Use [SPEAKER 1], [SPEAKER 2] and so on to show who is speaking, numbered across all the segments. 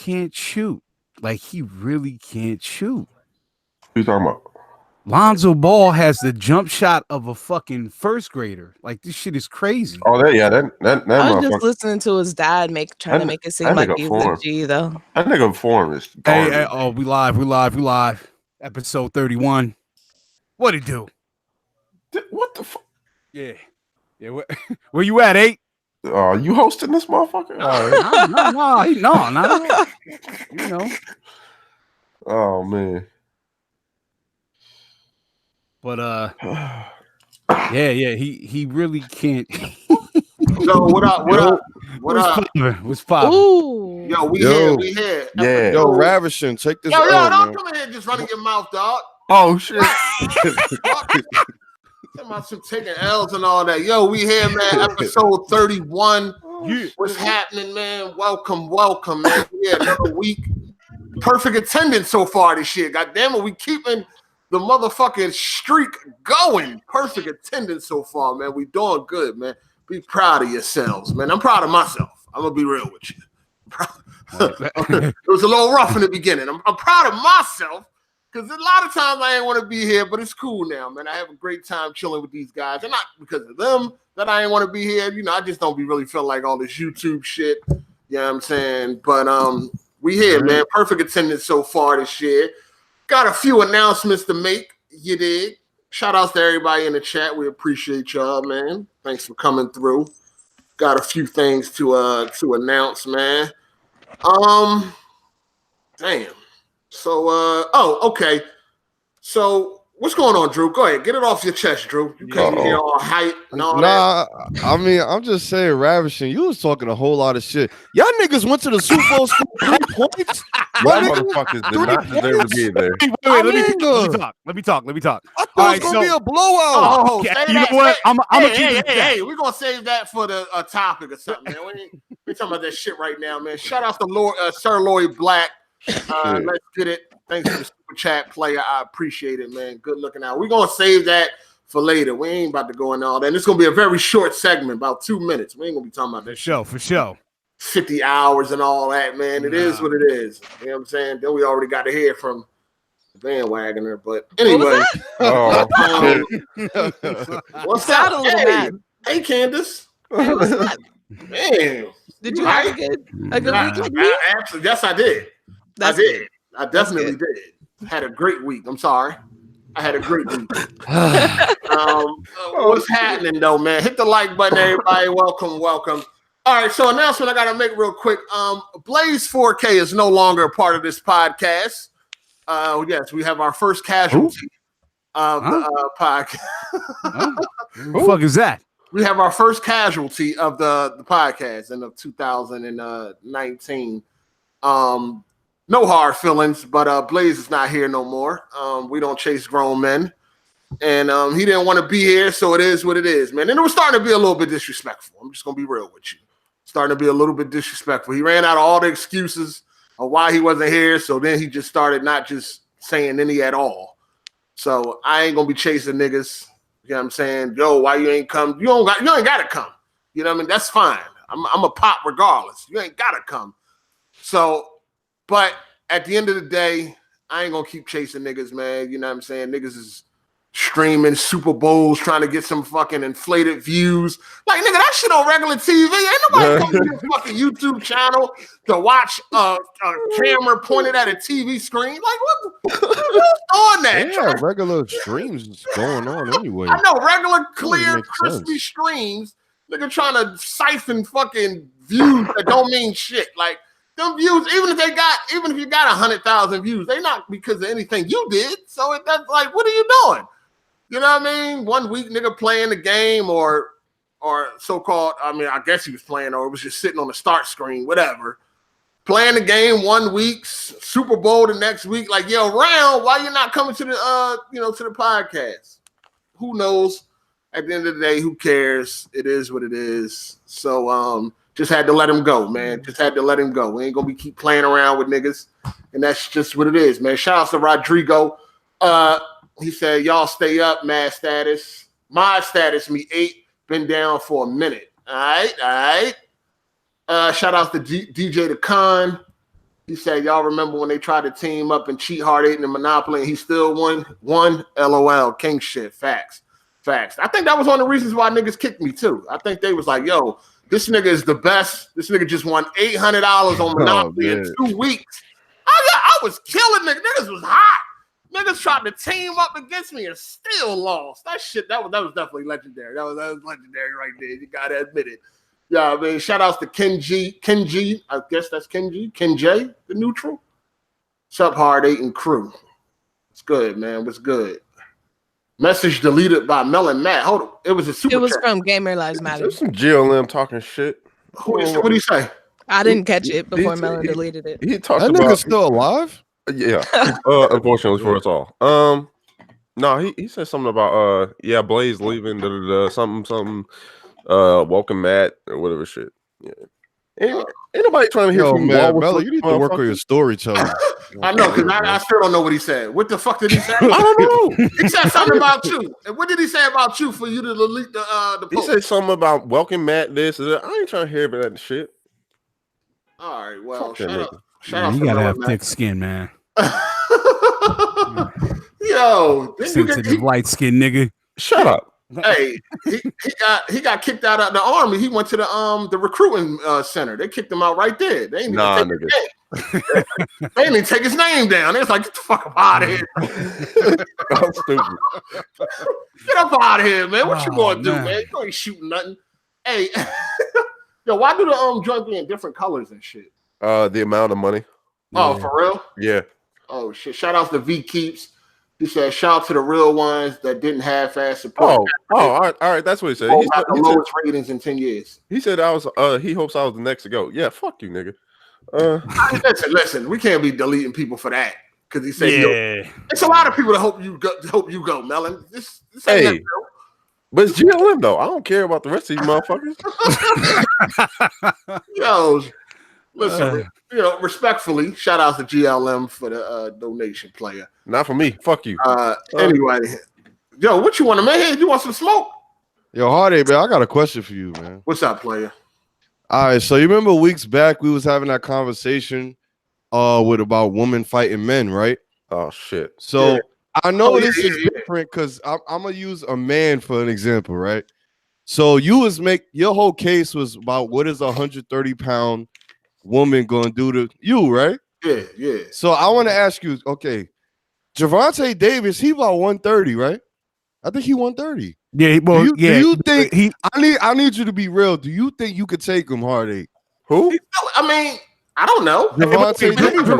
[SPEAKER 1] can't shoot. Like, he really can't shoot.
[SPEAKER 2] Who you talking about?
[SPEAKER 1] Lonzo Ball has the jump shot of a fucking first grader. Like, this shit is crazy.
[SPEAKER 2] Oh, that
[SPEAKER 3] I was just listening to his dad trying to make it seem like he's a G, though.
[SPEAKER 2] That nigga form is
[SPEAKER 1] garbage. Hey, oh, we live. Episode 31. What'd he do?
[SPEAKER 2] What the fuck?
[SPEAKER 1] Yeah. Where you at, 8?
[SPEAKER 2] You hosting this motherfucker?
[SPEAKER 1] No. You know.
[SPEAKER 2] Oh man.
[SPEAKER 1] But yeah, he really can't.
[SPEAKER 4] Yo, what up?
[SPEAKER 1] What's poppin'?
[SPEAKER 3] Ooh.
[SPEAKER 4] Yo, we here.
[SPEAKER 2] Yeah.
[SPEAKER 5] Yo, Ravishing, take this.
[SPEAKER 4] Yo, don't come in here just running your mouth, dog.
[SPEAKER 2] Oh shit.
[SPEAKER 4] About some taking L's and all that. Yo, we here, man. Episode 31. What's happening, man? Welcome, man. Yeah, another week. Perfect attendance so far this year. God damn it, we keeping the motherfucking streak going. Perfect attendance so far, man. We doing good, man. Be proud of yourselves, man. I'm proud of myself. I'm gonna be real with you. It was a little rough in the beginning. I'm proud of myself. Because a lot of times I ain't want to be here, but it's cool now, man. I have a great time chilling with these guys. And not because of them that I ain't want to be here. You know, I just don't really feel like all this YouTube shit. You know what I'm saying? But we here, man. Perfect attendance so far this year. Got a few announcements to make. You dig? Shout outs to everybody in the chat. We appreciate y'all, man. Thanks for coming through. Got a few things to announce, man. Damn. So, okay. So, what's going on, Drew? Go ahead. Get it off your chest, Drew. You came here all hype and all that.
[SPEAKER 5] I mean, I'm just saying, Ravishing, you was talking a whole lot of shit. Y'all niggas went to the Super Bowl 3 points.
[SPEAKER 2] Y'all motherfuckers did not deserve to be there.
[SPEAKER 1] Wait, let me talk.
[SPEAKER 5] I thought it was going to be a blowout.
[SPEAKER 1] You know what? I'm
[SPEAKER 4] Hey, we're going to save that for the topic or something, man. We're talking about that shit right now, man. Shout out to Sir Lloyd Black. Let's get it. Thanks for the super chat, player. I appreciate it, man. Good looking out. We're gonna save that for later. We ain't about to go into all that. And it's gonna be a very short segment, about 2 minutes. We ain't gonna be talking about that
[SPEAKER 1] for sure.
[SPEAKER 4] 50 hours and all that, man. It is what it is. You know what I'm saying? Then we already got to hear from the bandwagoner. But anyway, what's that? Hey, Candace. Man,
[SPEAKER 3] did you have a good week like me?
[SPEAKER 4] Absolutely. Yes, I did. I definitely did. Had a great week. I'm sorry. I had a great week. What's happening though, man? Hit the like button, everybody. Welcome. All right, so announcement I gotta make real quick. Blaze 4K is no longer a part of this podcast. Yes, we have our first casualty of the podcast.
[SPEAKER 1] Who the fuck is that?
[SPEAKER 4] We have our first casualty of the podcast in 2019. No hard feelings, but Blaze is not here no more. We don't chase grown men. And he didn't want to be here, so it is what it is, man. And it was starting to be a little bit disrespectful. I'm just going to be real with you. Starting to be a little bit disrespectful. He ran out of all the excuses of why he wasn't here, so then he just started not just saying any at all. So I ain't going to be chasing niggas. You know what I'm saying? Yo, why you ain't come? You ain't got to come. You know what I mean? That's fine. I'm a pop regardless. You ain't got to come. So, but at the end of the day, I ain't going to keep chasing niggas, man. You know what I'm saying? Niggas is streaming Super Bowls, trying to get some fucking inflated views. Like, nigga, that shit on regular TV. Ain't nobody coming to your fucking YouTube channel to watch a camera pointed at a TV screen. Like, what's on that?
[SPEAKER 5] Yeah, regular streams is going on anyway.
[SPEAKER 4] I know, regular, clear, crispy streams. Nigga trying to siphon fucking views that don't mean shit. Like, them views, even if you got 100,000 views, they not because of anything you did. So that's like, what are you doing? You know what I mean? 1 week nigga playing the game or so-called, I mean, I guess he was playing or it was just sitting on the start screen, whatever. Playing the game 1 week, Super Bowl the next week. Like, yo, Round, why you not coming to the to the podcast? Who knows? At the end of the day, who cares? It is what it is. So just had to let him go, man. Just had to let him go. We ain't gonna keep playing around with niggas. And that's just what it is, man. Shout out to Rodrigo. He said, y'all stay up, mad status. My status, me 8, been down for a minute. All right. Shout out to DJ the Con. He said, y'all remember when they tried to team up and cheat Hard 8 in the Monopoly and he still won? LOL, king shit. Facts. I think that was one of the reasons why niggas kicked me too. I think they was like, yo, this nigga is the best. This nigga just won $800 on Monopoly in 2 weeks. I was killing niggas. Niggas was hot. Niggas tried to team up against me and still lost. That shit, that was definitely legendary. That was legendary right there. You gotta admit it. Yeah, I mean, shout outs to Ken G. I guess that's Ken G. Ken J, the neutral. Sup, Hard 8 and crew. It's good, man. What's good? Message deleted by Melon Matt. Hold on. It was a super.
[SPEAKER 3] It was
[SPEAKER 4] chat.
[SPEAKER 3] from Gamer Lives Matter.
[SPEAKER 2] There's some GLM talking shit.
[SPEAKER 4] What did he say?
[SPEAKER 3] I didn't catch it before Melon deleted it.
[SPEAKER 2] He talked
[SPEAKER 5] That
[SPEAKER 2] about
[SPEAKER 5] nigga's still alive?
[SPEAKER 2] Yeah. Unfortunately for us all. No, he said something about Blaze leaving something welcome Matt or whatever shit. Yeah. Ain't nobody trying to hear from
[SPEAKER 5] man, Mello, you need to work on your storytelling.
[SPEAKER 4] I know, because I still don't know what he said. What the fuck did he say?
[SPEAKER 2] I don't know.
[SPEAKER 4] He said something about you. And what did he say about you for you to delete the post?
[SPEAKER 2] He said something about welcome Matt this and that. I ain't trying to hear about that shit.
[SPEAKER 4] All right, well,
[SPEAKER 2] Fuck that
[SPEAKER 4] shout out
[SPEAKER 1] You
[SPEAKER 4] to
[SPEAKER 1] gotta have
[SPEAKER 4] Melon
[SPEAKER 1] thick skin, man.
[SPEAKER 4] Yo,
[SPEAKER 1] Sensitive light skin nigga.
[SPEAKER 2] Shut up.
[SPEAKER 4] Hey, he got kicked out of the army. He went to the recruiting center. They kicked him out right there. They didn't even take his name. They didn't even take his name down. They was like, get the fuck up out of here.
[SPEAKER 2] I'm stupid.
[SPEAKER 4] Get up out of here, man. What you gonna do, man? You ain't shooting nothing. Hey, yo, why do the joint be in different colors and shit?
[SPEAKER 2] The amount of money.
[SPEAKER 4] Oh, for real?
[SPEAKER 2] Yeah.
[SPEAKER 4] Oh shit! Shout out to V Keeps. He said, "Shout out to the real ones that didn't have fast support."
[SPEAKER 2] All right. That's what he said.
[SPEAKER 4] He got the lowest ratings in 10 years.
[SPEAKER 2] He said I was. He hopes I was the next to go. Yeah, fuck you, nigga.
[SPEAKER 4] Listen. We can't be deleting people for that because he said, it's a lot of people that hope you go, Melon. This ain't that,
[SPEAKER 2] but it's GLM though. I don't care about the rest of you motherfuckers.
[SPEAKER 4] Yo, listen. Respectfully, shout out to GLM for the donation, player.
[SPEAKER 2] Not for me. Fuck you.
[SPEAKER 4] Anyway, yo, what you want to make? You want some smoke?
[SPEAKER 5] Yo, Hard 8, man, I got a question for you, man.
[SPEAKER 4] What's up, player?
[SPEAKER 5] All right, so you remember weeks back we was having that conversation with about women fighting men, right?
[SPEAKER 2] Oh shit.
[SPEAKER 5] So I know this is different because I'm gonna use a man for an example, right? So your whole case was about what is a 130-pound woman gonna do to you, right?
[SPEAKER 4] Yeah.
[SPEAKER 5] So I want to ask you, okay, Gervonta Davis, he about 130, right? I think he 130.
[SPEAKER 1] Yeah, well,
[SPEAKER 5] do you think I need you to be real? Do you think you could take him, Hard 8?
[SPEAKER 2] Who?
[SPEAKER 4] I mean, I don't know.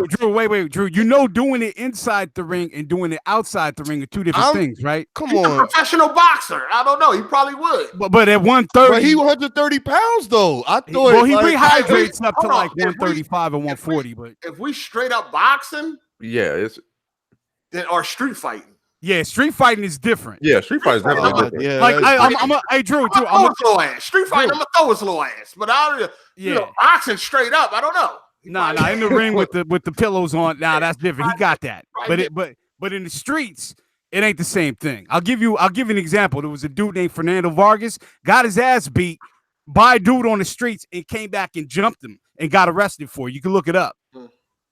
[SPEAKER 1] Drew, wait. Drew, doing it inside the ring and doing it outside the ring are two different things, right?
[SPEAKER 5] Come on.
[SPEAKER 4] He's a professional boxer. I don't know. He probably would.
[SPEAKER 1] But at 130.
[SPEAKER 5] But he 130 pounds, though. I thought
[SPEAKER 1] he rehydrates up to like 135 or 140. But
[SPEAKER 4] if we straight up boxing, or street fighting.
[SPEAKER 1] Yeah, street fighting is different.
[SPEAKER 2] Yeah, street fighting is definitely different.
[SPEAKER 5] Yeah,
[SPEAKER 1] hey, Drew,
[SPEAKER 4] I'm gonna throw his ass. Street fighting, I'm gonna throw his little ass. But boxing straight up, I don't know.
[SPEAKER 1] Nah, in the ring with the pillows on. Nah, that's different. He got that. But in the streets, it ain't the same thing. I'll give you an example. There was a dude named Fernando Vargas, got his ass beat by a dude on the streets and came back and jumped him and got arrested for it. You can look it up.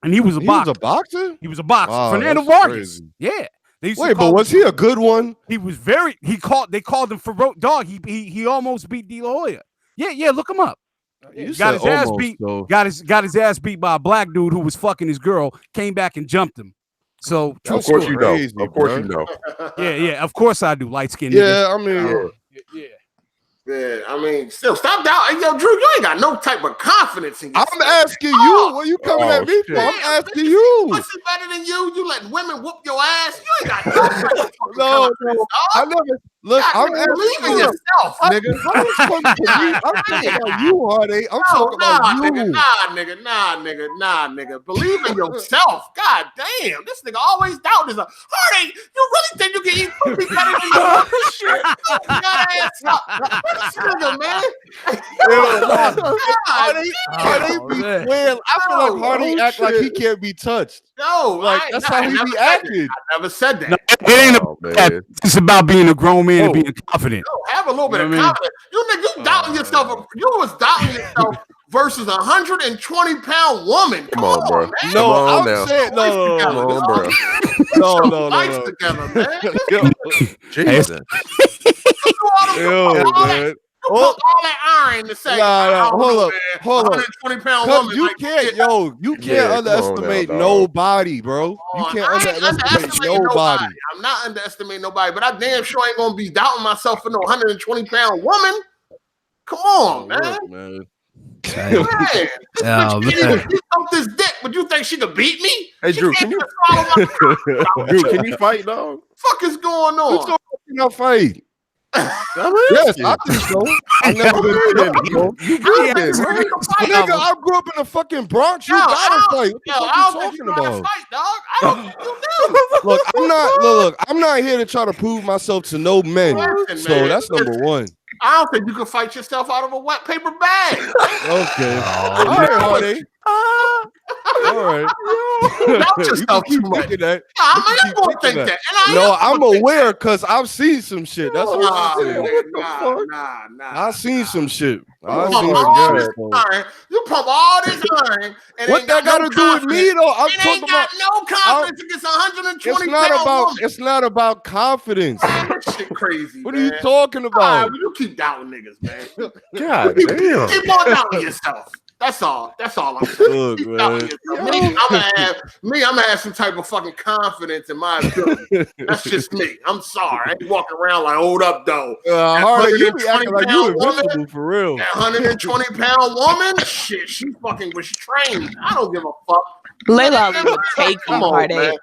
[SPEAKER 1] And he was a boxer.
[SPEAKER 5] He was a boxer?
[SPEAKER 1] He was a boxer.
[SPEAKER 5] Wow,
[SPEAKER 1] Fernando Vargas.
[SPEAKER 5] crazy.
[SPEAKER 1] Yeah.
[SPEAKER 5] Wait, but was he a good one?
[SPEAKER 1] He was they called him Ferocious Dog. He almost beat De La Hoya. Yeah, look him up. Got his ass beat. Got his ass beat by a black dude who was fucking his girl, came back and jumped him. So
[SPEAKER 2] of course you know. Of course you know.
[SPEAKER 1] Yeah, of course I do. Light skin.
[SPEAKER 5] Yeah, I mean
[SPEAKER 4] Yeah, I mean, still stop down. Yo, Drew, you ain't got no type of confidence in yourself.
[SPEAKER 5] I'm asking you. What are you coming at me for? I'm asking you.
[SPEAKER 4] What's better than you? You letting women whoop your ass? You ain't got no type of
[SPEAKER 5] No, I never. Look, I'm
[SPEAKER 4] believe in yourself, nigga.
[SPEAKER 5] I'm talking about you, Hard 8. I'm talking about you.
[SPEAKER 4] Nah, nigga. Believe in yourself. God damn, this nigga always doubt this. Hard 8, you really think you can eat pussy better than you? Shit, ass up. This nigga, man.
[SPEAKER 5] Hard 8 be well. I feel like Hard 8 act like he can't be touched.
[SPEAKER 4] No,
[SPEAKER 5] like that's how he be acting.
[SPEAKER 4] I never said that.
[SPEAKER 1] No, it ain't about that. It's about being a grown man and being confident.
[SPEAKER 4] Have a little bit of confidence. You doubting yourself. You was doubting yourself versus a 120-pound woman.
[SPEAKER 2] Come on, bro.
[SPEAKER 4] Man.
[SPEAKER 5] No,
[SPEAKER 2] Come on
[SPEAKER 5] I'm
[SPEAKER 2] now.
[SPEAKER 5] saying no.
[SPEAKER 2] Come on, bro.
[SPEAKER 5] No.
[SPEAKER 4] Lights together, man.
[SPEAKER 2] Jesus.
[SPEAKER 5] Yo, man.
[SPEAKER 4] Put all that iron to say,
[SPEAKER 5] Hold up.
[SPEAKER 4] 120-pound woman.
[SPEAKER 5] You can't underestimate nobody, bro. You can't underestimate nobody.
[SPEAKER 4] I'm not underestimating nobody, but I damn sure ain't gonna be doubting myself for no 120-pound woman. Come on, man.
[SPEAKER 5] Man.
[SPEAKER 1] Oh, man.
[SPEAKER 4] She thumped this dick, but you think she could beat me?
[SPEAKER 2] Hey, Drew, can you fight, dog?
[SPEAKER 4] Fuck is going on?
[SPEAKER 5] Who's gonna fight? Yes, I think so. I never been to that, bro. You good then, bro? Nigga, I grew up in the fucking Bronx. You gotta fight. What the fuck you talking about?
[SPEAKER 4] Fight, dog. I don't think you do.
[SPEAKER 5] Look, I'm not here to try to prove myself to no men. So that's number one.
[SPEAKER 4] I don't think you can fight yourself out of a wet paper bag.
[SPEAKER 5] Okay. All right, Hardy. All right.
[SPEAKER 4] Doubt yourself too much.
[SPEAKER 5] That.
[SPEAKER 4] I'm gonna think that.
[SPEAKER 5] No, I'm aware because I've seen some shit. That's what I'm saying.
[SPEAKER 4] Nah.
[SPEAKER 5] I seen some shit.
[SPEAKER 4] You pump all this iron. And
[SPEAKER 5] what that got to do with me though? I'm talking about
[SPEAKER 4] no confidence against 120
[SPEAKER 5] It's not about confidence.
[SPEAKER 4] That shit crazy.
[SPEAKER 5] What are you talking about?
[SPEAKER 4] You keep doubting niggas, man.
[SPEAKER 2] God damn.
[SPEAKER 4] Keep on doubting yourself. That's all I'm saying.
[SPEAKER 5] Look, man.
[SPEAKER 4] I'm gonna have some type of fucking confidence in my ability. That's just me. I'm sorry. I ain't walking around like, hold up, though.
[SPEAKER 5] Hardy, you be acting like you invincible for real.
[SPEAKER 4] That 120-pound woman, shit, she fucking was trained. I don't give a fuck.
[SPEAKER 3] Layla Ali would take you, Hard8.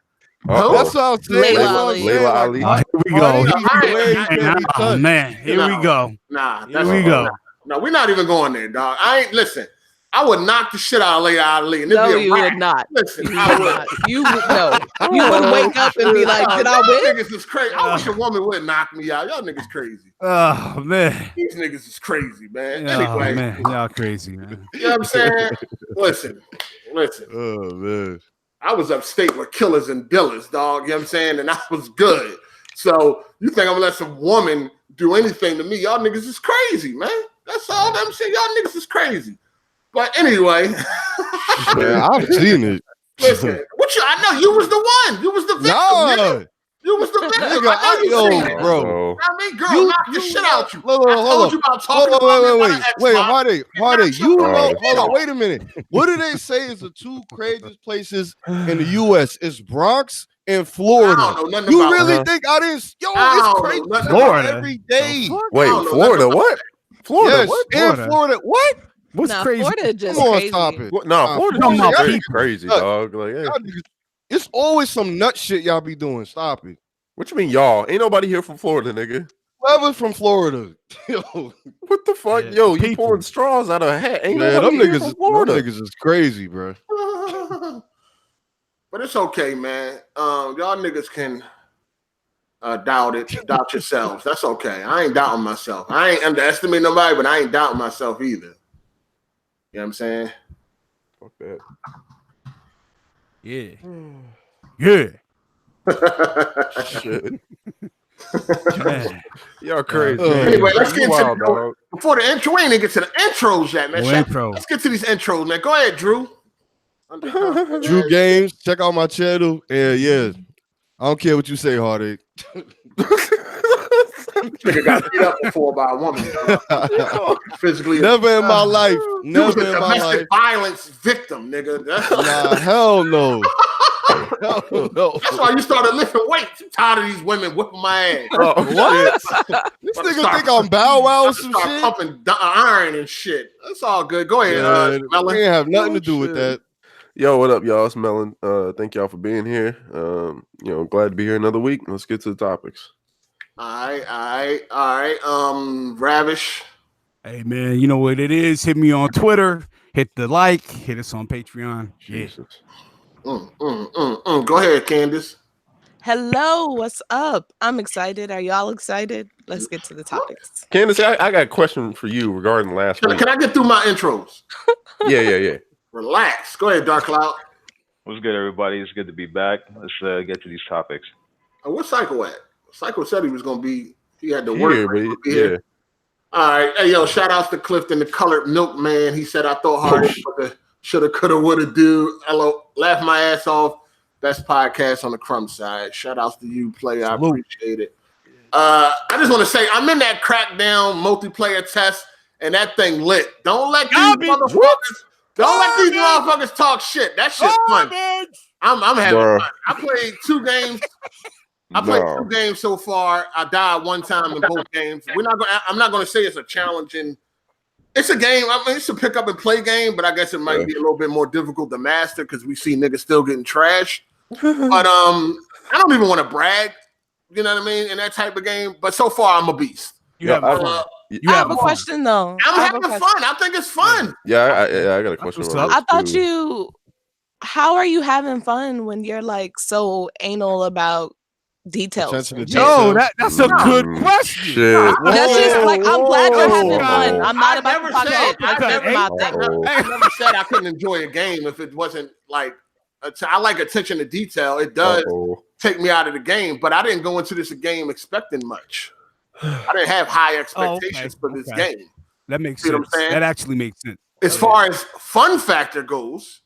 [SPEAKER 5] That's what I'm saying.
[SPEAKER 3] Layla
[SPEAKER 5] Ali.
[SPEAKER 1] Here we go. Oh, man. Here we go.
[SPEAKER 4] Here we go. No, we're not even going there, dog. Listen. I would knock the shit out of Layla Ali. And
[SPEAKER 3] no, you would not.
[SPEAKER 4] Listen,
[SPEAKER 3] I would. You would no. You would wake up and be like, "Did I win?"
[SPEAKER 4] Niggas is crazy. I wish a woman would knock me out. Y'all niggas crazy.
[SPEAKER 1] Oh man,
[SPEAKER 4] these niggas is crazy, man.
[SPEAKER 1] Oh,
[SPEAKER 4] anyway,
[SPEAKER 1] man. Y'all crazy, man.
[SPEAKER 4] You know what I'm saying? Listen.
[SPEAKER 5] Oh man,
[SPEAKER 4] I was upstate with killers and dealers, dog. You know what I'm saying? And I was good. So you think I'm gonna let some woman do anything to me? Y'all niggas is crazy, man. That's all I'm saying. Y'all niggas is crazy. But anyway,
[SPEAKER 5] man, I've seen it.
[SPEAKER 4] Listen, I know you was the one. You was the victim.
[SPEAKER 5] No.
[SPEAKER 4] You was the victim.
[SPEAKER 5] Nigga,
[SPEAKER 4] I know you seen it,
[SPEAKER 5] bro.
[SPEAKER 4] I mean, girl, knock the shit out you.
[SPEAKER 5] Hold on. Wait, Hardy, you know. Hold on, wait a minute. What do they say is the two craziest places in the U.S.? It's Bronx and Florida.
[SPEAKER 4] I don't know nothing
[SPEAKER 5] you
[SPEAKER 4] about
[SPEAKER 5] really
[SPEAKER 4] that.
[SPEAKER 5] think I didn't? Yo, it's crazy.
[SPEAKER 1] Florida
[SPEAKER 5] every day.
[SPEAKER 2] Wait, Florida? What? Florida?
[SPEAKER 5] Yes,
[SPEAKER 2] What?
[SPEAKER 5] in Florida. What?
[SPEAKER 1] What's crazy?
[SPEAKER 3] Florida just
[SPEAKER 5] Come on,
[SPEAKER 3] crazy.
[SPEAKER 5] stop it.
[SPEAKER 2] Florida crazy, dog. Like, hey.
[SPEAKER 5] It's always some nut shit y'all be doing. Stop it.
[SPEAKER 2] What you mean, y'all? Ain't nobody here from Florida, nigga.
[SPEAKER 5] Whoever's from Florida. Yo,
[SPEAKER 2] what the fuck?
[SPEAKER 1] Yeah,
[SPEAKER 2] Yo, you pouring straws out of a hat. Ain't
[SPEAKER 5] them
[SPEAKER 2] nobody here from Florida.
[SPEAKER 5] Them niggas is crazy, bro.
[SPEAKER 4] But it's okay, man. Y'all niggas can doubt yourselves. That's okay. I ain't doubting myself. I ain't underestimating nobody, but I ain't doubting myself either. You know what I'm saying?
[SPEAKER 2] Fuck that.
[SPEAKER 1] Yeah. Yeah.
[SPEAKER 2] Shit.
[SPEAKER 1] Man.
[SPEAKER 2] Y'all crazy.
[SPEAKER 4] Anyway, let's get
[SPEAKER 2] wild,
[SPEAKER 4] to
[SPEAKER 2] dog.
[SPEAKER 4] before the intro. We ain't even get to the intros yet, man. Let's get to these intros, man. Go ahead, Drew.
[SPEAKER 5] Drew Games. Check out my channel. Yeah. I don't care what you say, Hardy.
[SPEAKER 4] Nigga got beat up before by a woman. Physically.
[SPEAKER 5] Never in my life. Never in my life.
[SPEAKER 4] Domestic violence victim, nigga.
[SPEAKER 5] Nah, hell no. Hell no.
[SPEAKER 4] That's why you started lifting weights. I'm tired of these women whipping my ass.
[SPEAKER 5] What? This nigga think I'm Bow Wow or some shit?
[SPEAKER 4] Pumping iron and shit. That's all good. Go ahead, Melon.
[SPEAKER 5] We ain't have nothing to do with that.
[SPEAKER 2] Yo, what up, y'all? It's Melon. Thank y'all for being here. Glad to be here another week. Let's get to the topics.
[SPEAKER 4] All right. Ravish.
[SPEAKER 1] Hey man, you know what it is. Hit me on Twitter. Hit the like. Hit us on Patreon.
[SPEAKER 2] Jesus.
[SPEAKER 4] Go ahead, Candace.
[SPEAKER 3] Hello, what's up? I'm excited. Are y'all excited? Let's get to the topics.
[SPEAKER 2] Candace, I got a question for you regarding last week.
[SPEAKER 4] Can I get through my intros?
[SPEAKER 2] Yeah.
[SPEAKER 4] Relax. Go ahead, Dark Cloud.
[SPEAKER 6] What's good, everybody? It's good to be back. Let's get to these topics.
[SPEAKER 4] Where's Psycho at? Psycho said he was going to be, he had to work.
[SPEAKER 2] Yeah.
[SPEAKER 4] All right. Hey, yo, shout outs to Clifton, the colored milkman. He said, I thought hard shoulda, coulda, woulda, do. Hello, laugh my ass off. Best podcast on the crumb side. Shout outs to you, player. I appreciate it. I just want to say, I'm in that crackdown multiplayer test, and that thing lit. Don't let these motherfuckers talk shit. That shit's fun. I'm having fun. I played 2 games. I played 2 games so far. I died 1 time in both games. I'm not gonna say it's a challenging. It's a game. I mean, it's a pick up and play game, but I guess it might be a little bit more difficult to master because we see niggas still getting trashed. But I don't even want to brag. You know what I mean? In that type of game. But so far, I'm a beast.
[SPEAKER 3] I have a question though.
[SPEAKER 4] I'm having fun. I think it's fun.
[SPEAKER 2] I got a question.
[SPEAKER 3] I thought how are you having fun when you're like so anal about details?
[SPEAKER 1] Yo, that's a good question.
[SPEAKER 3] That's just like, I'm glad you're having fun. I'm not about to talk shit.
[SPEAKER 4] I never said I couldn't enjoy a game if it wasn't like, I like attention to detail. It does take me out of the game, but I didn't go into this game expecting much. I didn't have high expectations for this game.
[SPEAKER 1] That makes sense. What I'm saying? That actually makes sense.
[SPEAKER 4] As far as fun factor goes,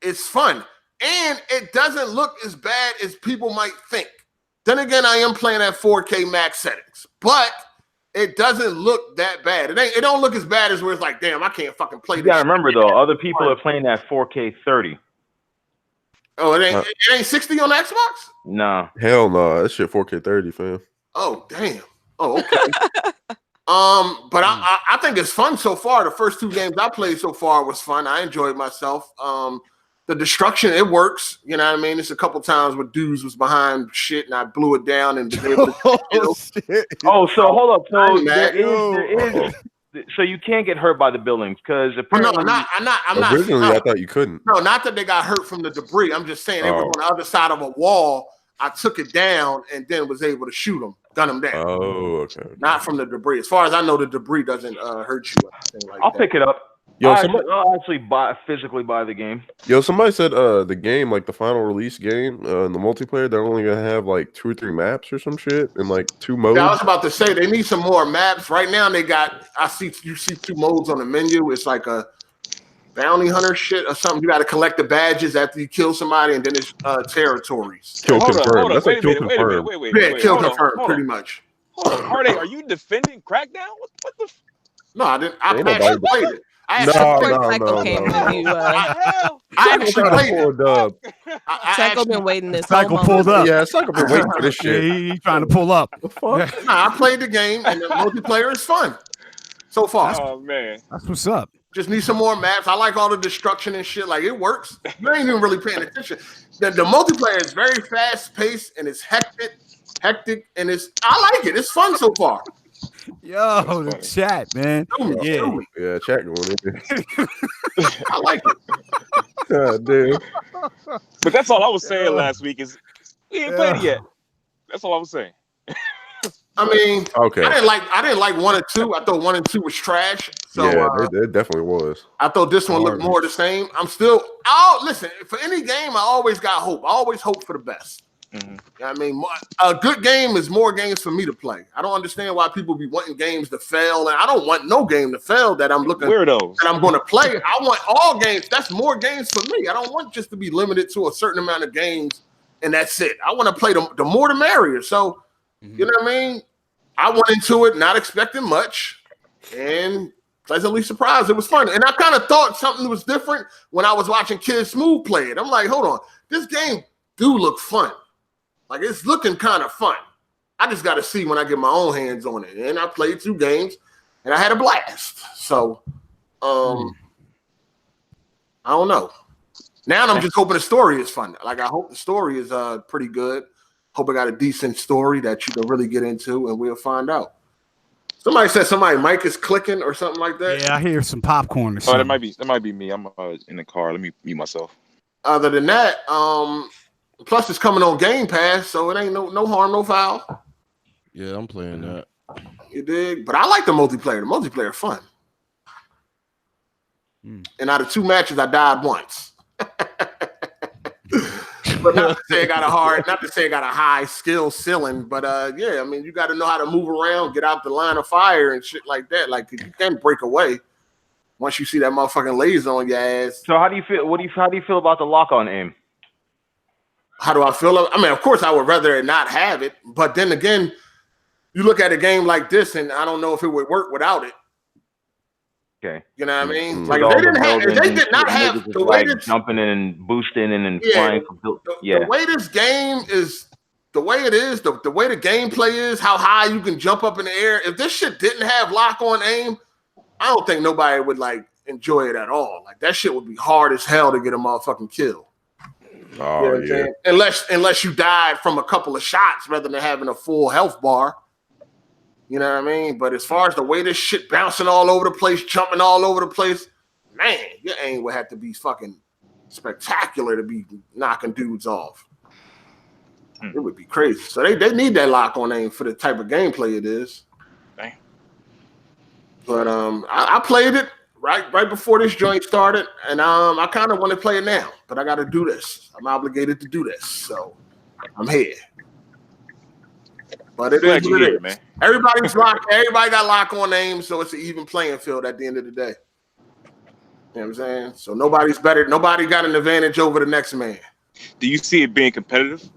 [SPEAKER 4] it's fun. And it doesn't look as bad as people might think. Then again, I am playing at 4K max settings, but it doesn't look that bad. It don't look as bad as where it's like, damn, I can't fucking play this.
[SPEAKER 6] You gotta remember though, other people are playing at 4K 30.
[SPEAKER 4] Oh, it ain't 60 on Xbox?
[SPEAKER 6] No.
[SPEAKER 2] Hell no. That shit 4K 30, fam.
[SPEAKER 4] Oh, damn. Oh, okay. But I think it's fun so far. The first 2 games I played so far was fun. I enjoyed myself. The destruction, it works. You know what I mean? It's a couple times where dudes was behind shit and I blew it down and
[SPEAKER 6] so hold up. So there is so you can't get hurt by the buildings because
[SPEAKER 4] I'm not.
[SPEAKER 2] Originally, I thought you couldn't.
[SPEAKER 4] No, not that they got hurt from the debris. I'm just saying they were on the other side of a wall. I took it down and then was able to shoot them, gun them down.
[SPEAKER 2] Oh, okay.
[SPEAKER 4] Not from the debris. As far as I know, the debris doesn't hurt you.
[SPEAKER 6] I'll pick it up.
[SPEAKER 2] Yo,
[SPEAKER 6] I'll actually physically buy the game.
[SPEAKER 2] Yo, somebody said the game, like the final release game, in the multiplayer, they're only gonna have like 2 or 3 maps or some shit and like 2 modes.
[SPEAKER 4] Yeah, I was about to say they need some more maps. Right now they got you see 2 modes on the menu. It's like a bounty hunter shit or something. You got to collect the badges after you kill somebody, and then it's territories.
[SPEAKER 2] Kill confirmed. That's like kill confirmed.
[SPEAKER 4] Yeah, kill confirmed, pretty much.
[SPEAKER 7] Hold on, Hard8, are you defending Crackdown? What the?
[SPEAKER 4] No, I didn't. I actually played it. I actually played it.
[SPEAKER 3] Psycho been waiting this
[SPEAKER 1] Psycho pulled up.
[SPEAKER 2] Yeah, Psycho been waiting for this shit.
[SPEAKER 1] He's trying to pull up.
[SPEAKER 4] I played the game, and the multiplayer is fun so far.
[SPEAKER 7] Oh man,
[SPEAKER 1] that's what's up.
[SPEAKER 4] Just need some more maps. I like all the destruction and shit. Like, it works. You ain't even really paying attention. The multiplayer is very fast paced and it's hectic, and I like it. It's fun so far.
[SPEAKER 1] Yo, the chat, man.
[SPEAKER 2] Yeah, chat going in.
[SPEAKER 4] I like it.
[SPEAKER 2] God damn.
[SPEAKER 7] But that's all I was saying last week is we ain't played it yet. That's all I was saying.
[SPEAKER 4] I mean,
[SPEAKER 2] okay.
[SPEAKER 4] I didn't like 1 and 2. I thought 1 and 2 was trash. So
[SPEAKER 2] yeah, it definitely was.
[SPEAKER 4] I thought this one looked more the same. Listen, for any game, I always got hope. I always hope for the best. Mm-hmm. You know what I mean, a good game is more games for me to play. I don't understand why people be wanting games to fail, and I don't want no game to fail that I'm looking
[SPEAKER 7] weirdos
[SPEAKER 4] that I'm going to play. I want all games. That's more games for me. I don't want just to be limited to a certain amount of games and that's it. I want to play the more the merrier. So, you know what I mean? I went into it not expecting much and pleasantly surprised. It was fun. And I kind of thought something was different when I was watching Kid Smooth play it. I'm like, hold on, this game do look fun. Like, it's looking kind of fun. I just got to see when I get my own hands on it. And I played 2 games and I had a blast. So, I don't know. Now I'm just hoping the story is fun. Like, I hope the story is pretty good. Hope I got a decent story that you can really get into, and we'll find out. Somebody said mic is clicking or something like that.
[SPEAKER 1] Yeah, I hear some popcorn or something.
[SPEAKER 7] That might be me. I'm in the car. Let me mute myself.
[SPEAKER 4] Other than that, plus it's coming on Game Pass, so it ain't no harm, no foul.
[SPEAKER 5] Yeah, I'm playing that.
[SPEAKER 4] You dig? But I like the multiplayer. The multiplayer fun. And out of 2 matches, I died once. But not to say it got a high skill ceiling, but yeah, I mean, you got to know how to move around, get out the line of fire and shit like that. Like you can break away once you see that motherfucking laser on your ass.
[SPEAKER 6] So how do you feel? How do you feel about the lock-on aim?
[SPEAKER 4] How do I feel? I mean, of course, I would rather not have it, but then again, you look at a game like this, and I don't know if it would work without it.
[SPEAKER 6] Okay.
[SPEAKER 4] You know what I mean?
[SPEAKER 6] Mm-hmm.
[SPEAKER 4] Like if they did not have the way
[SPEAKER 6] like jumping and boosting and
[SPEAKER 4] yeah,
[SPEAKER 6] flying.
[SPEAKER 4] The way this game is, the way it is, the way the gameplay is, how high you can jump up in the air. If this shit didn't have lock-on aim, I don't think nobody would like enjoy it at all. Like that shit would be hard as hell to get a motherfucking kill.
[SPEAKER 2] Oh yeah.
[SPEAKER 4] Unless you died from a couple of shots rather than having a full health bar. You know what I mean? But as far as the way this shit bouncing all over the place, jumping all over the place, man, your aim would have to be fucking spectacular to be knocking dudes off. It would be crazy. So they need that lock on aim for the type of gameplay it is.
[SPEAKER 7] Dang.
[SPEAKER 4] But I played it right before this joint started, and I kind of want to play it now, but I got to do this. I'm obligated to do this, so I'm here. But it is what it is, man. Everybody got lock on aim, so it's an even playing field at the end of the day. You know what I'm saying? So nobody's better. Nobody got an advantage over the next man.
[SPEAKER 7] Do you see it being competitive?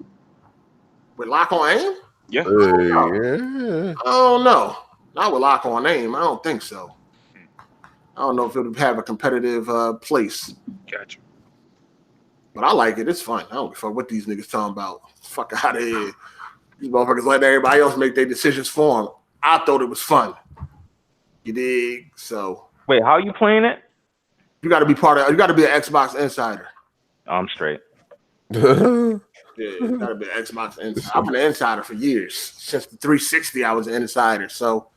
[SPEAKER 4] With lock on aim?
[SPEAKER 7] Yeah.
[SPEAKER 2] Yeah.
[SPEAKER 4] I don't know. Not with lock on aim. I don't think so. I don't know if it would have a competitive place.
[SPEAKER 7] Gotcha.
[SPEAKER 4] But I like it. It's fun. I don't give a fuck what these niggas talking about. Fuck out of here. These motherfuckers letting everybody else make their decisions for them. I thought it was fun. You dig? So
[SPEAKER 6] wait, how are you playing it?
[SPEAKER 4] You got to be part of. You got to be an Xbox insider.
[SPEAKER 6] I'm straight.
[SPEAKER 4] Yeah, you got to be an Xbox insider. I've been an insider for years. Since the 360, I was an insider. So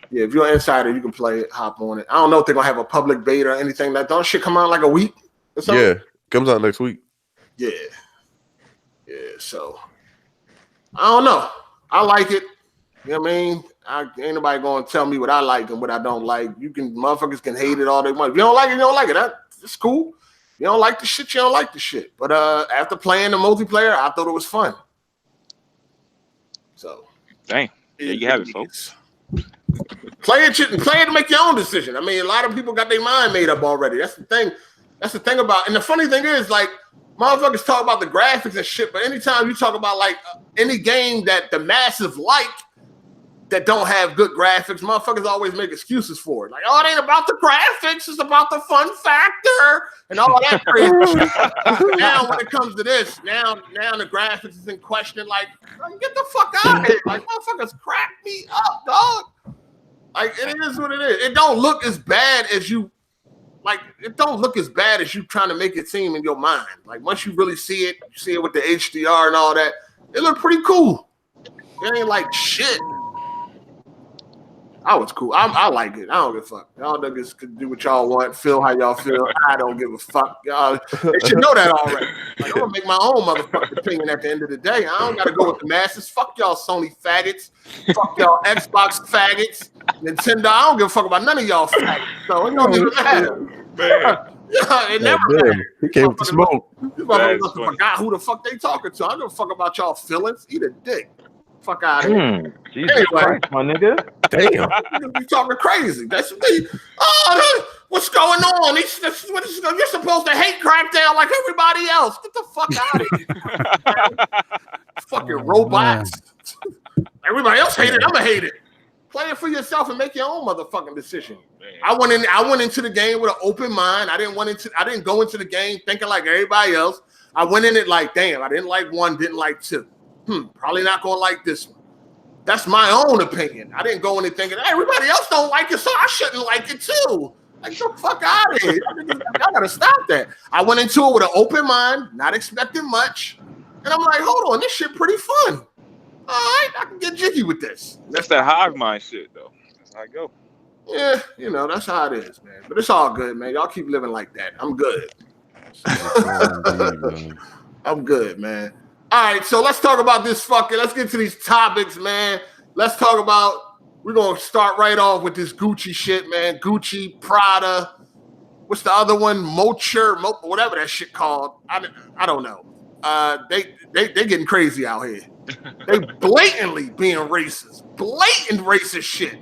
[SPEAKER 4] yeah, if you're an insider, you can play it. Hop on it. I don't know if they're gonna have a public beta or anything. That don't shit come out in like a week or something.
[SPEAKER 2] Yeah, comes out next week.
[SPEAKER 4] Yeah. So I don't know. I like it. You know what I mean? Ain't nobody gonna tell me what I like and what I don't like. Motherfuckers can hate it all they want. If you don't like it, you don't like it. It's cool. You don't like the shit, you don't like the shit. But after playing the multiplayer, I thought it was fun. So
[SPEAKER 7] dang. There you have it, folks.
[SPEAKER 4] Play it to make your own decision. I mean, a lot of people got their mind made up already. That's the thing. That's the thing about. And the funny thing is, like, motherfuckers talk about the graphics and shit, but anytime you talk about like any game that the masses like that don't have good graphics, motherfuckers always make excuses for it. Like, oh, it ain't about the graphics, it's about the fun factor and all that crazy shit. Now, when it comes to this, now the graphics is in question. Like, get the fuck out of here. Like, motherfuckers crack me up, dog. Like, it is what it is. It don't look as bad as you. Like, it don't look as bad as you trying to make it seem in your mind. Like, once you really see it, you see it with the HDR and all that, it look pretty cool. It ain't like shit. I was cool. I like it. I don't give a fuck. Y'all niggas can do what y'all want, feel how y'all feel. I don't give a fuck. Y'all, they should know that already. Like, I'm gonna make my own motherfucking opinion at the end of the day. I don't gotta go with the masses. Fuck y'all Sony faggots. Fuck y'all Xbox faggots. Nintendo, I don't give a fuck about none of y'all faggots. So it don't even matter. It never mattered.
[SPEAKER 2] He came to smoke.
[SPEAKER 4] You motherfuckers forgot who the fuck they talking to. I don't give a fuck about y'all feelings. Eat a dick. Fuck out of here.
[SPEAKER 6] Jesus Christ, my nigga.
[SPEAKER 2] Damn.
[SPEAKER 4] You talking crazy. That's what they. Oh, what's going on? You're supposed to hate Crackdown like everybody else. Get the fuck out of here. Fucking robots. Everybody else hate it. I'm gonna hate it. Play it for yourself and make your own motherfucking decision. I went into the game with an open mind. I didn't go into the game thinking like everybody else. I went in it like, damn, I didn't like one, didn't like two. Probably not gonna like this one. That's my own opinion. I didn't go in it thinking, hey, everybody else don't like it, so I shouldn't like it too. Like, the fuck out of here. I gotta stop that. I went into it with an open mind, not expecting much. And I'm like, hold on, this shit pretty fun. All right, I can get jiggy with this.
[SPEAKER 7] That's that hive mind shit, though. That's how I go.
[SPEAKER 4] Yeah, that's how it is, man. But it's all good, man. Y'all keep living like that. I'm good. I'm good, man. All right, so let's talk about this let's get to these topics, man. Let's talk about, we're going to start right off with this Gucci shit, man. Gucci, Prada. What's the other one? Mocher, whatever that shit called. I don't know. they getting crazy out here. They blatantly being racist, blatant racist shit.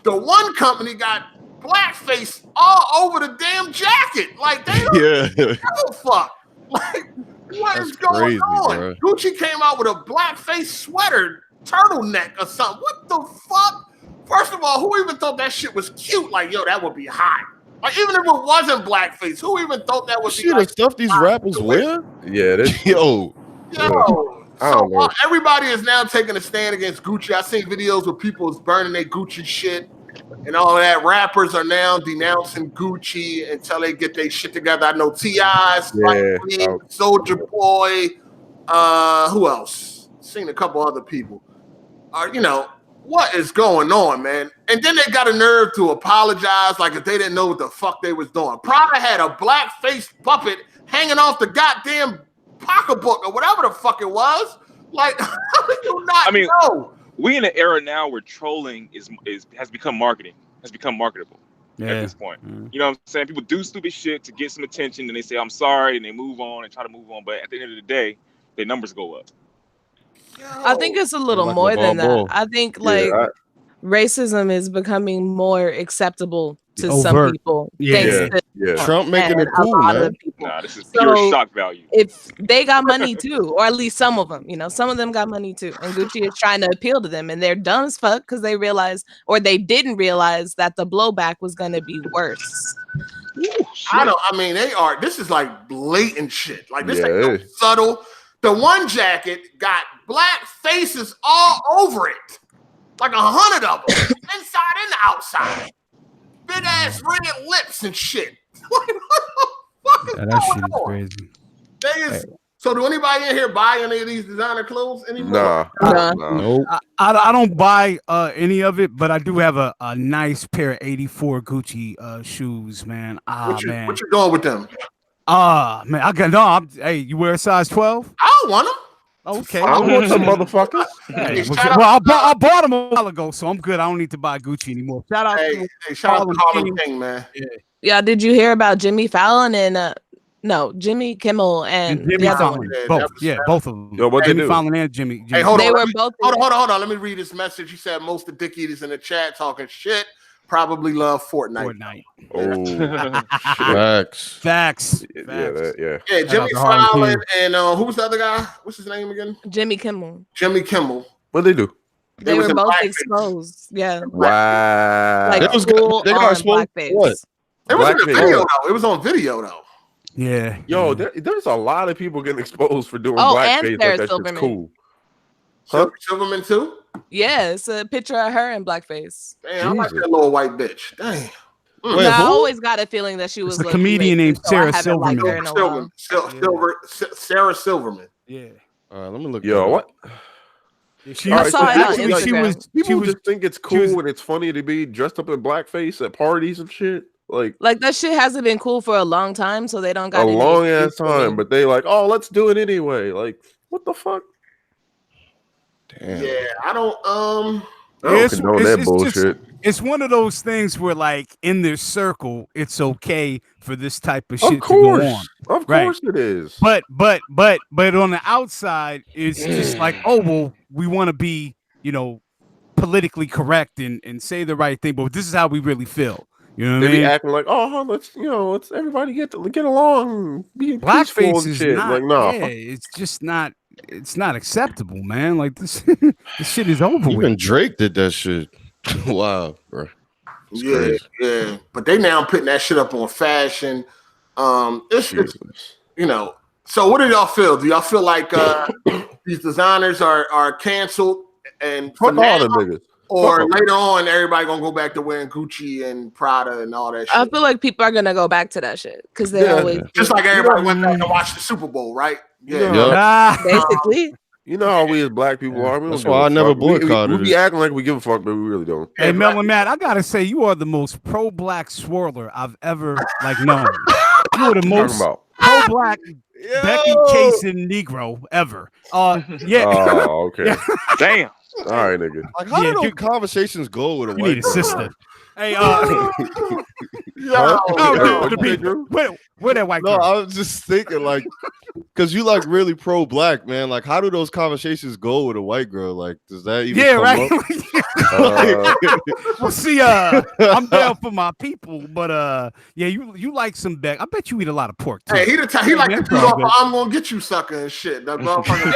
[SPEAKER 4] The one company got blackface all over the damn jacket. Like they don't give a fuck. Like what is going on? Bro. Gucci came out with a blackface sweater, turtleneck or something. What the fuck? First of all, who even thought that shit was cute? Like, yo, that would be hot. Like, even if it wasn't blackface, who even thought that would be
[SPEAKER 5] like, the stuff these rappers wear?
[SPEAKER 2] Yeah,
[SPEAKER 4] yo. So everybody is now taking a stand against Gucci. I seen videos where people is burning their Gucci shit and all that. Rappers are now denouncing Gucci until they get their shit together. I know T.I., Soulja Boy, who else? Seen a couple other people. You know, what is going on, man? And then they got a nerve to apologize like if they didn't know what the fuck they was doing. Prada had a black-faced puppet hanging off the goddamn pocketbook or whatever the fuck it was. Like, how do you not know?
[SPEAKER 7] We in an era now where trolling has become marketing, has become marketable at this point. You know what I'm saying? People do stupid shit to get some attention and they say, I'm sorry, and they move on and try to move on. But at the end of the day, their numbers go up.
[SPEAKER 3] I think it's a little more than that. I think racism is becoming more acceptable to some people.
[SPEAKER 5] Trump making it cool, man.
[SPEAKER 7] Nah, this is pure shock value.
[SPEAKER 3] If they got money too, or at least some of them, you know, some of them got money too. And Gucci is trying to appeal to them, and they're dumb as fuck because they realized, or they didn't realize that the blowback was going to be worse.
[SPEAKER 4] This is like blatant shit. Like this ain't no subtle. The one jacket got black faces all over it. Like 100 of them. Inside and outside. Big ass red lips and shit. What the fuck is going on? Crazy. So do anybody in here buy any of these designer clothes anymore?
[SPEAKER 5] Nope.
[SPEAKER 1] I don't buy any of it, but I do have a nice pair of 84 Gucci shoes, man.
[SPEAKER 4] What you doing with them?
[SPEAKER 1] Man, hey, you wear a size 12?
[SPEAKER 4] I don't want them.
[SPEAKER 1] Okay.
[SPEAKER 2] I want some motherfuckers.
[SPEAKER 1] I bought them a while ago, so I'm good. I don't need to buy Gucci anymore. Shout out to
[SPEAKER 4] Harlem King, man.
[SPEAKER 3] Yeah, did you hear about Jimmy Fallon and Jimmy Kimmel and
[SPEAKER 1] Jimmy Fallon? Both of them.
[SPEAKER 2] Yo, what
[SPEAKER 1] Jimmy
[SPEAKER 2] they do?
[SPEAKER 1] Fallon and Jimmy.
[SPEAKER 4] Hey, hold on.
[SPEAKER 3] Both.
[SPEAKER 4] Hold on. Let me read this message. He said most of the dick eaters in the chat talking shit. Probably love Fortnite.
[SPEAKER 2] Oh,
[SPEAKER 5] facts.
[SPEAKER 4] Yeah, Jimmy Fallon and who's the other guy? What's his name again?
[SPEAKER 3] Jimmy Kimmel.
[SPEAKER 2] What they do?
[SPEAKER 3] They were both exposed. Yeah.
[SPEAKER 2] Wow.
[SPEAKER 3] Like
[SPEAKER 5] they got exposed.
[SPEAKER 3] Blackface.
[SPEAKER 5] What?
[SPEAKER 4] It was in the video though. It was on video though.
[SPEAKER 1] Yeah.
[SPEAKER 2] Yo, there's a lot of people getting exposed for doing blackface.
[SPEAKER 3] And Sarah
[SPEAKER 2] that's
[SPEAKER 3] Silverman.
[SPEAKER 2] Cool.
[SPEAKER 4] Huh? Silverman too?
[SPEAKER 3] Yeah, it's a picture of her in blackface.
[SPEAKER 4] Damn, I like that little white bitch. Damn.
[SPEAKER 5] Wait,
[SPEAKER 3] I always got a feeling that she was
[SPEAKER 1] a comedian named Sarah Silverman.
[SPEAKER 4] Sarah Silverman.
[SPEAKER 1] Yeah.
[SPEAKER 5] All right, let me look.
[SPEAKER 2] Yo, what?
[SPEAKER 3] I saw it on Instagram.
[SPEAKER 2] People just think it's cool and it's funny to be dressed up in blackface at parties and shit. Like
[SPEAKER 3] that shit hasn't been cool for a long time, so they don't got
[SPEAKER 2] a long ass time. But they like, oh, let's do it anyway. Like, what the fuck? Damn.
[SPEAKER 4] Yeah, I don't
[SPEAKER 2] condone that bullshit.
[SPEAKER 1] It's one of those things where, like, in their circle, it's okay for this type of shit to go on.
[SPEAKER 2] Of course it is.
[SPEAKER 1] But on the outside, it's just like, oh well, we want to be, politically correct and say the right thing, but this is how we really feel. You know what I mean?
[SPEAKER 2] They be acting like, oh, let's everybody get along, be
[SPEAKER 1] blackface is
[SPEAKER 2] shit.
[SPEAKER 1] not.
[SPEAKER 2] Like, no,
[SPEAKER 1] it's just not. It's not acceptable, man. Like this, this shit is over with.
[SPEAKER 5] Even Drake did that shit. Wow, bro.
[SPEAKER 4] Yeah. But they now putting that shit up on fashion. It's So what do y'all feel? Do y'all feel like these designers are canceled and
[SPEAKER 2] fuck all the niggas?
[SPEAKER 4] Or later on, everybody gonna go back to wearing Gucci and Prada and all that shit?
[SPEAKER 3] I feel like people are gonna go back to that shit because they always
[SPEAKER 4] just like everybody went back to watch the Super Bowl, right?
[SPEAKER 3] Basically.
[SPEAKER 2] You know how we as black people are.
[SPEAKER 5] That's why I never boycotted.
[SPEAKER 2] We be acting like we give a fuck, but we really don't.
[SPEAKER 1] Hey, Melon Matt, I gotta say, you are the most pro-black swirler I've ever known. You are the most pro-black pro-black Becky Cason Negro ever. Yeah.
[SPEAKER 2] Oh, okay.
[SPEAKER 1] Yeah.
[SPEAKER 7] Damn.
[SPEAKER 2] All right, nigga.
[SPEAKER 5] Like, how
[SPEAKER 1] Yeah,
[SPEAKER 5] do those conversations go with a
[SPEAKER 1] You
[SPEAKER 5] white
[SPEAKER 1] need a
[SPEAKER 5] girl?
[SPEAKER 1] sister. Hey,
[SPEAKER 2] Huh?
[SPEAKER 1] where that white
[SPEAKER 5] No,
[SPEAKER 1] girl?
[SPEAKER 5] I was just thinking, like, because you like really pro-black, man. Like, how do those conversations go with a white girl? Like, does that even come
[SPEAKER 1] right.
[SPEAKER 5] up?
[SPEAKER 1] Well, see, I'm down for my people, but yeah, you like some Beck. I bet you eat a lot of pork too.
[SPEAKER 4] Hey, he like
[SPEAKER 1] Man,
[SPEAKER 4] to do off I'm gonna get you sucker and shit. That motherfucking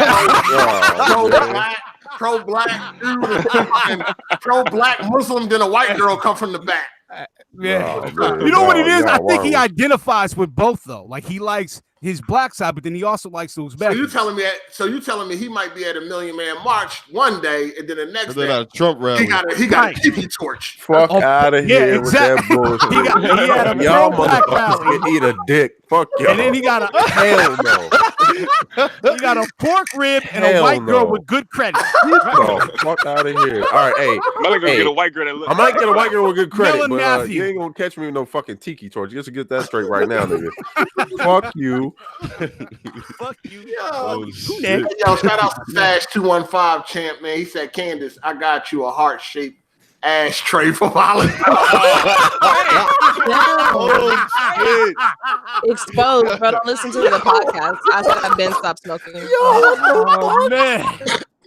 [SPEAKER 4] pro-black dude, pro-black Muslim, then a white girl come from the back.
[SPEAKER 1] Yeah,
[SPEAKER 2] Oh,
[SPEAKER 1] you know what it is?
[SPEAKER 2] yeah,
[SPEAKER 1] I think he
[SPEAKER 2] wow.
[SPEAKER 1] identifies with both though. Like he likes his black side, but then he also likes those back.
[SPEAKER 4] So you telling me he might be at a Million Man March one day, and then the next day
[SPEAKER 5] At a Trump rally.
[SPEAKER 4] he got a tiki torch.
[SPEAKER 2] Fuck out of
[SPEAKER 1] yeah,
[SPEAKER 2] here
[SPEAKER 1] exactly.
[SPEAKER 2] with that bullshit.
[SPEAKER 1] He had a
[SPEAKER 2] Y'all
[SPEAKER 1] pro-black
[SPEAKER 2] motherfuckers
[SPEAKER 1] rally.
[SPEAKER 2] can eat a dick. Fuck y'all.
[SPEAKER 1] And then he got a
[SPEAKER 2] hell no.
[SPEAKER 1] he got a pork rib and
[SPEAKER 2] Hell
[SPEAKER 1] a white girl
[SPEAKER 2] no.
[SPEAKER 1] with good credit.
[SPEAKER 2] No, fuck out of here. All right, hey.
[SPEAKER 7] I'm gonna go get a white girl that looks.
[SPEAKER 2] I might get a white girl with good credit,
[SPEAKER 1] Dylan
[SPEAKER 2] but
[SPEAKER 1] Matthew.
[SPEAKER 2] you ain't gonna catch me with no fucking tiki torch. Just to get that straight right now, nigga. Fuck you.
[SPEAKER 1] Fuck you.
[SPEAKER 5] Oh,
[SPEAKER 1] Who
[SPEAKER 5] shit.
[SPEAKER 1] that?
[SPEAKER 4] Yo, shout out to Stash 215 champ, man. He said, Candace, I got you a heart-shaped ashtray for Valentine's.
[SPEAKER 5] Oh, shit.
[SPEAKER 3] Exposed, bro. Don't listen to the podcast. I said I've been stopped smoking.
[SPEAKER 1] Oh man.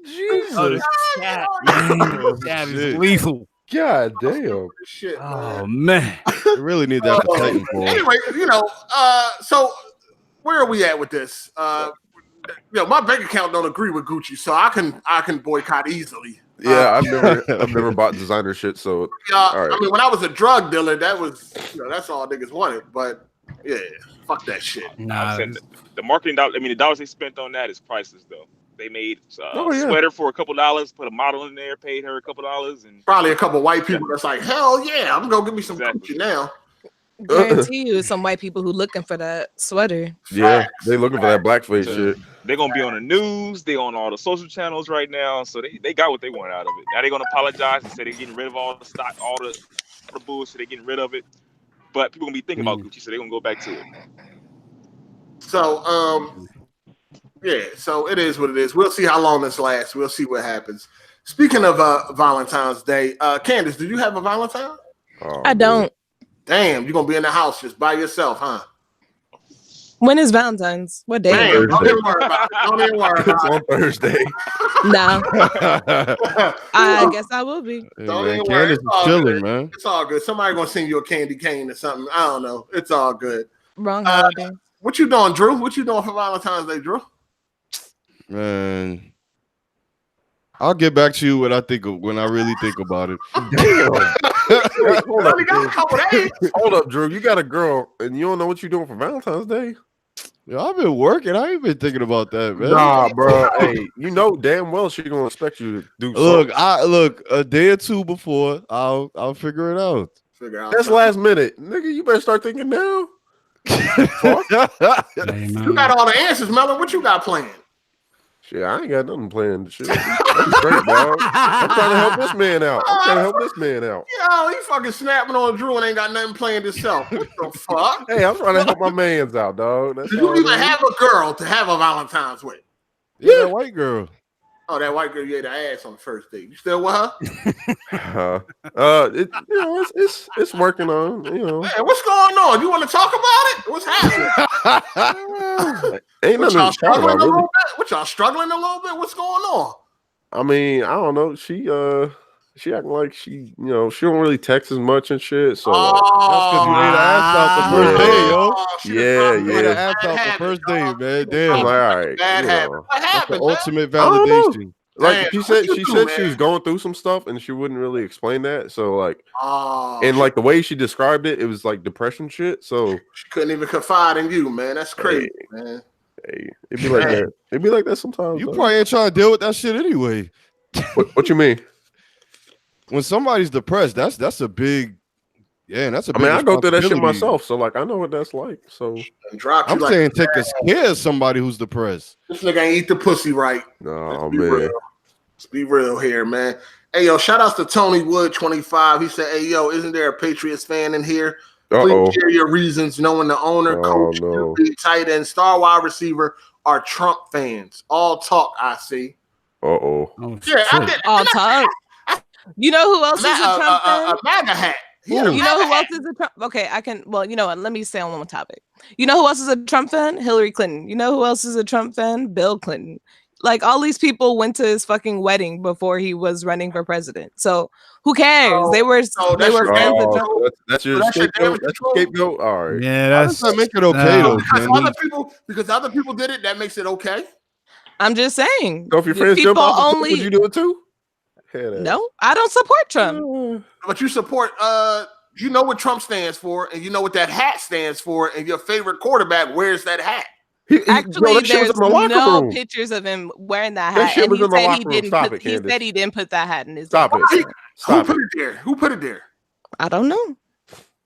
[SPEAKER 2] Jesus.
[SPEAKER 1] That is
[SPEAKER 5] shit.
[SPEAKER 1] lethal.
[SPEAKER 2] God damn.
[SPEAKER 4] Shit,
[SPEAKER 1] Oh
[SPEAKER 4] man.
[SPEAKER 1] man.
[SPEAKER 5] You really need that for Titanfall.
[SPEAKER 4] Anyway, so where are we at with this? My bank account don't agree with Gucci, so I can boycott easily.
[SPEAKER 2] Yeah, I've never bought designer shit, so all right.
[SPEAKER 4] I mean, when I was a drug dealer, that was that's all niggas wanted. But yeah, fuck that shit.
[SPEAKER 1] Nah.
[SPEAKER 7] The marketing dollar. I mean, the dollars they spent on that is priceless, though. They made
[SPEAKER 2] Oh, yeah.
[SPEAKER 7] sweater for a couple dollars, put a model in there, paid her a couple dollars, and
[SPEAKER 4] Probably a couple white people that's like, hell yeah, I'm gonna give me some
[SPEAKER 7] Exactly.
[SPEAKER 4] Gucci now.
[SPEAKER 3] Guarantee you, some white people who looking for that sweater.
[SPEAKER 2] Yeah, they looking for that blackface shit.
[SPEAKER 7] they're gonna be on the news. They on all the social channels right now, so they got what they want out of it. Now they're gonna apologize and say they're getting rid of all the stock, all the bullshit. They're getting rid of it, but people gonna be thinking about Gucci, so they're gonna go back to it.
[SPEAKER 4] So yeah, so it is what it is. We'll see how long this lasts. We'll see what happens. Speaking of Valentine's Day, Candace, do you have a Valentine?
[SPEAKER 2] Oh,
[SPEAKER 3] I don't.
[SPEAKER 4] Damn, you're gonna be in the house just by yourself, huh?
[SPEAKER 3] When is Valentine's? What day?
[SPEAKER 4] Damn, don't even worry about it. Don't even worry
[SPEAKER 2] It's
[SPEAKER 4] about
[SPEAKER 2] on Thursday.
[SPEAKER 3] No,
[SPEAKER 4] it.
[SPEAKER 3] I guess I will be.
[SPEAKER 5] Hey,
[SPEAKER 4] Don't
[SPEAKER 5] man,
[SPEAKER 4] even worry.
[SPEAKER 5] Candace
[SPEAKER 4] It's
[SPEAKER 5] is
[SPEAKER 4] all
[SPEAKER 5] chilling,
[SPEAKER 4] good.
[SPEAKER 5] man.
[SPEAKER 4] It's all good. Somebody gonna send you a candy cane or something. I don't know. It's all good.
[SPEAKER 3] Wrong holiday.
[SPEAKER 4] What you doing, Drew? What you doing for Valentine's Day, Drew?
[SPEAKER 5] Man, I'll get back to you when I really think about it.
[SPEAKER 2] Wait, hold up,
[SPEAKER 4] Only got a
[SPEAKER 2] Drew.
[SPEAKER 4] couple days.
[SPEAKER 2] Hold up, Drew. You got a girl and you don't know what you're doing for Valentine's Day?
[SPEAKER 5] Yo, I've been working. I ain't been thinking about that, man.
[SPEAKER 2] Nah, bro. Hey, you know damn well she's gonna expect you to do
[SPEAKER 5] Look,
[SPEAKER 2] something.
[SPEAKER 5] a day or two before, I'll figure it out.
[SPEAKER 4] Figure out.
[SPEAKER 2] That's last minute, nigga. You better start thinking now. Fuck.
[SPEAKER 4] You got all the answers, Melon. What you got planned?
[SPEAKER 2] Shit, I ain't got nothing planned. Shit, I'm straight, dog. I'm trying to help this man out.
[SPEAKER 4] Yo, he fucking snapping on Drew and ain't got nothing planned himself. What the fuck?
[SPEAKER 2] Hey, I'm trying to help my mans out, dog. That's
[SPEAKER 4] Do
[SPEAKER 2] all
[SPEAKER 4] you
[SPEAKER 2] it
[SPEAKER 4] even
[SPEAKER 2] is.
[SPEAKER 4] have a girl to have a Valentine's with?
[SPEAKER 5] Yeah, that white girl.
[SPEAKER 4] Oh, that white girl you ate her ass on the first date. You still with her?
[SPEAKER 2] It's working on. You know,
[SPEAKER 4] Man, what's going on? You want to talk about it? What's happening?
[SPEAKER 2] ain't
[SPEAKER 4] What
[SPEAKER 2] nothing
[SPEAKER 4] y'all
[SPEAKER 2] to talk
[SPEAKER 4] struggling
[SPEAKER 2] about,
[SPEAKER 4] a
[SPEAKER 2] really.
[SPEAKER 4] little bit? What y'all struggling a little bit? What's going on?
[SPEAKER 2] I mean, I don't know. She acting like she don't really text as much and shit. So
[SPEAKER 5] That's because you ate her ass out the first day, yo.
[SPEAKER 2] Yeah,
[SPEAKER 5] You ate her
[SPEAKER 2] yeah.
[SPEAKER 5] ass out the first day, man.
[SPEAKER 2] I'm
[SPEAKER 5] Damn.
[SPEAKER 2] like, all right,
[SPEAKER 4] Bad
[SPEAKER 2] you
[SPEAKER 4] habit.
[SPEAKER 2] know.
[SPEAKER 4] What
[SPEAKER 5] That's the
[SPEAKER 4] happened, man?
[SPEAKER 5] ultimate
[SPEAKER 2] don't know.
[SPEAKER 5] validation.
[SPEAKER 2] Like
[SPEAKER 4] Man,
[SPEAKER 2] she
[SPEAKER 4] what
[SPEAKER 2] said,
[SPEAKER 4] you
[SPEAKER 2] she
[SPEAKER 4] do,
[SPEAKER 2] said she
[SPEAKER 4] man?
[SPEAKER 2] was going through some stuff and she wouldn't really explain that. So like,
[SPEAKER 4] Oh,
[SPEAKER 2] and like the way she described it, it was like depression shit. So
[SPEAKER 4] she couldn't even confide in you, man. That's crazy, man.
[SPEAKER 2] hey, it'd be like that. It'd be like that sometimes.
[SPEAKER 5] You
[SPEAKER 2] though.
[SPEAKER 5] probably ain't trying to deal with that shit anyway.
[SPEAKER 2] What you mean?
[SPEAKER 5] When somebody's depressed, that's a big, that's a
[SPEAKER 2] I
[SPEAKER 5] big
[SPEAKER 2] mean, I go through that shit
[SPEAKER 5] responsibility.
[SPEAKER 2] myself, so like I know what that's like. So
[SPEAKER 4] And drop you
[SPEAKER 5] I'm
[SPEAKER 4] like
[SPEAKER 5] saying take a scare of somebody who's depressed.
[SPEAKER 4] this nigga ain't eat the pussy right.
[SPEAKER 2] no
[SPEAKER 4] Let's be
[SPEAKER 2] man.
[SPEAKER 4] real. Let's be real here, man. Hey, yo, shout outs to Tony Wood 25. He said, hey, yo, isn't there a Patriots fan in here?
[SPEAKER 2] Uh-oh.
[SPEAKER 4] Please share your reasons. Knowing the owner, coach, QB, tight end, star wide receiver are Trump fans. All talk, I see.
[SPEAKER 2] Uh-oh.
[SPEAKER 4] Yeah, I did.
[SPEAKER 3] All talk. You know who else is a Trump fan?
[SPEAKER 4] A MAGA hat.
[SPEAKER 3] You know who else is a Trump? Okay, I can. Well, you know what? Let me stay on one topic. You know who else is a Trump fan? Hillary Clinton. You know who else is a Trump fan? Bill Clinton. Like all these people went to his fucking wedding before he was running for president. So who cares? They were fans of Trump.
[SPEAKER 2] That's your scapegoat. That's your scapegoat. All right.
[SPEAKER 1] Yeah, that's
[SPEAKER 5] not make it okay though.
[SPEAKER 4] Because other people did it, that makes it okay.
[SPEAKER 3] I'm just saying.
[SPEAKER 2] So if your friends jump off, would you do it too?
[SPEAKER 3] No, I don't support Trump.
[SPEAKER 4] But you support you know what Trump stands for, and you know what that hat stands for, and your favorite quarterback wears that hat.
[SPEAKER 3] Actually, there's no pictures of him wearing that hat, and he said he didn't. He said he didn't put that hat in his.
[SPEAKER 2] Stop it!
[SPEAKER 4] Who put it there? Who put it there?
[SPEAKER 3] I don't know.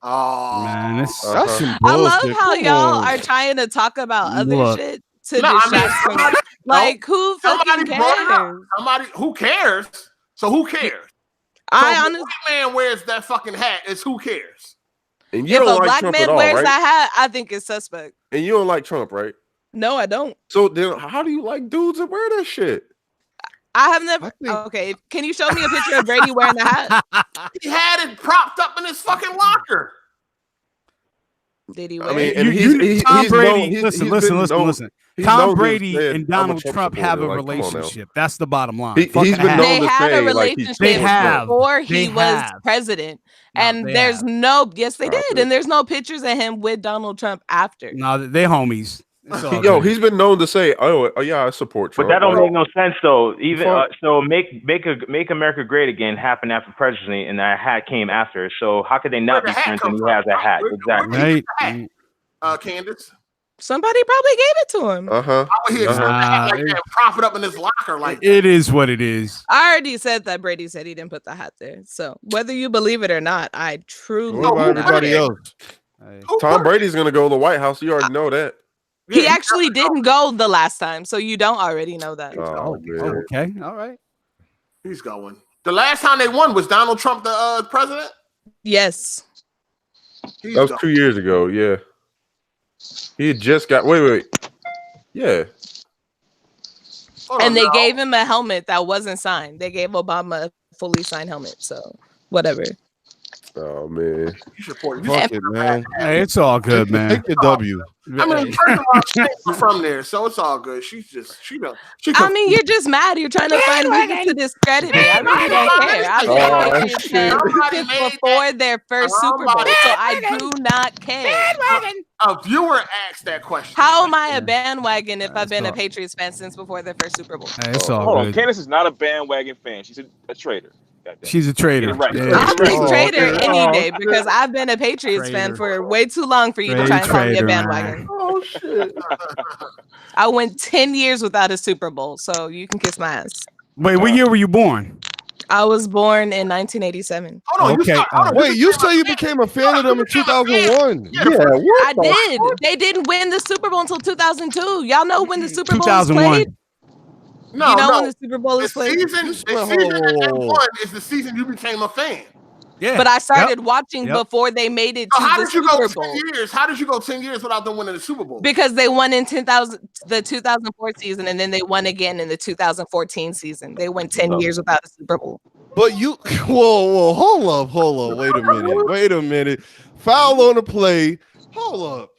[SPEAKER 4] Oh
[SPEAKER 1] man,
[SPEAKER 5] that's some bullshit.
[SPEAKER 3] I love how y'all are trying to talk about other shit to distract from it. Like who fucking cares?
[SPEAKER 4] Somebody who cares? So who cares?
[SPEAKER 3] I
[SPEAKER 4] honestly, man wears that fucking hat. It's who cares?
[SPEAKER 2] And you
[SPEAKER 3] if
[SPEAKER 2] don't
[SPEAKER 3] a
[SPEAKER 2] like
[SPEAKER 3] black
[SPEAKER 2] Trump
[SPEAKER 3] man
[SPEAKER 2] at all,
[SPEAKER 3] wears
[SPEAKER 2] right?
[SPEAKER 3] that hat, I think it's suspect.
[SPEAKER 2] And you don't like Trump, right?
[SPEAKER 3] No, I don't.
[SPEAKER 2] So then, how do you like dudes that wear that shit?
[SPEAKER 3] I have never. Okay, can you show me a picture of Brady wearing the hat?
[SPEAKER 4] He had it propped up in his fucking locker.
[SPEAKER 3] Did he wear?
[SPEAKER 2] I mean,
[SPEAKER 1] Tom Brady. Listen.
[SPEAKER 2] He's
[SPEAKER 1] Tom Brady
[SPEAKER 2] said,
[SPEAKER 1] and Donald Trump have a
[SPEAKER 2] like,
[SPEAKER 1] relationship. That's the bottom line.
[SPEAKER 2] He's been known
[SPEAKER 3] they
[SPEAKER 2] to
[SPEAKER 3] had
[SPEAKER 2] say,
[SPEAKER 3] a relationship before he was president, and there's no. Yes, they did, and there's no pictures of him with Donald Trump after.
[SPEAKER 1] No, they're homies.
[SPEAKER 2] Yo, he's been known to say, "Oh, yeah, I support Trump."
[SPEAKER 6] But that don't make no sense, though. Even so, make America great again happened after presidency, and that hat came after. So how could they not be friends when he has a hat? Exactly.
[SPEAKER 1] Right.
[SPEAKER 4] Candace.
[SPEAKER 3] Somebody probably gave it to him.
[SPEAKER 4] Prop it up in his locker like that.
[SPEAKER 1] It is what it is.
[SPEAKER 3] I already said that Brady said he didn't put the hat there. So whether you believe it or not, I truly.
[SPEAKER 5] What about everybody else?
[SPEAKER 2] Tom Brady's gonna go to the White House. You already know that.
[SPEAKER 3] He actually didn't go the last time, so you don't already know that.
[SPEAKER 2] Oh,
[SPEAKER 1] okay, all right.
[SPEAKER 4] He's going. The last time they won was Donald Trump the president?
[SPEAKER 3] Yes.
[SPEAKER 2] That was 2 years ago, yeah. He had just got wait. Yeah.
[SPEAKER 3] And they gave him a helmet that wasn't signed. They gave Obama a fully signed helmet, so whatever.
[SPEAKER 2] Oh man,
[SPEAKER 5] fuck it, man.
[SPEAKER 1] Hey, it's all good, man.
[SPEAKER 5] Take the W.
[SPEAKER 4] I mean, first of all, she's from there, so it's all good. She
[SPEAKER 3] I mean, you're just mad. You're trying to find reasons to discredit me. I really don't care. I've been Patriots fans before their first Super Bowl, so I do not care.
[SPEAKER 4] A viewer asked that question.
[SPEAKER 3] How am I a bandwagon if I've been a Patriots fan since before their first Super Bowl?
[SPEAKER 1] Hey, it's all
[SPEAKER 7] Hold
[SPEAKER 1] good.
[SPEAKER 7] on, Candace is not a bandwagon fan. She's a traitor.
[SPEAKER 1] She's a traitor.
[SPEAKER 7] Right.
[SPEAKER 3] I'll be traitor any day because I've been a Patriots fan for way too long for you to try and call me a bandwagon.
[SPEAKER 4] Oh shit!
[SPEAKER 3] I went 10 years without a Super Bowl, so you can kiss my ass.
[SPEAKER 1] Wait, what year were you born?
[SPEAKER 3] I was born in 1987.
[SPEAKER 4] Hold on,
[SPEAKER 1] okay.
[SPEAKER 5] Wait, you say you became a fan of them in 2001?
[SPEAKER 2] Yeah, what
[SPEAKER 3] I did. They didn't win the Super Bowl until 2002. Y'all know when the Super Bowl was played?
[SPEAKER 4] No,
[SPEAKER 3] you know when the Super Bowl is played?
[SPEAKER 4] The season that won is the season you became a fan.
[SPEAKER 1] Yeah,
[SPEAKER 3] but I started watching before they made it to the Super Bowl.
[SPEAKER 4] How did you go 10 years without them winning the Super Bowl?
[SPEAKER 3] Because they won in the 2004 season, and then they won again in the 2014 season. They went 10 years without a Super Bowl.
[SPEAKER 5] But you, whoa, hold up, wait a minute. Foul on the play. Hold up.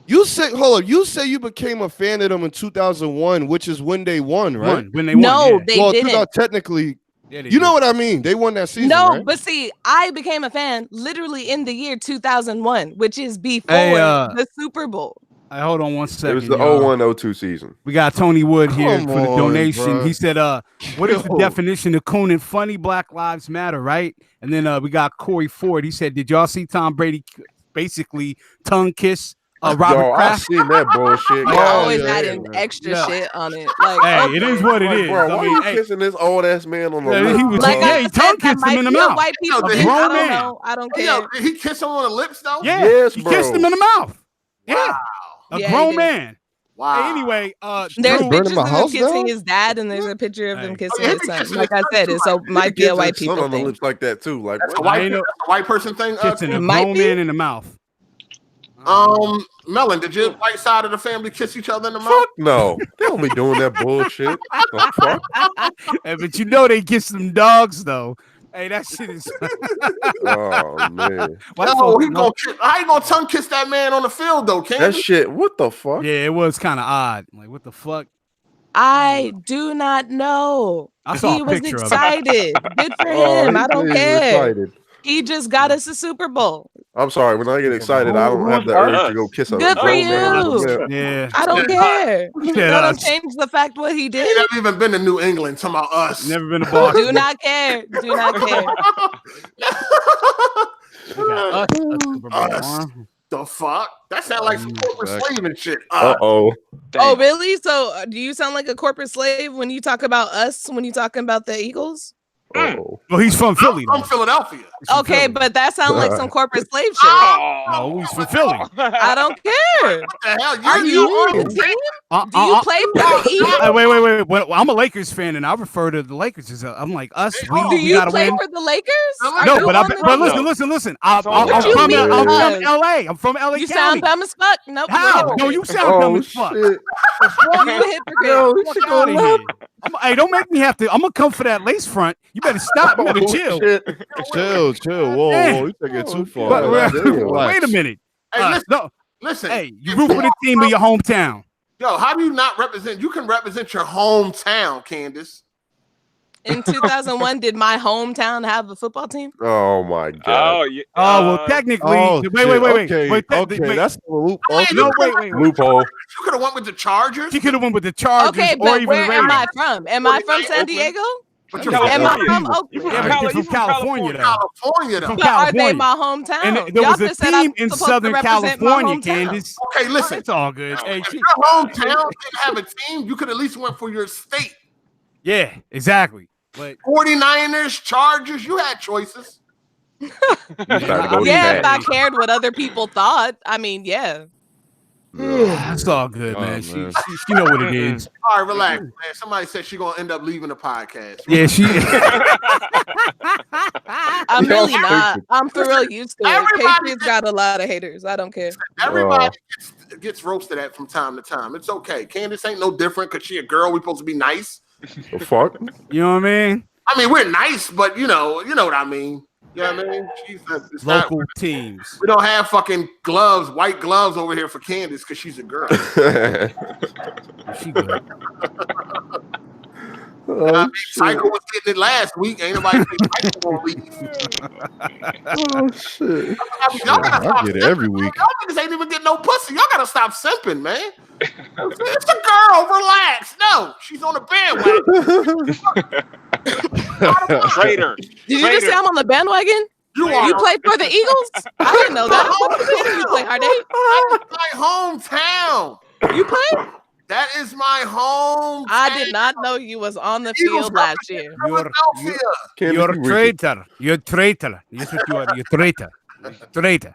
[SPEAKER 5] You say you became a fan of them in 2001, which is when they won, right?
[SPEAKER 1] When they won.
[SPEAKER 3] No, they didn't.
[SPEAKER 5] Technically,
[SPEAKER 1] you
[SPEAKER 5] know what I mean? They won that season.
[SPEAKER 3] No,
[SPEAKER 5] right?
[SPEAKER 3] but see, I became a fan literally in the year 2001, which is before the Super Bowl.
[SPEAKER 1] Hold on one second.
[SPEAKER 2] It was the 01-02 season.
[SPEAKER 1] We got Tony Wood here for the donation.
[SPEAKER 5] Bro.
[SPEAKER 1] He said, what is the definition of coon and funny? Black Lives Matter, right? And then we got Corey Ford. He said, did y'all see Tom Brady basically tongue kiss Robert Kraft?
[SPEAKER 2] I've seen that bullshit.
[SPEAKER 3] You're always adding extra shit on it. Like,
[SPEAKER 1] hey, it is what it is.
[SPEAKER 2] Bro, why are you kissing this old ass man on the lips?
[SPEAKER 1] He was he tongue kissed him in the mouth.
[SPEAKER 3] White people,
[SPEAKER 1] a grown man.
[SPEAKER 3] I don't care.
[SPEAKER 4] Did he kiss him on the lips though?
[SPEAKER 1] Yeah,
[SPEAKER 2] yes,
[SPEAKER 1] he
[SPEAKER 2] bro.
[SPEAKER 1] kissed him in the mouth. Yeah,
[SPEAKER 4] wow.
[SPEAKER 1] a grown man.
[SPEAKER 4] Wow.
[SPEAKER 1] Hey, anyway,
[SPEAKER 3] There's
[SPEAKER 1] Drew,
[SPEAKER 3] pictures
[SPEAKER 5] my
[SPEAKER 3] of him
[SPEAKER 5] house
[SPEAKER 3] kissing
[SPEAKER 5] down?
[SPEAKER 3] his dad, and there's a picture of him
[SPEAKER 1] Hey.
[SPEAKER 3] kissing
[SPEAKER 4] Oh, yeah,
[SPEAKER 3] his
[SPEAKER 4] he
[SPEAKER 3] son.
[SPEAKER 4] kissing
[SPEAKER 3] Like
[SPEAKER 4] his
[SPEAKER 3] I
[SPEAKER 4] son
[SPEAKER 3] said,
[SPEAKER 4] too.
[SPEAKER 3] it so might be
[SPEAKER 2] Gives
[SPEAKER 3] a white
[SPEAKER 2] his son
[SPEAKER 3] people
[SPEAKER 2] on the
[SPEAKER 3] thing.
[SPEAKER 2] lips like that too. Like
[SPEAKER 4] That's a
[SPEAKER 2] what?
[SPEAKER 1] I ain't
[SPEAKER 4] white,
[SPEAKER 1] know-
[SPEAKER 4] that's a white person thing.
[SPEAKER 1] kissing a
[SPEAKER 3] Might
[SPEAKER 1] grown
[SPEAKER 3] be.
[SPEAKER 1] man in the mouth.
[SPEAKER 4] Melon, did your white side of the family kiss each other in the mouth?
[SPEAKER 2] Fuck no. They don't be doing that bullshit. The fuck?
[SPEAKER 1] Hey, but you know they kiss them dogs though. Hey, that shit is.
[SPEAKER 2] Oh man.
[SPEAKER 1] White
[SPEAKER 4] No,
[SPEAKER 1] folks
[SPEAKER 4] he
[SPEAKER 1] know-
[SPEAKER 4] gonna kiss. How you gonna tongue kiss that man on the field though,
[SPEAKER 2] That
[SPEAKER 4] Candace?
[SPEAKER 2] shit. What the fuck?
[SPEAKER 1] Yeah, it was kind of odd. Like, what the fuck?
[SPEAKER 3] I do not know.
[SPEAKER 1] I saw
[SPEAKER 3] He
[SPEAKER 1] a
[SPEAKER 3] was
[SPEAKER 1] picture of it.
[SPEAKER 3] excited. Good for
[SPEAKER 2] Oh,
[SPEAKER 3] him.
[SPEAKER 2] he
[SPEAKER 3] I don't
[SPEAKER 2] is
[SPEAKER 3] care.
[SPEAKER 2] excited.
[SPEAKER 3] He just got us a Super Bowl.
[SPEAKER 2] I'm sorry. When I get excited, I don't have the
[SPEAKER 7] Who's
[SPEAKER 2] urge to go kiss a
[SPEAKER 3] Good for
[SPEAKER 2] grown man.
[SPEAKER 3] you.
[SPEAKER 1] Yeah.
[SPEAKER 3] I don't care.
[SPEAKER 1] Shit,
[SPEAKER 3] That
[SPEAKER 1] us.
[SPEAKER 3] don't change the fact what he
[SPEAKER 4] He
[SPEAKER 3] did.
[SPEAKER 4] ain't never even been to New England. Talking about us.
[SPEAKER 1] Never been to Boston.
[SPEAKER 3] Do not care. Do not care.
[SPEAKER 1] We got us a Super Bowl,
[SPEAKER 4] Us.
[SPEAKER 1] huh?
[SPEAKER 4] The fuck? That sound like some corporate
[SPEAKER 5] Exactly.
[SPEAKER 4] slave and shit.
[SPEAKER 2] Uh-oh.
[SPEAKER 3] Oh, really? So do you sound like a corporate slave when you talk about us, when you talking about the Eagles?
[SPEAKER 2] Uh-oh.
[SPEAKER 1] Well, he's from Philly.
[SPEAKER 4] I'm
[SPEAKER 1] Though.
[SPEAKER 4] Philadelphia.
[SPEAKER 1] He's from
[SPEAKER 3] Okay,
[SPEAKER 1] Philly.
[SPEAKER 3] but that sounds like some corporate slave shit.
[SPEAKER 1] No, he's from Philly.
[SPEAKER 3] I don't care.
[SPEAKER 4] What the hell?
[SPEAKER 3] Are you on the
[SPEAKER 2] mean?
[SPEAKER 3] team? Do you play for the Eagles?
[SPEAKER 1] Wait. Well, I'm a Lakers fan, and I refer to the Lakers as I'm like us.
[SPEAKER 4] Hey,
[SPEAKER 1] We,
[SPEAKER 4] hold
[SPEAKER 3] Do
[SPEAKER 4] on.
[SPEAKER 1] we
[SPEAKER 3] you
[SPEAKER 1] gotta
[SPEAKER 3] play
[SPEAKER 1] win.
[SPEAKER 3] for the Lakers? Are
[SPEAKER 1] No,
[SPEAKER 3] you
[SPEAKER 1] but
[SPEAKER 3] on the team?
[SPEAKER 1] listen. I'm
[SPEAKER 7] What you
[SPEAKER 1] from
[SPEAKER 3] mean,
[SPEAKER 1] LA. I'm from LA
[SPEAKER 3] You
[SPEAKER 1] County.
[SPEAKER 3] sound dumb as fuck. Nope. you're a
[SPEAKER 1] How?
[SPEAKER 3] hypocrite.
[SPEAKER 1] No, you sound dumb
[SPEAKER 2] Oh
[SPEAKER 1] as fuck.
[SPEAKER 2] shit.
[SPEAKER 3] You a hypocrite.
[SPEAKER 2] Yo, this
[SPEAKER 1] Fuck
[SPEAKER 2] shit
[SPEAKER 1] out
[SPEAKER 2] going
[SPEAKER 1] of
[SPEAKER 2] left.
[SPEAKER 1] here. Hey, don't make me have to. I'm gonna come for that lace front. You better stop. You better
[SPEAKER 2] Oh,
[SPEAKER 1] chill.
[SPEAKER 2] shit.
[SPEAKER 5] Chill. Whoa,
[SPEAKER 1] Damn.
[SPEAKER 5] you take it too
[SPEAKER 2] Oh,
[SPEAKER 5] far.
[SPEAKER 2] God.
[SPEAKER 1] Wait,
[SPEAKER 5] Relax.
[SPEAKER 1] wait a minute.
[SPEAKER 4] Hey, listen,
[SPEAKER 1] No,
[SPEAKER 4] listen.
[SPEAKER 1] hey, you root for the team of your hometown.
[SPEAKER 4] Yo, how do you not represent? You can represent your hometown, Candace.
[SPEAKER 3] In 2001, did my hometown have a football team?
[SPEAKER 2] Oh my god.
[SPEAKER 7] Oh yeah.
[SPEAKER 1] Oh well, technically.
[SPEAKER 5] Oh,
[SPEAKER 1] wait.
[SPEAKER 5] Okay,
[SPEAKER 1] Wait,
[SPEAKER 5] okay, that's the loop. Okay.
[SPEAKER 1] No, wait.
[SPEAKER 2] Loophole.
[SPEAKER 4] You could have went with the Chargers.
[SPEAKER 1] She could have went with the Chargers
[SPEAKER 3] Okay,
[SPEAKER 1] or
[SPEAKER 3] but
[SPEAKER 1] even
[SPEAKER 3] where
[SPEAKER 1] the
[SPEAKER 3] am
[SPEAKER 1] Raiders.
[SPEAKER 3] I from? Am I from San
[SPEAKER 7] Oakland.
[SPEAKER 3] Diego?
[SPEAKER 4] But
[SPEAKER 7] You're
[SPEAKER 4] you're
[SPEAKER 3] Am I
[SPEAKER 7] California.
[SPEAKER 3] from
[SPEAKER 7] You're
[SPEAKER 3] Oakland?
[SPEAKER 1] Yeah, but you're from California, though.
[SPEAKER 4] California, though.
[SPEAKER 1] From
[SPEAKER 3] But are they
[SPEAKER 1] California.
[SPEAKER 3] my hometown?
[SPEAKER 1] And there
[SPEAKER 3] Y'all
[SPEAKER 1] was a
[SPEAKER 3] just said I'm
[SPEAKER 1] team in
[SPEAKER 3] supposed to
[SPEAKER 1] Southern
[SPEAKER 3] represent my
[SPEAKER 1] California,
[SPEAKER 3] hometown.
[SPEAKER 1] Candace.
[SPEAKER 4] Okay, listen.
[SPEAKER 1] It's all good. Hey,
[SPEAKER 4] If your hometown didn't have a team, you could at least went for your state.
[SPEAKER 1] yeah, exactly. But
[SPEAKER 4] 49ers, Chargers, you had choices.
[SPEAKER 2] You started to go
[SPEAKER 3] Yeah, if I
[SPEAKER 2] mad.
[SPEAKER 3] cared what other people thought. I mean, yeah.
[SPEAKER 1] it's all good,
[SPEAKER 5] Oh,
[SPEAKER 1] man.
[SPEAKER 5] man.
[SPEAKER 1] She know what it is.
[SPEAKER 4] All right, relax, man. Somebody said she's gonna end up leaving the podcast.
[SPEAKER 1] Yeah, she.
[SPEAKER 3] I'm
[SPEAKER 2] Y'all
[SPEAKER 3] really not.
[SPEAKER 2] stupid.
[SPEAKER 3] I'm for real used to it.
[SPEAKER 4] Everybody-
[SPEAKER 3] Patriots got a lot of haters. I don't care.
[SPEAKER 4] Everybody gets roasted at from time to time. It's okay. Candace ain't no different because she a girl. We supposed to be nice.
[SPEAKER 2] The fuck?
[SPEAKER 1] You know what I mean?
[SPEAKER 4] I mean, we're nice, but you know what I mean. You know what I mean? It's not,
[SPEAKER 1] Local teams.
[SPEAKER 4] we don't have fucking gloves, white gloves over here for Candace because she's a girl.
[SPEAKER 1] She good.
[SPEAKER 4] I mean, Psycho was getting it last week. Ain't nobody think Psycho gonna leave.
[SPEAKER 2] Oh shit.
[SPEAKER 4] Y'all gotta
[SPEAKER 5] I
[SPEAKER 4] stop
[SPEAKER 5] get it
[SPEAKER 4] simping,
[SPEAKER 5] every
[SPEAKER 4] man.
[SPEAKER 5] week.
[SPEAKER 4] Y'all niggas ain't even getting no pussy. Y'all gotta stop simping, man. It's a girl. Relax. No, she's on the bandwagon.
[SPEAKER 7] Traitor.
[SPEAKER 3] Did you just say I'm on the bandwagon?
[SPEAKER 4] You are.
[SPEAKER 3] You play for the Eagles? I didn't know that. You play Hard8?
[SPEAKER 4] That's my hometown.
[SPEAKER 3] You play?
[SPEAKER 4] That is my home.
[SPEAKER 3] I did not know you was on the field last year.
[SPEAKER 4] Philadelphia.
[SPEAKER 1] You're a traitor. You're a traitor. That's what you are. You're a traitor. Traitor.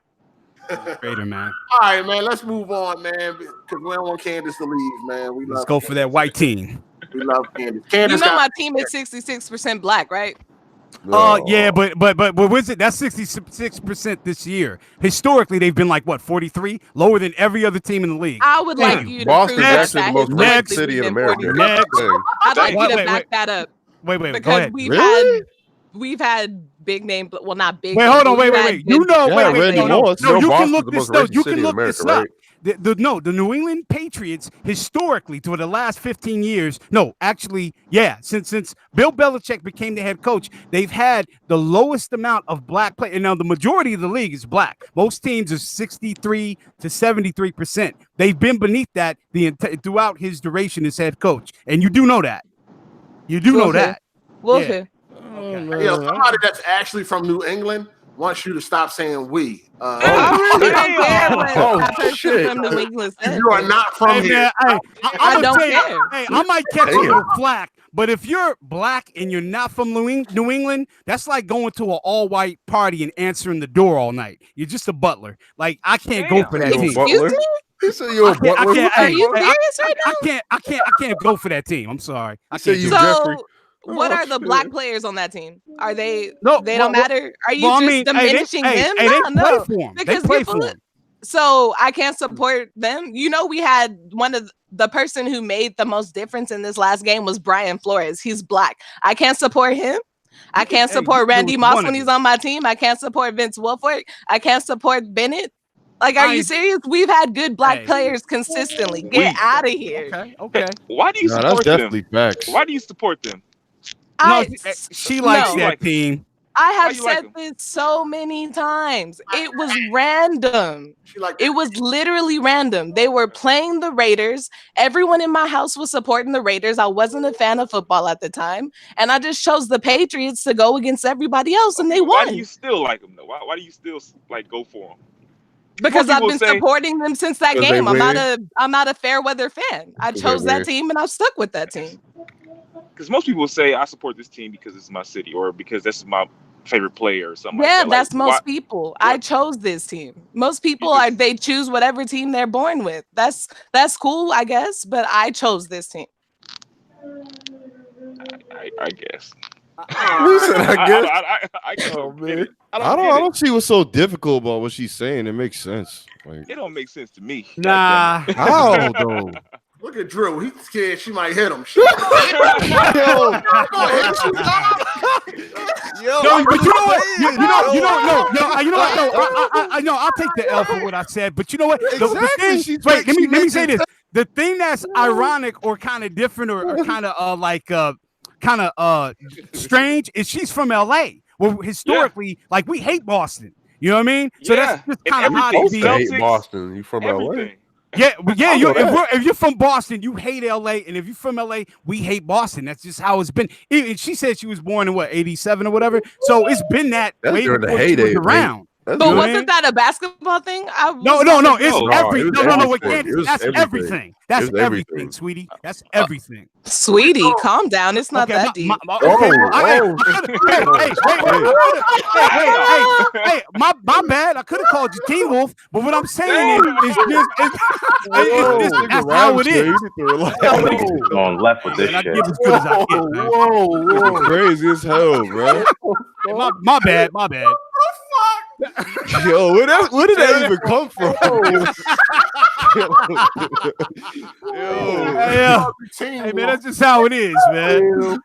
[SPEAKER 1] Traitor, man.
[SPEAKER 4] All right, man. Let's move on, man, because we don't want Candace to leave, man. We
[SPEAKER 1] Let's
[SPEAKER 4] love
[SPEAKER 1] go for that white team.
[SPEAKER 4] We love Candace.
[SPEAKER 3] You
[SPEAKER 4] Candace
[SPEAKER 3] know
[SPEAKER 4] got
[SPEAKER 3] my team is 66% black, right?
[SPEAKER 1] Yeah, but was it? That's 66% this year. Historically, they've been like what 43, lower than every other team in the league.
[SPEAKER 3] I would like you to
[SPEAKER 2] Boston's
[SPEAKER 3] prove
[SPEAKER 1] Next.
[SPEAKER 2] actually the most
[SPEAKER 3] that
[SPEAKER 2] racist
[SPEAKER 3] historically
[SPEAKER 2] city in
[SPEAKER 3] we've been
[SPEAKER 2] America.
[SPEAKER 3] 43.
[SPEAKER 1] Next.
[SPEAKER 2] Dang.
[SPEAKER 3] I'd like you to
[SPEAKER 1] Wait,
[SPEAKER 3] back that up
[SPEAKER 1] Wait, go
[SPEAKER 3] because
[SPEAKER 1] ahead.
[SPEAKER 3] we've had big name, well not big.
[SPEAKER 1] Wait,
[SPEAKER 3] name,
[SPEAKER 1] hold on,
[SPEAKER 3] but we've
[SPEAKER 1] wait.
[SPEAKER 3] had
[SPEAKER 1] You
[SPEAKER 3] good-
[SPEAKER 1] know,
[SPEAKER 5] Yeah,
[SPEAKER 1] wait,
[SPEAKER 5] Randy
[SPEAKER 1] no,
[SPEAKER 5] Moss.
[SPEAKER 1] no, you can
[SPEAKER 2] Boston's
[SPEAKER 1] look
[SPEAKER 2] the
[SPEAKER 1] this
[SPEAKER 2] most
[SPEAKER 1] up.
[SPEAKER 2] racist
[SPEAKER 1] You
[SPEAKER 2] city
[SPEAKER 1] can
[SPEAKER 2] in
[SPEAKER 1] look
[SPEAKER 2] America,
[SPEAKER 1] this up.
[SPEAKER 2] right?
[SPEAKER 1] The New England Patriots historically for the last 15 years, since Bill Belichick became the head coach, they've had the lowest amount of black play. And now the majority of the league is black. Most teams are 63 to 73%. They've been beneath that throughout his duration as head coach. And you do know that. You do know
[SPEAKER 3] Okay.
[SPEAKER 1] that.
[SPEAKER 3] Wolfie.
[SPEAKER 4] Yeah, somebody that's actually from New England wants you to stop saying we.
[SPEAKER 3] I really don't care what
[SPEAKER 2] Oh,
[SPEAKER 3] that person
[SPEAKER 2] shit.
[SPEAKER 3] from New England said.
[SPEAKER 4] You are not from
[SPEAKER 1] Hey,
[SPEAKER 4] here.
[SPEAKER 1] man, hey,
[SPEAKER 3] I
[SPEAKER 1] I'ma
[SPEAKER 3] don't
[SPEAKER 1] tell you,
[SPEAKER 3] care.
[SPEAKER 1] hey, I might catch a
[SPEAKER 2] Damn.
[SPEAKER 1] little flack, but if you're black and you're not from New England, that's like going to an all-white party and answering the door all night. You're just a butler. Like I can't go for that
[SPEAKER 2] Damn.
[SPEAKER 1] team.
[SPEAKER 3] Excuse
[SPEAKER 2] Butler?
[SPEAKER 3] me?
[SPEAKER 5] He said you're a Butler.
[SPEAKER 3] Are you serious right now?
[SPEAKER 1] I can't go for that team. I'm sorry. I
[SPEAKER 5] said
[SPEAKER 1] can't
[SPEAKER 5] you
[SPEAKER 1] do it.
[SPEAKER 5] Jeffrey.
[SPEAKER 3] What are the
[SPEAKER 5] shit.
[SPEAKER 3] black players on that team? Are they?
[SPEAKER 1] No,
[SPEAKER 3] they don't matter. Are you just diminishing them?
[SPEAKER 1] Hey, they
[SPEAKER 3] no,
[SPEAKER 1] play for him.
[SPEAKER 3] because
[SPEAKER 1] They play for him.
[SPEAKER 3] So I can't support them. You know, we had one of the person who made the most difference in this last game was Brian Flores. He's black. I can't support him. I can't support Randy Moss when he's on my team. I can't support Vince Wilfork. I can't support Bennett. Like, are you serious? We've had good black players consistently. Get out of here.
[SPEAKER 1] Okay.
[SPEAKER 7] Why do you
[SPEAKER 5] That's
[SPEAKER 7] support them?
[SPEAKER 5] definitely facts.
[SPEAKER 7] Why do you support them?
[SPEAKER 1] She likes that team.
[SPEAKER 3] I have said this so many times. It was random. It was literally random. They were playing the Raiders. Everyone in my house was supporting the Raiders. I wasn't a fan of football at the time. And I just chose the Patriots to go against everybody else, and they won.
[SPEAKER 7] Why do you still like them, though? Why do you still like go for them?
[SPEAKER 3] Because I've been supporting them since that game. I'm not a fair weather fan. I chose that team, and I've stuck with that team.
[SPEAKER 7] Because most people say I support this team because it's my city or because this is my favorite player or something.
[SPEAKER 3] Yeah,
[SPEAKER 7] like that.
[SPEAKER 3] that's most people. I chose this team. Most people they choose whatever team they're born with. That's cool, I guess. But I chose this team.
[SPEAKER 7] I guess.
[SPEAKER 5] Who said I guess?
[SPEAKER 7] I
[SPEAKER 5] man. I don't see what's so difficult about what she's saying. It makes sense. Like,
[SPEAKER 7] it don't make sense to me.
[SPEAKER 1] Nah.
[SPEAKER 5] How though?
[SPEAKER 4] Look at Drew. He's scared she might hit him.
[SPEAKER 5] Yo,
[SPEAKER 1] but you know what? No, I'll take the L for what I said. But you know what? Let me say this. The thing that's ironic or kind of different or kind of strange is she's from LA. Well, historically, like we hate Boston. You know what I mean? So that's just kind of odd.
[SPEAKER 2] You hate Boston. You from LA?
[SPEAKER 1] Yeah. If you're from Boston, you hate LA, and if you're from LA, we hate Boston. That's just how it's been. And she said she was born in what 87 or whatever. So it's been that way
[SPEAKER 2] during the
[SPEAKER 1] before she
[SPEAKER 2] heyday
[SPEAKER 1] was around.
[SPEAKER 3] But wasn't that a basketball thing?
[SPEAKER 1] No. It's everything. No. That's everything. That's everything, sweetie. That's everything.
[SPEAKER 3] Sweetie, calm down. It's not that deep.
[SPEAKER 1] Hey, my bad. I could have called you Teen Wolf, but what I'm saying is that's how it is.
[SPEAKER 6] Going left with this shit.
[SPEAKER 1] As good as I get, man.
[SPEAKER 5] Whoa, crazy as hell, bro.
[SPEAKER 1] My bad.
[SPEAKER 5] Yo, where did that even come from?
[SPEAKER 1] Hey, man, that's just how it is, man.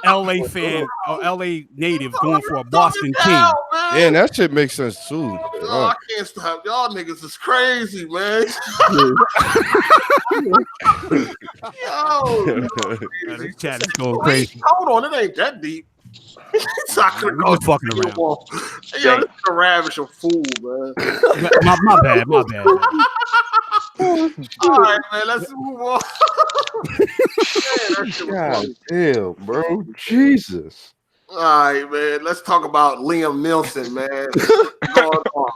[SPEAKER 1] LA fan or LA native going for a Boston team.
[SPEAKER 5] Yeah, that shit makes sense too.
[SPEAKER 4] I can't stop. Y'all niggas is crazy, man.
[SPEAKER 1] This chat is going crazy.
[SPEAKER 4] Hold on, it ain't that deep. So I could
[SPEAKER 1] We're fucking around.
[SPEAKER 4] Yo, this is a ravish of fool, man.
[SPEAKER 1] My bad.
[SPEAKER 4] All right, man, let's move on.
[SPEAKER 2] God damn, bro. Jesus.
[SPEAKER 4] All right, man. Let's talk about Liam Neeson, man.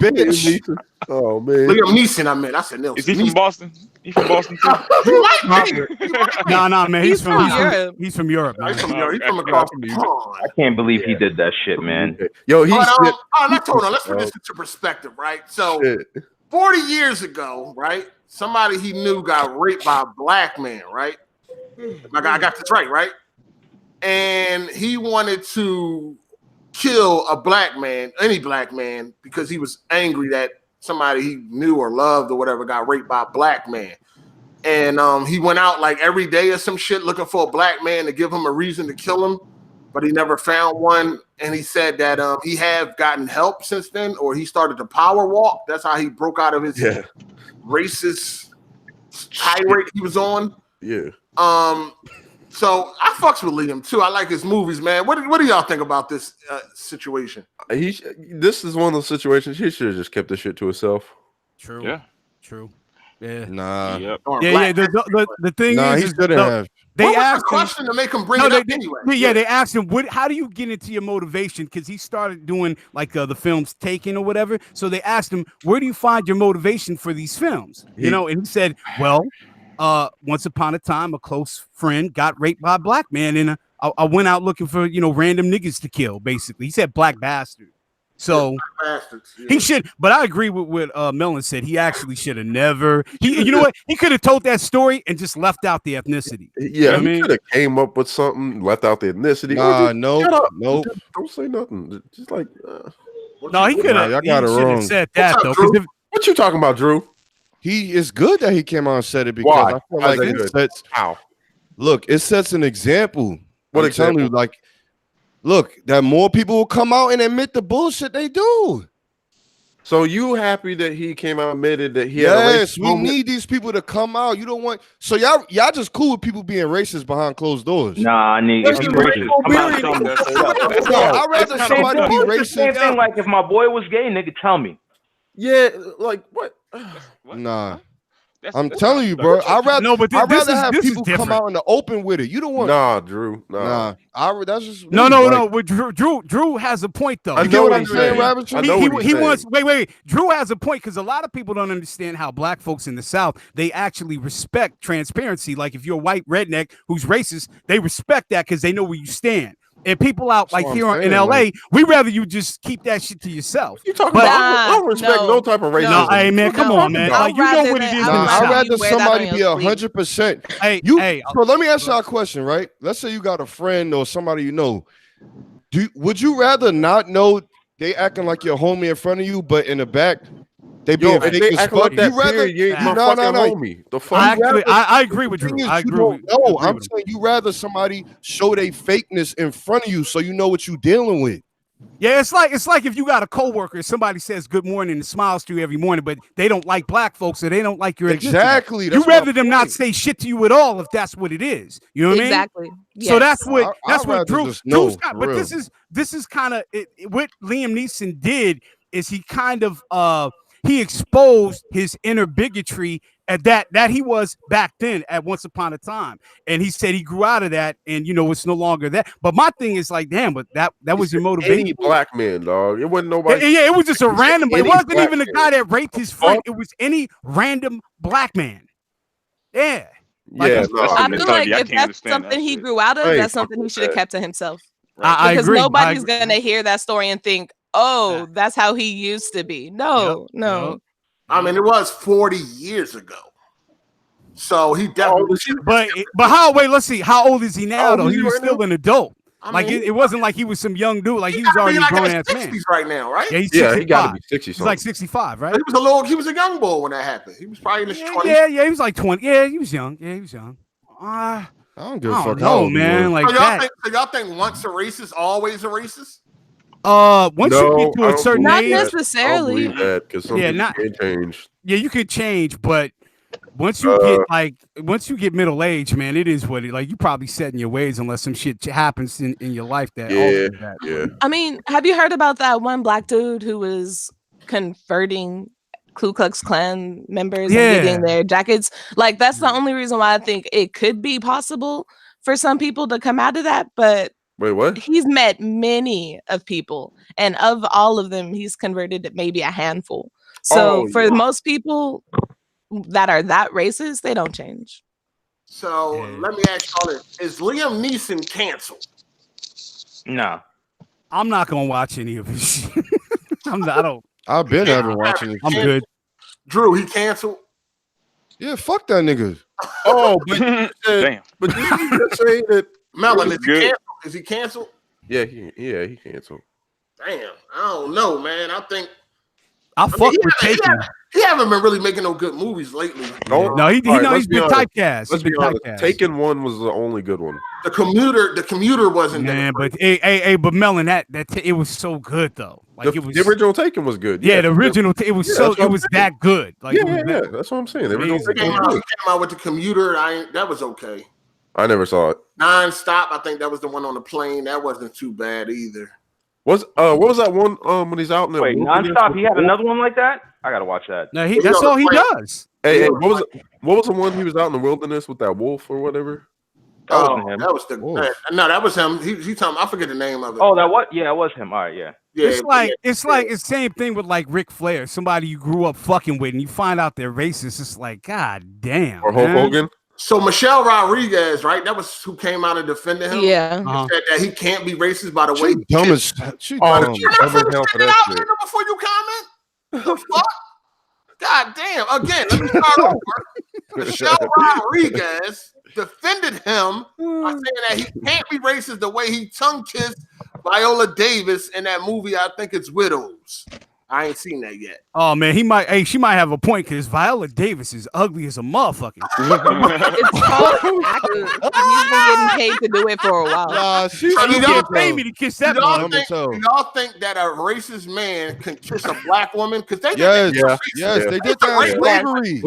[SPEAKER 5] Bitch.
[SPEAKER 2] Oh man.
[SPEAKER 4] Liam Neeson, I meant. I said Neeson.
[SPEAKER 7] Is he from Boston? He from Boston too?
[SPEAKER 1] No, man. He's from Europe.
[SPEAKER 4] He's from Europe. He's from across the pond.
[SPEAKER 6] I can't believe he did that shit, man.
[SPEAKER 2] Yo,
[SPEAKER 4] hold on. Let's put this into perspective, right? So, 40 years ago, right? Somebody he knew got raped by a black man, right? I got this right? And he wanted to kill a black man, any black man, because he was angry that somebody he knew or loved or whatever got raped by a black man. And he went out like every day or some shit looking for a black man to give him a reason to kill him, but he never found one. And he said that he have gotten help since then, or he started to power walk. That's how he broke out of his racist tirade he was on.
[SPEAKER 2] Yeah.
[SPEAKER 4] So I fucks with Liam too. I like his movies, man. What do y'all think about this situation?
[SPEAKER 2] This is one of those situations he should have just kept this shit to himself.
[SPEAKER 1] True.
[SPEAKER 7] Yeah.
[SPEAKER 1] True. Yeah.
[SPEAKER 5] Nah.
[SPEAKER 7] Yep.
[SPEAKER 1] Yeah. The thing
[SPEAKER 5] he
[SPEAKER 1] is,
[SPEAKER 5] shouldn't have.
[SPEAKER 4] They asked the question to make him bring it up anyway.
[SPEAKER 1] Yeah, they asked him, how do you get into your motivation? Because he started doing like the films Taken or whatever. So they asked him, where do you find your motivation for these films? You know, and he said, well, once upon a time, a close friend got raped by a black man, and I went out looking for random niggas to kill. Basically, he said black bastard. So he should, but I agree with what Melon said. He actually should have never. You know what? He could have told that story and just left out the ethnicity.
[SPEAKER 2] Yeah,
[SPEAKER 1] you know
[SPEAKER 2] he could have came up with something, left out the ethnicity.
[SPEAKER 5] Nope.
[SPEAKER 2] Don't say nothing. Just like
[SPEAKER 1] no, he could have.
[SPEAKER 5] I got it wrong.
[SPEAKER 1] Said that though.
[SPEAKER 2] What you talking about, Drew?
[SPEAKER 5] He is good that he came out and said it because
[SPEAKER 2] Why?
[SPEAKER 5] I feel like it sets.
[SPEAKER 2] How?
[SPEAKER 5] Look, it sets an example.
[SPEAKER 2] What
[SPEAKER 5] I'm telling you, like, look, that more people will come out and admit the bullshit they do.
[SPEAKER 2] So you happy that he came out and admitted that he
[SPEAKER 5] yes, we need these people to come out. You don't want y'all just cool with people being racist behind closed doors.
[SPEAKER 6] Nah, I need if you racist.
[SPEAKER 5] I'd rather somebody be racist.
[SPEAKER 6] Same thing, like if my boy was gay, nigga, tell me.
[SPEAKER 2] Yeah, like what?
[SPEAKER 5] Nah. I'm telling you, bro. I'd rather have people come out in the open with it. You don't want.
[SPEAKER 2] Nah, Drew. Nah.
[SPEAKER 5] That's just
[SPEAKER 1] no. With Drew has a point though.
[SPEAKER 5] I know what I'm saying, Rabbit.
[SPEAKER 1] He wants. Wait. Drew has a point because a lot of people don't understand how black folks in the South they actually respect transparency. Like if you're a white redneck who's racist, they respect that because they know where you stand. And people out like here in LA, we rather you just keep that shit to yourself.
[SPEAKER 2] You talking about? I don't respect no type of racism.
[SPEAKER 1] No, hey man, come on, man. Like you know what it is.
[SPEAKER 5] I'd rather somebody be 100%. Hey, so let me ask y'all a question, right? Let's say you got a friend or somebody you know. Would you rather not know they acting like your homie in front of you, but in the back they being fake as fuck?
[SPEAKER 2] You rather homie. The fuck?
[SPEAKER 1] I agree with Drew. I agree.
[SPEAKER 5] No, I'm saying you rather somebody show they fakeness in front of you so you know what you dealing with.
[SPEAKER 1] Yeah, it's like if you got a coworker, somebody says good morning and smiles to you every morning, but they don't like black folks, or they don't like your
[SPEAKER 5] exactly.
[SPEAKER 1] You rather them not say shit to you at all if that's what it is. You know what I mean?
[SPEAKER 3] Exactly. Yes.
[SPEAKER 1] So that's what Drew's got. But
[SPEAKER 5] real.
[SPEAKER 1] this is kind of what Liam Neeson did is he kind of he exposed his inner bigotry at that he was back then at once upon a time, and he said he grew out of that, and it's no longer that. But my thing is like, damn, but that was your motivation.
[SPEAKER 2] Any black man, dog. It wasn't nobody.
[SPEAKER 1] Yeah, it was just a random. It wasn't even the guy that raped his friend. It was any random black man. Yeah.
[SPEAKER 3] I feel like if that's something he grew out of, that's something he should have kept to himself.
[SPEAKER 1] I agree.
[SPEAKER 3] Because nobody's gonna hear that story and think, oh, that's how he used to be. No.
[SPEAKER 4] I mean, it was 40 years ago. So he definitely.
[SPEAKER 1] But let's see. How old is he now? Though he was still an adult. It wasn't like he was some young dude. Like he was already a grown ass man.
[SPEAKER 4] Right now, right?
[SPEAKER 1] Yeah, he's 65.
[SPEAKER 2] He got to be 60.
[SPEAKER 1] He's like 65, right?
[SPEAKER 4] He was a young boy when that happened. He was probably in his 20s.
[SPEAKER 1] Yeah, he was like 20. Yeah, he was young.
[SPEAKER 5] I don't give a fuck.
[SPEAKER 1] No, man. Like
[SPEAKER 4] y'all think once a racist, always a racist?
[SPEAKER 1] Once you get to a certain age,
[SPEAKER 3] not necessarily.
[SPEAKER 2] Because can change.
[SPEAKER 1] Yeah, you can change, but once you get middle age, man, it is what it like. You probably set in your ways unless some shit happens in your life that.
[SPEAKER 2] Yeah.
[SPEAKER 3] I mean, have you heard about that one black dude who was converting Ku Klux Klan members and getting their jackets? Like that's the only reason why I think it could be possible for some people to come out of that, but.
[SPEAKER 2] Wait, what?
[SPEAKER 3] He's met many of people, and of all of them, he's converted maybe a handful. So for most people that are that racist, they don't change.
[SPEAKER 4] So let me ask y'all this: is Liam Neeson canceled?
[SPEAKER 6] No,
[SPEAKER 1] I'm not gonna watch any of his shit.
[SPEAKER 5] I've been ever watching it.
[SPEAKER 1] I'm good.
[SPEAKER 4] Drew, he canceled.
[SPEAKER 5] Yeah, fuck that nigga.
[SPEAKER 2] But
[SPEAKER 7] damn.
[SPEAKER 2] But did you just say that
[SPEAKER 4] Melon is canceled? Is he canceled?
[SPEAKER 2] Yeah, he canceled.
[SPEAKER 4] Damn, I don't know, man. I think
[SPEAKER 1] fuck with Taken.
[SPEAKER 4] He haven't been really making no good movies lately.
[SPEAKER 1] No, he's been typecast.
[SPEAKER 2] Let's be honest. Taken 1 was the only good one.
[SPEAKER 4] The commuter wasn't.
[SPEAKER 1] Man, but but Melon, it was so good though. Like
[SPEAKER 2] the original Taken was good.
[SPEAKER 1] Yeah, the original. It was that good. Like
[SPEAKER 2] that's what I'm saying. The original
[SPEAKER 4] Taken came out with the commuter. That was okay.
[SPEAKER 2] I never saw it.
[SPEAKER 4] Non-stop. I think that was the one on the plane. That wasn't too bad either.
[SPEAKER 2] What was that one when he's out in the
[SPEAKER 6] non-stop? He had another one like that. I gotta watch that.
[SPEAKER 1] No, that's all he does.
[SPEAKER 2] Hey, what was the one he was out in the wilderness with that wolf or whatever?
[SPEAKER 4] That was him. He told me, I forget the name of it.
[SPEAKER 6] Oh, it was him. All right, yeah.
[SPEAKER 1] It's like it's the same thing with like Ric Flair, somebody you grew up fucking with, and you find out they're racist. It's like, God damn.
[SPEAKER 2] Or Hulk Hogan.
[SPEAKER 4] So Michelle Rodriguez, right? That was who came out and defended him.
[SPEAKER 3] Yeah.
[SPEAKER 4] Said that he can't be racist by the way.
[SPEAKER 5] She dumb as she
[SPEAKER 2] Oh,
[SPEAKER 5] dumb.
[SPEAKER 4] You not finna check it out, nigga, before you comment. The fuck? God damn. Again, let me start over. Michelle Rodriguez defended him by saying that he can't be racist the way he tongue kissed Viola Davis in that movie. I think it's Widows. I ain't seen that yet.
[SPEAKER 1] Oh man, she might have a point because Viola Davis is ugly as a motherfucker.
[SPEAKER 3] It's called acting. He's been getting paid to do it for a while.
[SPEAKER 5] Nah,
[SPEAKER 1] you can't pay me to kiss that
[SPEAKER 4] Do
[SPEAKER 1] motherfucker.
[SPEAKER 4] y'all think that a racist man can kiss a black woman? Because they
[SPEAKER 5] yes,
[SPEAKER 4] did that.
[SPEAKER 5] yes, they did that in slavery.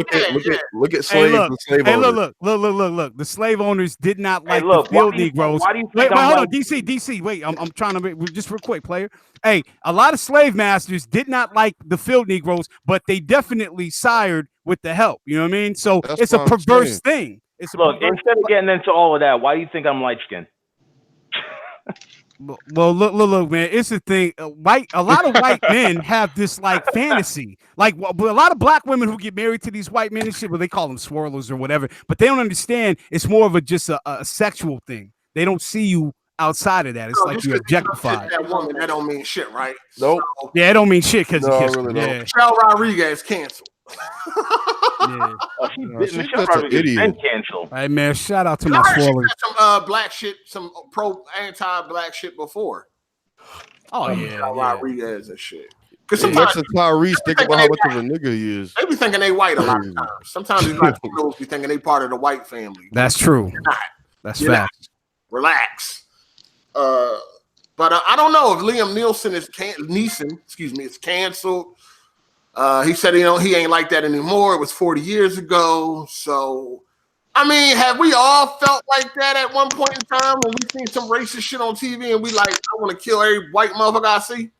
[SPEAKER 2] Look at slaves and slave owners.
[SPEAKER 1] Look. The slave owners did not like
[SPEAKER 6] look,
[SPEAKER 1] the field
[SPEAKER 6] why do you
[SPEAKER 1] Negroes.
[SPEAKER 6] think
[SPEAKER 1] Wait,
[SPEAKER 6] I'm
[SPEAKER 1] hold on,
[SPEAKER 6] like-
[SPEAKER 1] DC. Wait, I'm trying to just real quick, player. Hey, a lot of slave masters did not like the field Negroes, but they definitely sired with the help. You know what I mean? So
[SPEAKER 5] That's
[SPEAKER 1] it's a
[SPEAKER 5] what I'm
[SPEAKER 1] perverse
[SPEAKER 5] saying.
[SPEAKER 1] thing. It's a
[SPEAKER 6] Look,
[SPEAKER 1] perverse-
[SPEAKER 6] instead of getting into all of that, why do you think I'm light skinned?
[SPEAKER 1] Well, look, man. It's the thing. A lot of white men have this like fantasy. Like a lot of black women who get married to these white men and shit, well, they call them swirlers or whatever, but they don't understand. It's more of just a sexual thing. They don't see you outside of that. It's like you objectified.
[SPEAKER 4] That woman, that don't mean shit, right?
[SPEAKER 2] Nope.
[SPEAKER 4] So,
[SPEAKER 1] Yeah, it don't mean shit because
[SPEAKER 2] No,
[SPEAKER 1] you kissed
[SPEAKER 2] really
[SPEAKER 1] her.
[SPEAKER 2] don't.
[SPEAKER 1] Yeah.
[SPEAKER 4] Michelle Rodriguez canceled.
[SPEAKER 1] Yeah.
[SPEAKER 5] She's
[SPEAKER 6] Michelle
[SPEAKER 5] such an
[SPEAKER 6] Rodriguez
[SPEAKER 5] idiot.
[SPEAKER 6] been canceled.
[SPEAKER 1] Hey man, shout out to my
[SPEAKER 4] I heard she
[SPEAKER 1] swirlers.
[SPEAKER 4] said some black shit, some pro anti-black shit before.
[SPEAKER 1] Oh
[SPEAKER 4] Michelle
[SPEAKER 1] yeah.
[SPEAKER 4] Rodriguez and shit. Because
[SPEAKER 5] Hey,
[SPEAKER 4] sometimes
[SPEAKER 5] listen, Tyrese, think about how much of a nigga he is.
[SPEAKER 4] they be thinking they white a lot of times. Sometimes these black people be thinking they part of the white family.
[SPEAKER 1] That's true.
[SPEAKER 4] not.
[SPEAKER 1] That's
[SPEAKER 4] You're
[SPEAKER 1] fact.
[SPEAKER 4] Relax. But I don't know if Liam Neeson is canceled. He said he ain't like that anymore. It was 40 years ago. So I mean, have we all felt like that at one point in time when we seen some racist shit on TV and we like, I want to kill every white motherfucker I see?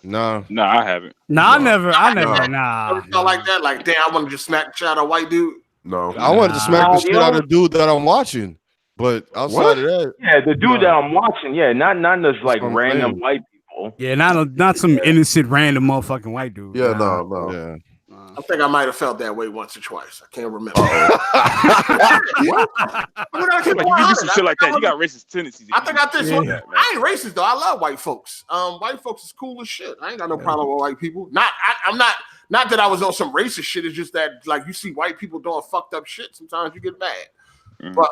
[SPEAKER 5] Nah,
[SPEAKER 7] I haven't.
[SPEAKER 1] I never.
[SPEAKER 4] Ever
[SPEAKER 1] Nah.
[SPEAKER 4] felt like that? Like, damn, I want to just smack the shit out of a white dude.
[SPEAKER 2] No.
[SPEAKER 5] I wanted to smack the shit out of the dude that I'm watching, but outside of that,
[SPEAKER 6] Yeah, the dude that I'm watching, not those like
[SPEAKER 5] what I'm
[SPEAKER 6] random
[SPEAKER 5] saying.
[SPEAKER 6] white people.
[SPEAKER 1] Yeah, not some innocent random motherfucking white dude.
[SPEAKER 2] Yeah,
[SPEAKER 1] Nah.
[SPEAKER 2] no.
[SPEAKER 5] yeah.
[SPEAKER 4] I think I might have felt that way once or twice. I can't remember.
[SPEAKER 7] Like, you do some shit like that, you got racist tendencies.
[SPEAKER 4] I think I did.
[SPEAKER 1] Yeah.
[SPEAKER 4] I ain't racist though. I love white folks. White folks is cool as shit. I ain't got no problem with white people. I'm not that I was on some racist shit. It's just that like you see white people doing fucked up shit. Sometimes you get mad. But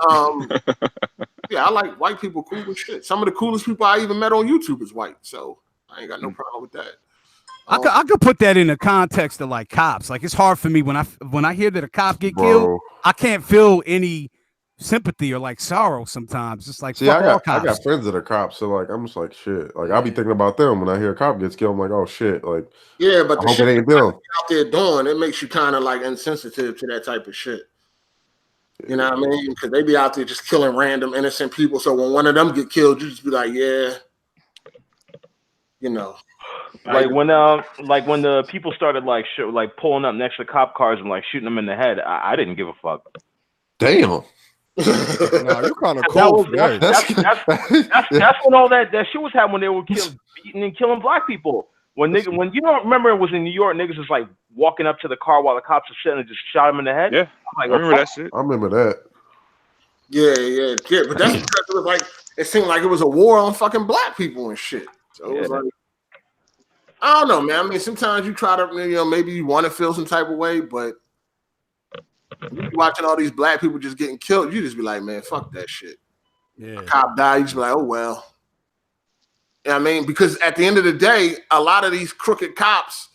[SPEAKER 4] yeah, I like white people cool as shit. Some of the coolest people I even met on YouTube is white. So I ain't got no problem with that.
[SPEAKER 1] I could put that in the context of like cops. Like it's hard for me when I hear that a cop get killed, I can't feel any sympathy or like sorrow sometimes. It's like
[SPEAKER 2] See,
[SPEAKER 1] fuck all
[SPEAKER 2] I
[SPEAKER 1] cops.
[SPEAKER 2] got friends that are cops, so like I'm just like shit. Like I'll be thinking about them when I hear a cop gets killed. I'm like, oh shit. Like
[SPEAKER 4] Yeah, but
[SPEAKER 2] I
[SPEAKER 4] the
[SPEAKER 2] hope
[SPEAKER 4] shit
[SPEAKER 2] it ain't
[SPEAKER 4] they're
[SPEAKER 2] them.
[SPEAKER 4] out there doing, it makes you kind of like insensitive to that type of shit. You know what I mean? Because they be out there just killing random innocent people. So when one of them get killed, you just be like, yeah, you know.
[SPEAKER 6] Like when the people started like pulling up next to cop cars and like shooting them in the head, I didn't give a fuck.
[SPEAKER 2] Damn.
[SPEAKER 5] Nah, you kind of cold.
[SPEAKER 6] That's when all that shit was happening when they were beating and killing black people. When you don't remember it was in New York, niggas was like walking up to the car while the cops were sitting and just shot him in the head.
[SPEAKER 7] Yeah,
[SPEAKER 6] I'm like,
[SPEAKER 7] I remember that shit.
[SPEAKER 2] I remember that.
[SPEAKER 4] Yeah. But that's because it was like it seemed like it was a war on fucking black people and shit. So it was like, I don't know, man. I mean, sometimes you try to, maybe you want to feel some type of way, but you watching all these black people just getting killed, you just be like, man, fuck that shit.
[SPEAKER 1] Yeah.
[SPEAKER 4] A cop died, you just be like, oh well. You know what I mean? Because at the end of the day, a lot of these crooked cops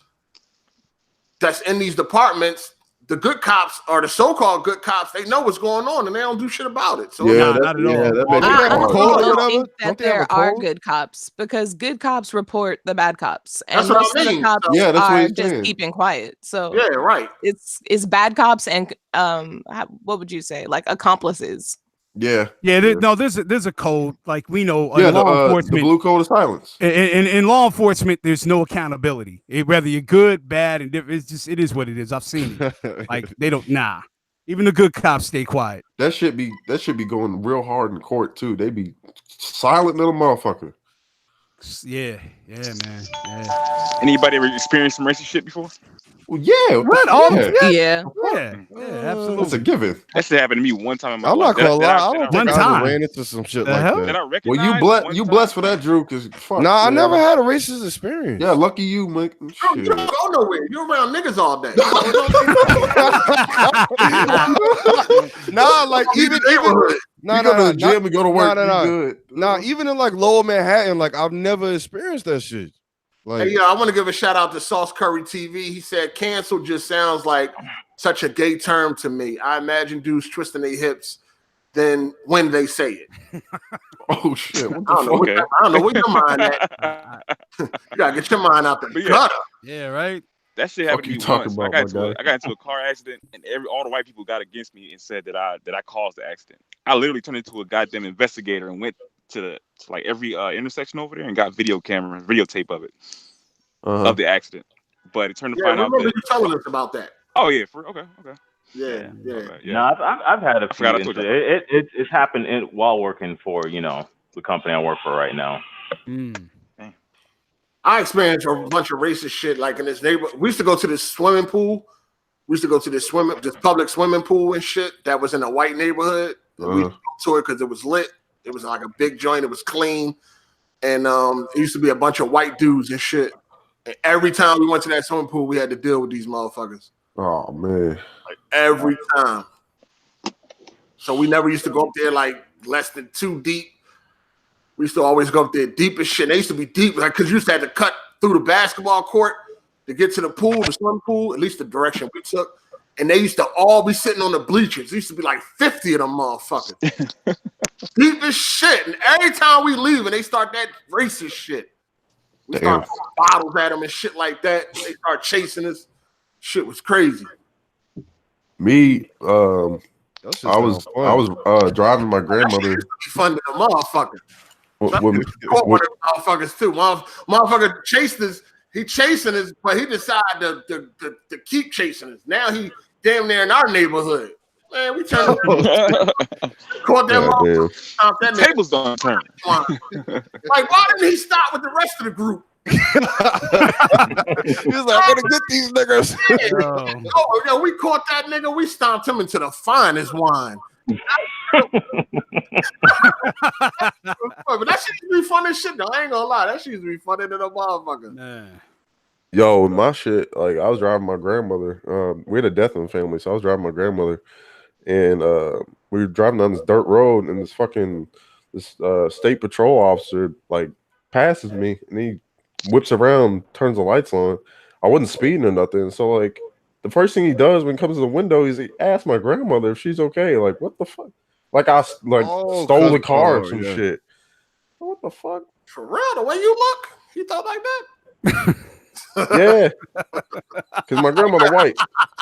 [SPEAKER 4] that's in these departments, the good cops or the so-called good cops, they know what's going on and they don't do shit about it. So
[SPEAKER 1] not at all.
[SPEAKER 2] that makes
[SPEAKER 5] They have a
[SPEAKER 3] I
[SPEAKER 5] code or
[SPEAKER 3] don't
[SPEAKER 5] whatever?
[SPEAKER 3] think that
[SPEAKER 5] Don't they have a
[SPEAKER 3] there are
[SPEAKER 5] code?
[SPEAKER 3] good cops because good cops report the bad cops, and
[SPEAKER 4] That's what I
[SPEAKER 3] most of the
[SPEAKER 4] mean.
[SPEAKER 3] cops
[SPEAKER 2] Yeah, that's what
[SPEAKER 3] are
[SPEAKER 2] he's
[SPEAKER 3] just
[SPEAKER 2] saying.
[SPEAKER 3] keeping quiet. So
[SPEAKER 4] yeah, right.
[SPEAKER 3] it's bad cops and what would you say, like accomplices?
[SPEAKER 2] Yeah.
[SPEAKER 1] Yeah, there's a code like we know
[SPEAKER 2] Yeah,
[SPEAKER 1] in law
[SPEAKER 2] the
[SPEAKER 1] enforcement.
[SPEAKER 2] blue code of silence.
[SPEAKER 1] In law enforcement, there's no accountability. Whether you're good, bad, and different, it is what it is. I've seen it. Like they don't. Nah, even the good cops stay quiet.
[SPEAKER 2] That should be going real hard in court too. They be silent little motherfucker.
[SPEAKER 1] Yeah, man. Yeah.
[SPEAKER 7] Anybody ever experienced some racist shit before?
[SPEAKER 2] Well, yeah.
[SPEAKER 1] What? Oh,
[SPEAKER 3] Yeah.
[SPEAKER 1] Absolutely.
[SPEAKER 2] It's a given.
[SPEAKER 7] That shit happened to me one time in my
[SPEAKER 5] I'm
[SPEAKER 7] life.
[SPEAKER 5] not gonna lie. I don't think I
[SPEAKER 1] time.
[SPEAKER 5] ever ran into some shit
[SPEAKER 1] The
[SPEAKER 5] like
[SPEAKER 1] hell?
[SPEAKER 7] That
[SPEAKER 5] that.
[SPEAKER 7] I
[SPEAKER 2] Well,
[SPEAKER 7] recognize.
[SPEAKER 2] you blessed for that, Drew. Because fuck.
[SPEAKER 5] Nah, I
[SPEAKER 2] man.
[SPEAKER 5] never had a racist experience.
[SPEAKER 2] Yeah, lucky you, Mike.
[SPEAKER 4] Bro, you don't go nowhere. You're around niggas all day.
[SPEAKER 5] Nah, like even
[SPEAKER 2] you go to the gym and go to work.
[SPEAKER 5] Nah.
[SPEAKER 2] Good.
[SPEAKER 5] Nah, even in like Lower Manhattan, like I've never experienced that shit. Like,
[SPEAKER 4] Hey, yeah, I want to give a shout out to Sauce Curry TV. He said, "Cancel just sounds like such a gay term to me. I imagine dudes twisting their hips then when they say it."
[SPEAKER 2] Oh shit! What the
[SPEAKER 4] I don't know.
[SPEAKER 7] Okay.
[SPEAKER 4] I don't know where your mind at. You gotta get your mind out the
[SPEAKER 7] But yeah.
[SPEAKER 4] gutter.
[SPEAKER 1] Yeah, right.
[SPEAKER 7] That shit
[SPEAKER 2] Fuck
[SPEAKER 7] happened to
[SPEAKER 2] you
[SPEAKER 7] me
[SPEAKER 2] talking
[SPEAKER 7] once.
[SPEAKER 2] about,
[SPEAKER 7] I got into a car accident, and all the white people got against me and said that I caused the accident. I literally turned into a goddamn investigator and went to like every intersection over there and got videotape of it of the accident. But it turned to
[SPEAKER 4] Yeah,
[SPEAKER 7] find out
[SPEAKER 4] remember
[SPEAKER 7] that.
[SPEAKER 4] you telling us about that.
[SPEAKER 7] Oh yeah, okay.
[SPEAKER 4] Yeah.
[SPEAKER 7] Okay, yeah.
[SPEAKER 6] No, I've had a few.
[SPEAKER 7] forgot I told you.
[SPEAKER 6] It's happened while working for the company I work for right now.
[SPEAKER 4] I experienced a bunch of racist shit like in this neighborhood. We used to go to this swimming pool. We used to go to this public swimming pool and shit that was in a white neighborhood. We used to go to it because it was lit. It was like a big joint. It was clean. And it used to be a bunch of white dudes and shit. And every time we went to that swimming pool, we had to deal with these motherfuckers.
[SPEAKER 2] Oh man!
[SPEAKER 4] Like every time. So we never used to go up there like less than 2 deep. We used to always go up there deep as shit. They used to be deep, like because you used to have to cut through the basketball court to get to the pool, the swimming pool, at least the direction we took. And they used to all be sitting on the bleachers. There used to be like 50 of them motherfuckers. Deep as shit. And every time we leave and they start that racist shit, we start throwing bottles at them and shit like that. They start chasing us. Shit was crazy.
[SPEAKER 2] Me, I was driving my grandmother.
[SPEAKER 4] Funding a motherfucker.
[SPEAKER 2] With
[SPEAKER 4] one of the motherfuckers too. Motherfucker chased us. He chasing us, but he decided to keep chasing us. Now he damn near in our neighborhood. Man, we turned caught that motherfucker. That
[SPEAKER 7] tables don't turn.
[SPEAKER 4] Like, why didn't he stop with the rest of the group?
[SPEAKER 5] He was like, I'm gonna get these niggas.
[SPEAKER 4] Yo, we caught that nigga. We stomped him into the finest wine. But that shit used to be fun as shit, though. I ain't gonna lie. That shit used to be funny than a motherfucker.
[SPEAKER 1] Nah.
[SPEAKER 2] Yo, my shit, like I was driving my grandmother. We had a death in the family, so I was driving my grandmother, and we were driving down this dirt road, and this state patrol officer like passes me, and he whips around, turns the lights on. I wasn't speeding or nothing, so like the first thing he does when he comes to the window is he asks my grandmother if she's okay. Like, what the fuck? Like I stole the car or some shit. What the fuck?
[SPEAKER 4] For real, the way you look, you thought like that?
[SPEAKER 2] Yeah, because my grandmother white.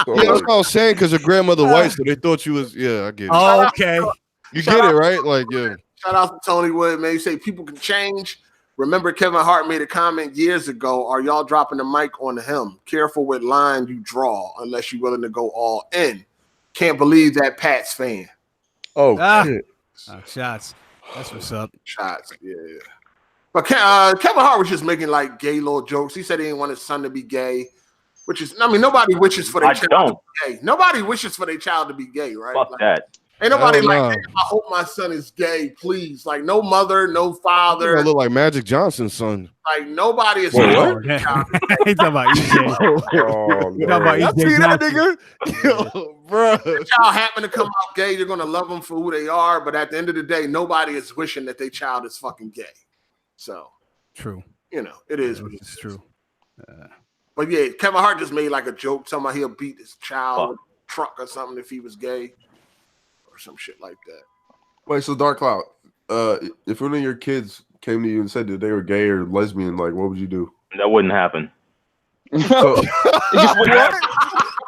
[SPEAKER 2] So,
[SPEAKER 5] yeah, that's what I was saying. Because your grandmother white, so they thought you was. Yeah, I get it.
[SPEAKER 1] Oh, okay.
[SPEAKER 5] You get it, right? Like, yeah.
[SPEAKER 4] Shout out to Tony Wood, man. You say people can change. Remember, Kevin Hart made a comment years ago. Are y'all dropping the mic on him? Careful what line you draw, unless you're willing to go all in. Can't believe that Pats fan.
[SPEAKER 2] Oh, shit.
[SPEAKER 1] Shots. That's what's up.
[SPEAKER 4] Shots, yeah. But Kevin Hart was just making like gay little jokes. He said he didn't want his son to be gay, which is, I mean, nobody wishes for their child to be gay. Nobody wishes for their child to be gay, right?
[SPEAKER 6] Fuck
[SPEAKER 4] like,
[SPEAKER 6] that.
[SPEAKER 4] Ain't nobody like, hey, I hope my son is gay, please. Like, no mother, no father.
[SPEAKER 5] I look like Magic Johnson's son.
[SPEAKER 4] Like, nobody is.
[SPEAKER 5] What?
[SPEAKER 1] He talking about EJ. He talking about EJ.
[SPEAKER 5] See that nigga? Yo, bro.
[SPEAKER 4] If your child happen to come out gay, you're gonna love them for who they are. But at the end of the day, nobody is wishing that their child is fucking gay. So
[SPEAKER 1] true.
[SPEAKER 4] You know, it is what
[SPEAKER 1] it's true.
[SPEAKER 4] But yeah, Kevin Hart just made like a joke talking about he'll beat his child with a truck or something if he was gay. Or some shit like that.
[SPEAKER 2] Wait, so Dark Cloud, if one of your kids came to you and said that they were gay or lesbian, like, what would you do?
[SPEAKER 6] That wouldn't happen.
[SPEAKER 2] So,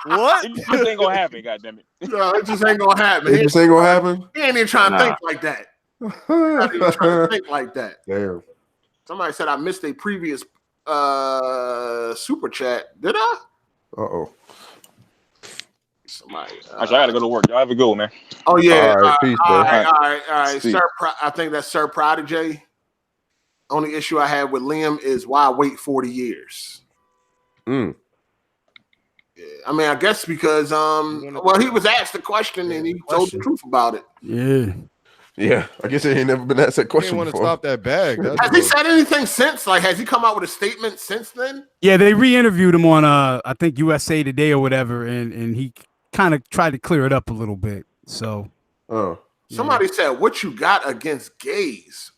[SPEAKER 7] what? It just ain't gonna happen, goddammit.
[SPEAKER 4] No, it just ain't gonna happen.
[SPEAKER 2] It just ain't gonna happen?
[SPEAKER 4] He ain't even trying to think like that. Not even trying to think like that.
[SPEAKER 2] Damn.
[SPEAKER 4] Somebody said I missed a previous super chat. Did I?
[SPEAKER 2] Uh-oh.
[SPEAKER 4] Somebody.
[SPEAKER 7] I gotta go to work. Y'all have a good one, man.
[SPEAKER 4] Oh yeah.
[SPEAKER 2] All right, peace,
[SPEAKER 4] all
[SPEAKER 2] man.
[SPEAKER 4] right.
[SPEAKER 2] See.
[SPEAKER 4] Sir, I think that's Sir Prodigy. Only issue I have with Liam is why wait 40 years. I mean, I guess because well, he was asked the question and he told the truth about it.
[SPEAKER 1] Yeah.
[SPEAKER 2] Yeah, I guess he ain't never been asked that
[SPEAKER 5] He
[SPEAKER 2] question
[SPEAKER 5] didn't want to
[SPEAKER 2] before.
[SPEAKER 5] stop that bag.
[SPEAKER 4] Has he said anything since? Like, has he come out with a statement since then?
[SPEAKER 1] Yeah, they re-interviewed him on I think USA Today or whatever, and he kind of tried to clear it up a little bit. So
[SPEAKER 4] somebody said, "What you got against gays?"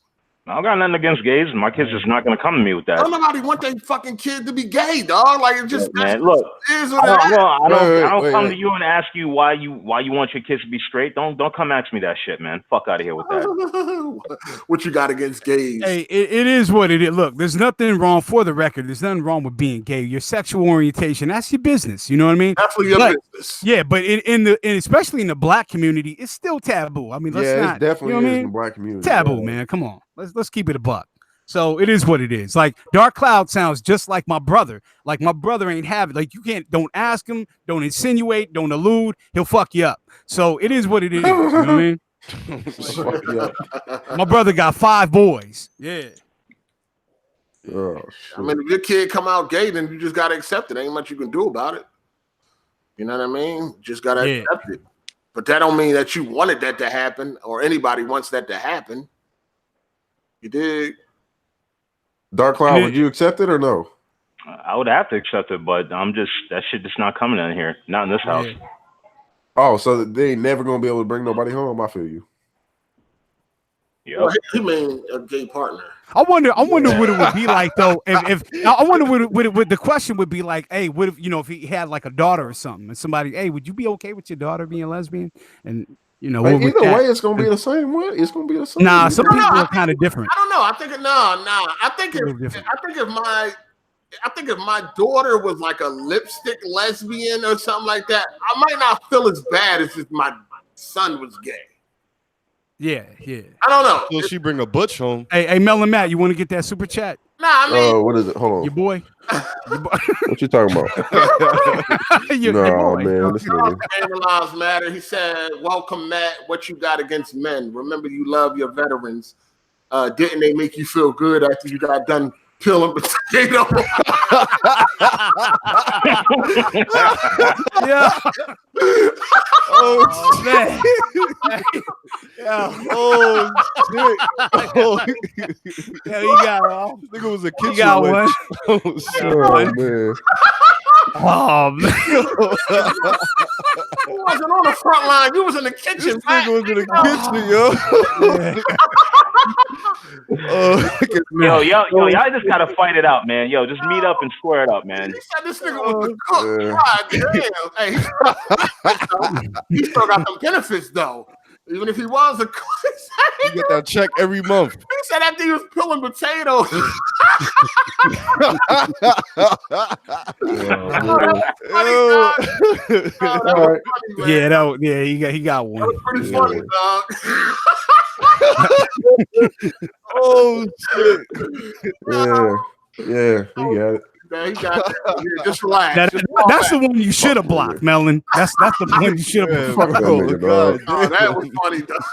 [SPEAKER 6] I don't got nothing against gays. My kid's just not gonna come to me with that.
[SPEAKER 4] Don't nobody want their fucking kid to be gay, dog. Like, it just
[SPEAKER 6] man. Look, I don't come to you and ask you why you want your kids to be straight. Don't come ask me that shit, man. Fuck out of here with that.
[SPEAKER 4] What you got against gays?
[SPEAKER 1] Hey, it is what it is. Look, there's nothing wrong, for the record. There's nothing wrong with being gay. Your sexual orientation, that's your business. You know what I mean?
[SPEAKER 4] Definitely your business.
[SPEAKER 1] Yeah, but especially in the black community, it's still taboo. I mean, let's not.
[SPEAKER 2] It's definitely
[SPEAKER 1] you know what I mean?
[SPEAKER 2] in the black community.
[SPEAKER 1] Taboo, man. Come on, let's keep it a buck. So it is what it is. Like Dark Cloud sounds just like my brother. Like my brother ain't have it. Like you don't ask him, don't insinuate, don't allude. He'll fuck you up. So it is what it is. You know what I mean? My brother got 5 boys. Yeah.
[SPEAKER 2] Oh,
[SPEAKER 4] I mean, if your kid come out gay, then you just gotta accept it. Ain't much you can do about it. You know what I mean? Just gotta accept it. But that don't mean that you wanted that to happen or anybody wants that to happen. You dig?
[SPEAKER 2] Dark Cloud, would you accept it or no?
[SPEAKER 6] I would have to accept it, but that shit just not coming in here. Not in this house.
[SPEAKER 2] Oh, so they ain't never gonna be able to bring nobody home. I feel you.
[SPEAKER 6] Yeah.
[SPEAKER 4] Well, he mean a gay partner.
[SPEAKER 1] I wonder what it would be like though. If I wonder what the question would be like. Hey, what if if he had like a daughter or something, and somebody, hey, would you be okay with your daughter being a lesbian? And
[SPEAKER 2] either way, it's gonna be the same way. It's gonna be the same.
[SPEAKER 1] Nah, some people are kind of different.
[SPEAKER 4] I don't know. I think if my daughter was like a lipstick lesbian or something like that, I might not feel as bad as if my son was gay.
[SPEAKER 1] Yeah.
[SPEAKER 4] I don't know.
[SPEAKER 5] So she bring a butch home.
[SPEAKER 1] Hey, Mel and Matt, you want to get that super chat?
[SPEAKER 4] Nah, I mean,
[SPEAKER 2] what is it? Hold on.
[SPEAKER 1] Your boy.
[SPEAKER 2] What you talking about?
[SPEAKER 1] your boy.
[SPEAKER 2] Man, this nigga.
[SPEAKER 4] Lives matter. He said, "Welcome, Matt. What you got against men? Remember, you love your veterans. Didn't they make you feel good after you got done peeling potato?"
[SPEAKER 1] Yeah.
[SPEAKER 5] Oh man.
[SPEAKER 1] Yeah.
[SPEAKER 5] Oh shit. Oh.
[SPEAKER 1] Yeah, you got one.
[SPEAKER 5] This nigga was a kitchen.
[SPEAKER 1] You got one.
[SPEAKER 5] Oh shit.
[SPEAKER 2] Man.
[SPEAKER 1] Oh man.
[SPEAKER 4] You wasn't on the front line. You was in the kitchen.
[SPEAKER 5] This nigga was in the kitchen, yo.
[SPEAKER 6] Y'all just gotta fight it out, man. Yo, just meet up and square it up, man.
[SPEAKER 4] He said this nigga was the cook. God damn. Hey, he still got some benefits though. Even if he was a cook,
[SPEAKER 5] you get that check every month.
[SPEAKER 4] He said after he was peeling potatoes.
[SPEAKER 1] He got one.
[SPEAKER 4] That was pretty funny, dog.
[SPEAKER 5] Oh shit.
[SPEAKER 2] Yeah, he got it.
[SPEAKER 4] Man, he got it. Yeah, just relax.
[SPEAKER 1] That's the one you should have blocked, Melon. That's the one you should have blocked.
[SPEAKER 2] Fuck that nigga, dog.
[SPEAKER 4] Oh, that was funny, dog.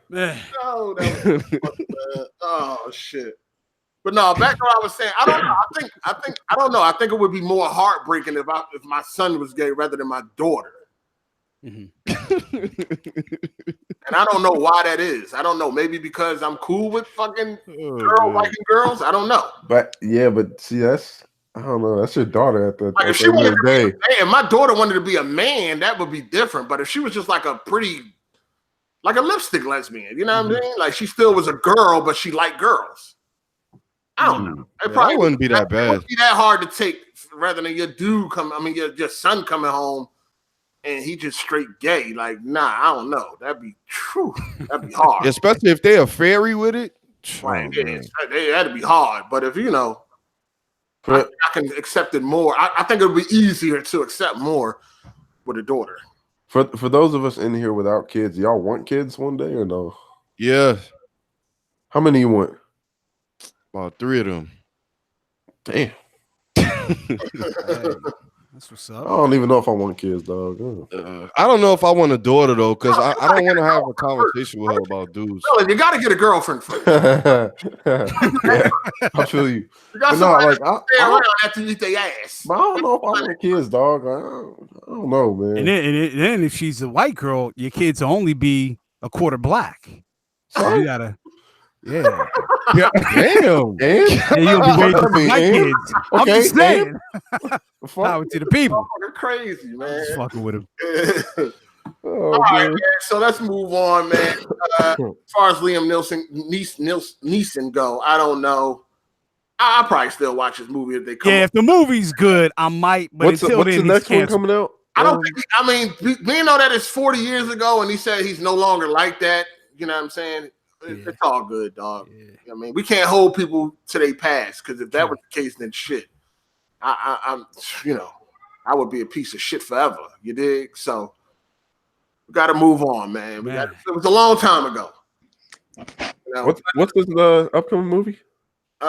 [SPEAKER 2] Yeah.
[SPEAKER 4] Oh, that was funny, man. Oh shit. But no, back to what I was saying. I don't know. I don't know. I think it would be more heartbreaking if my son was gay rather than my daughter.
[SPEAKER 1] Mm-hmm.
[SPEAKER 4] And I don't know why that is. I don't know. Maybe because I'm cool with fucking girls liking girls. I don't know.
[SPEAKER 2] But see, I don't know. That's your daughter at the
[SPEAKER 4] Like if she
[SPEAKER 2] end of
[SPEAKER 4] wanted
[SPEAKER 2] the day.
[SPEAKER 4] if my daughter wanted to be a man, that would be different. But if she was just like a lipstick lesbian, you know what I mean? Like she still was a girl, but she liked girls. I don't know. It probably
[SPEAKER 5] wouldn't be that bad.
[SPEAKER 4] It wouldn't be that hard to take rather than your son coming home and he just straight gay. Like, nah, I don't know. That'd be hard.
[SPEAKER 5] Especially if they a fairy with it.
[SPEAKER 4] Right. That'd be hard. But if I can accept it more. I think it would be easier to accept more with a daughter.
[SPEAKER 2] For those of us in here without kids, y'all want kids one day or no?
[SPEAKER 5] Yeah.
[SPEAKER 2] How many you want?
[SPEAKER 5] About 3 of them.
[SPEAKER 2] Damn.
[SPEAKER 1] That's what's
[SPEAKER 2] I
[SPEAKER 1] up.
[SPEAKER 2] don't even know if I want kids, dog.
[SPEAKER 5] I don't know if I want a daughter though, because I don't want to have a conversation with her about dudes.
[SPEAKER 4] No, you got to get a girlfriend first.
[SPEAKER 2] Yeah, I feel you.
[SPEAKER 4] You got
[SPEAKER 2] But no,
[SPEAKER 4] somebody
[SPEAKER 2] like
[SPEAKER 4] to stay around after you eat their ass.
[SPEAKER 2] But I don't know if I want kids, dog. I don't know, man.
[SPEAKER 1] And then if she's a white girl, your kids will only be a quarter black. So you gotta, yeah.
[SPEAKER 5] Damn.
[SPEAKER 1] And you'll be raising some white kids. I'm
[SPEAKER 2] Okay,
[SPEAKER 1] just saying.
[SPEAKER 2] Fuck.
[SPEAKER 1] Power to the people.
[SPEAKER 4] You're crazy, man.
[SPEAKER 1] Just fucking with him.
[SPEAKER 2] Oh,
[SPEAKER 4] All right,
[SPEAKER 2] man.
[SPEAKER 4] man. So let's move on, man. As far as Liam Neeson go, I don't know. I'll probably still watch this movie if they come.
[SPEAKER 1] Yeah, if the movie's good, I might. But
[SPEAKER 2] What's
[SPEAKER 1] until
[SPEAKER 2] the
[SPEAKER 1] then,
[SPEAKER 2] next
[SPEAKER 1] he's
[SPEAKER 2] one
[SPEAKER 1] canceled.
[SPEAKER 2] coming out?
[SPEAKER 4] I don't think. I mean, we know that it's 40 years ago, and he said he's no longer like that. You know what I'm saying? It's all good, dog.
[SPEAKER 1] Yeah.
[SPEAKER 4] You know what I mean, we can't hold people to their past because if that was the case, then shit, I'm, you know, I would be a piece of shit forever. You dig? So we got to move on, man. It was a long time ago. You know?
[SPEAKER 2] What's this upcoming movie?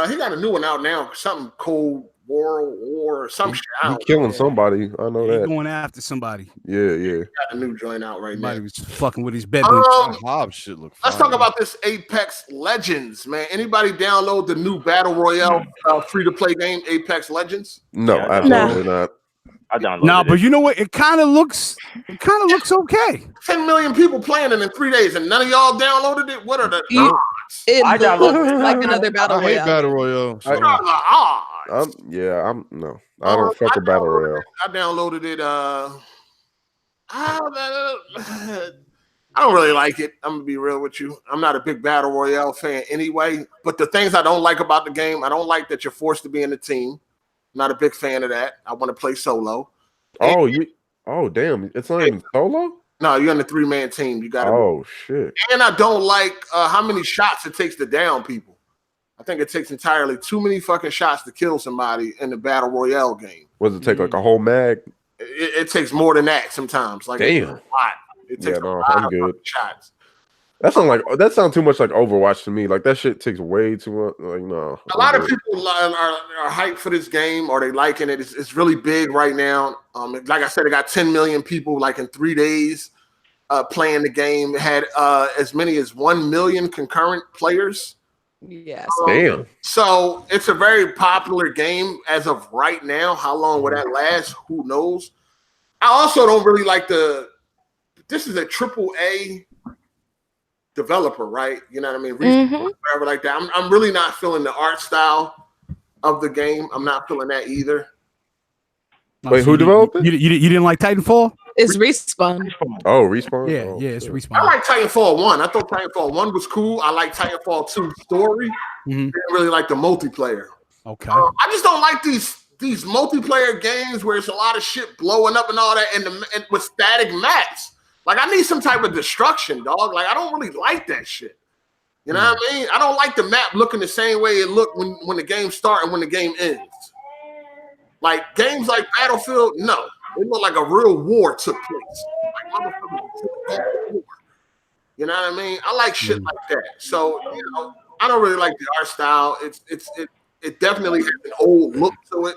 [SPEAKER 4] He got a new one out now. Something Cold War or some shit.
[SPEAKER 2] He killing somebody. I know
[SPEAKER 1] He's
[SPEAKER 2] that.
[SPEAKER 1] going after somebody.
[SPEAKER 2] Yeah.
[SPEAKER 4] Got a new joint out right
[SPEAKER 1] Somebody
[SPEAKER 4] now.
[SPEAKER 1] was fucking with his bedroom.
[SPEAKER 5] Hobbs shit look
[SPEAKER 4] Let's
[SPEAKER 5] fire.
[SPEAKER 4] talk about this Apex Legends, man. Anybody download the new Battle Royale free-to-play game, Apex Legends?
[SPEAKER 2] No,
[SPEAKER 6] Yeah,
[SPEAKER 2] absolutely not.
[SPEAKER 6] I downloaded
[SPEAKER 1] No,
[SPEAKER 6] it.
[SPEAKER 1] but you know what? It kind of looks okay.
[SPEAKER 4] 10 million people playing it in 3 days, and none of y'all downloaded it? What are the odds?
[SPEAKER 3] It
[SPEAKER 6] I
[SPEAKER 3] looks
[SPEAKER 6] downloaded it.
[SPEAKER 3] like another battle
[SPEAKER 5] I hate
[SPEAKER 3] royale.
[SPEAKER 5] Battle Royale. So.
[SPEAKER 4] What are the odds?
[SPEAKER 2] No. I don't fuck with Battle Royale.
[SPEAKER 4] I downloaded it. I don't really like it. I'm gonna be real with you. I'm not a big Battle Royale fan anyway. But the things I don't like about the game, I don't like that you're forced to be in a team. Not a big fan of that. I want to play solo.
[SPEAKER 2] Oh, damn. It's not even solo?
[SPEAKER 4] No, you're in a 3-man team. You got to.
[SPEAKER 2] Oh, shit.
[SPEAKER 4] And I don't like how many shots it takes to down people. I think it takes entirely too many fucking shots to kill somebody in the Battle Royale game.
[SPEAKER 2] Does it take like a whole mag?
[SPEAKER 4] It takes more than that sometimes. Like
[SPEAKER 2] Damn.
[SPEAKER 4] It's a lot. It takes a lot
[SPEAKER 2] I'm
[SPEAKER 4] of
[SPEAKER 2] good.
[SPEAKER 4] fucking shots.
[SPEAKER 2] That sounds too much like Overwatch to me. Like that shit takes way too much. Like no.
[SPEAKER 4] A lot of people are hyped for this game, or they liking it. It's really big right now. Like I said, it got 10 million people like in 3 days playing the game. It had as many as 1 million concurrent players.
[SPEAKER 3] Yes.
[SPEAKER 2] Damn.
[SPEAKER 4] So it's a very popular game as of right now. How long will that last? Who knows? I also don't really like this is a AAA developer, right? You know what I mean? Whatever like that. I'm really not feeling the art style of the game. I'm not feeling that either.
[SPEAKER 2] Wait, who developed it?
[SPEAKER 1] You didn't like Titanfall?
[SPEAKER 3] It's Respawn.
[SPEAKER 2] Oh, Respawn?
[SPEAKER 1] Yeah,
[SPEAKER 2] Oh,
[SPEAKER 1] it's
[SPEAKER 2] shit.
[SPEAKER 1] Respawn.
[SPEAKER 4] I like Titanfall 1. I thought Titanfall 1 was cool. I like Titanfall 2 story. Didn't really like the multiplayer.
[SPEAKER 1] Okay.
[SPEAKER 4] I just don't like these multiplayer games where it's a lot of shit blowing up and all that, and with static maps. Like I need some type of destruction, dog. Like I don't really like that shit. You know what I mean? I don't like the map looking the same way it looked when the game starts and when the game ends. Like games like Battlefield, no, it looked like a real war took place. Like motherfuckers, war. You know what I mean? I like shit like that. So I don't really like the art style. It definitely has an old look to it.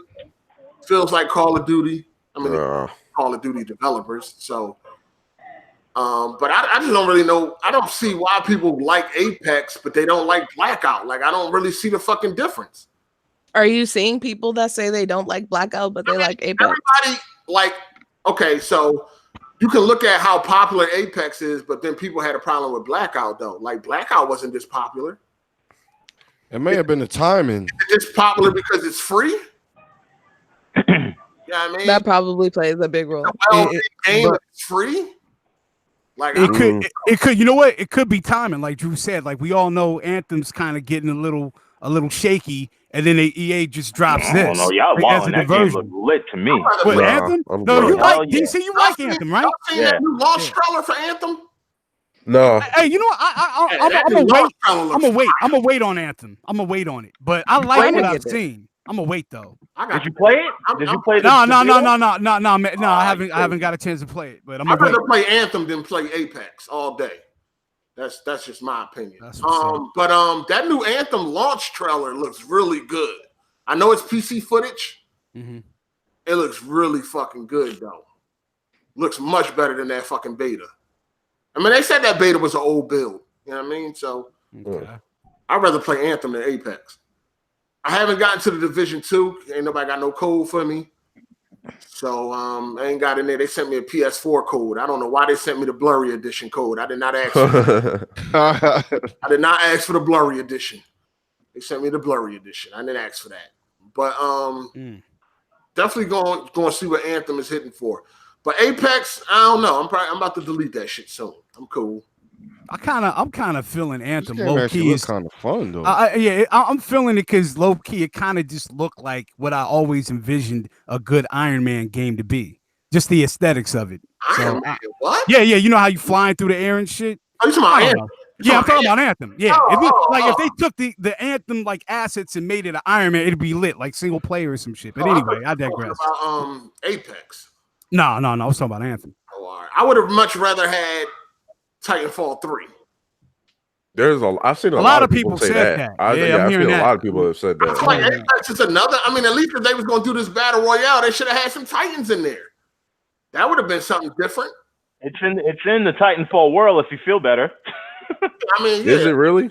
[SPEAKER 4] Feels like Call of Duty. I mean, Call of Duty developers. So, but I just don't really know. I don't see why people like Apex, but they don't like Blackout. Like, I don't really see the fucking difference.
[SPEAKER 3] Are you seeing people that say they don't like Blackout, but they like Apex?
[SPEAKER 4] Everybody, like, okay, so you can look at how popular Apex is, but then people had a problem with Blackout, though. Like, Blackout wasn't this popular.
[SPEAKER 5] It may have been the timing.
[SPEAKER 4] It's popular because it's free. You know what I mean?
[SPEAKER 3] That probably plays a big role.
[SPEAKER 4] Game is free. Like
[SPEAKER 1] it could. You know what? It could be timing, like Drew said. Like we all know, Anthem's kind of getting a little shaky, and then EA just drops this.
[SPEAKER 6] Oh no, y'all walling. That game look lit to me.
[SPEAKER 1] What, Anthem? No, you like DC? You like Anthem, right?
[SPEAKER 4] Y'all seen that new launch trailer for Anthem?
[SPEAKER 2] No.
[SPEAKER 1] Hey, you know what? I'm gonna wait on Anthem. I'm gonna wait on it. But I like what I've seen. I'm gonna wait though.
[SPEAKER 6] Did you play it? Did you play it?
[SPEAKER 1] No. I haven't got a chance to play it. But I'm
[SPEAKER 4] I'd
[SPEAKER 1] gonna
[SPEAKER 4] rather play Anthem than play Apex all day. That's just my opinion. But that new Anthem launch trailer looks really good. I know it's PC footage, It looks really fucking good though. Looks much better than that fucking beta. I mean, they said that beta was an old build. You know what I mean? So I'd rather play Anthem than Apex. I haven't gotten to the Division 2. Ain't nobody got no code for me. So I ain't got in there. They sent me a PS4 code. I don't know why they sent me the blurry edition code. I did not ask for it. I did not ask for the blurry edition. They sent me the blurry edition. I didn't ask for that. But definitely going to see what Anthem is hitting for. But Apex, I don't know. I'm about to delete that shit soon. I'm cool.
[SPEAKER 1] I'm kind of feeling Anthem low key is
[SPEAKER 5] kind of fun though.
[SPEAKER 1] I'm feeling it because low key it kind of just looked like what I always envisioned a good Iron Man game to be. Just the aesthetics of it.
[SPEAKER 4] Iron Man, what?
[SPEAKER 1] Yeah, you know how you flying through the air and shit.
[SPEAKER 4] Oh, you talking about Anthem?
[SPEAKER 1] Yeah, I'm talking about Anthem. Yeah, if they took the Anthem like assets and made it an Iron Man, it'd be lit like single player or some shit. But anyway, I digress.
[SPEAKER 4] About, Apex.
[SPEAKER 1] No, I was talking about Anthem.
[SPEAKER 4] Oh, all right. I would have much rather had Titanfall 3.
[SPEAKER 2] I've seen a
[SPEAKER 1] lot of people say that.
[SPEAKER 2] I'm hearing that. A lot of people have said that.
[SPEAKER 4] I feel like Apex is another. I mean, at least if they was going to do this battle royale, they should have had some Titans in there. That would have been something different.
[SPEAKER 6] It's in the Titanfall world. If you feel better.
[SPEAKER 4] I mean,
[SPEAKER 2] is it really?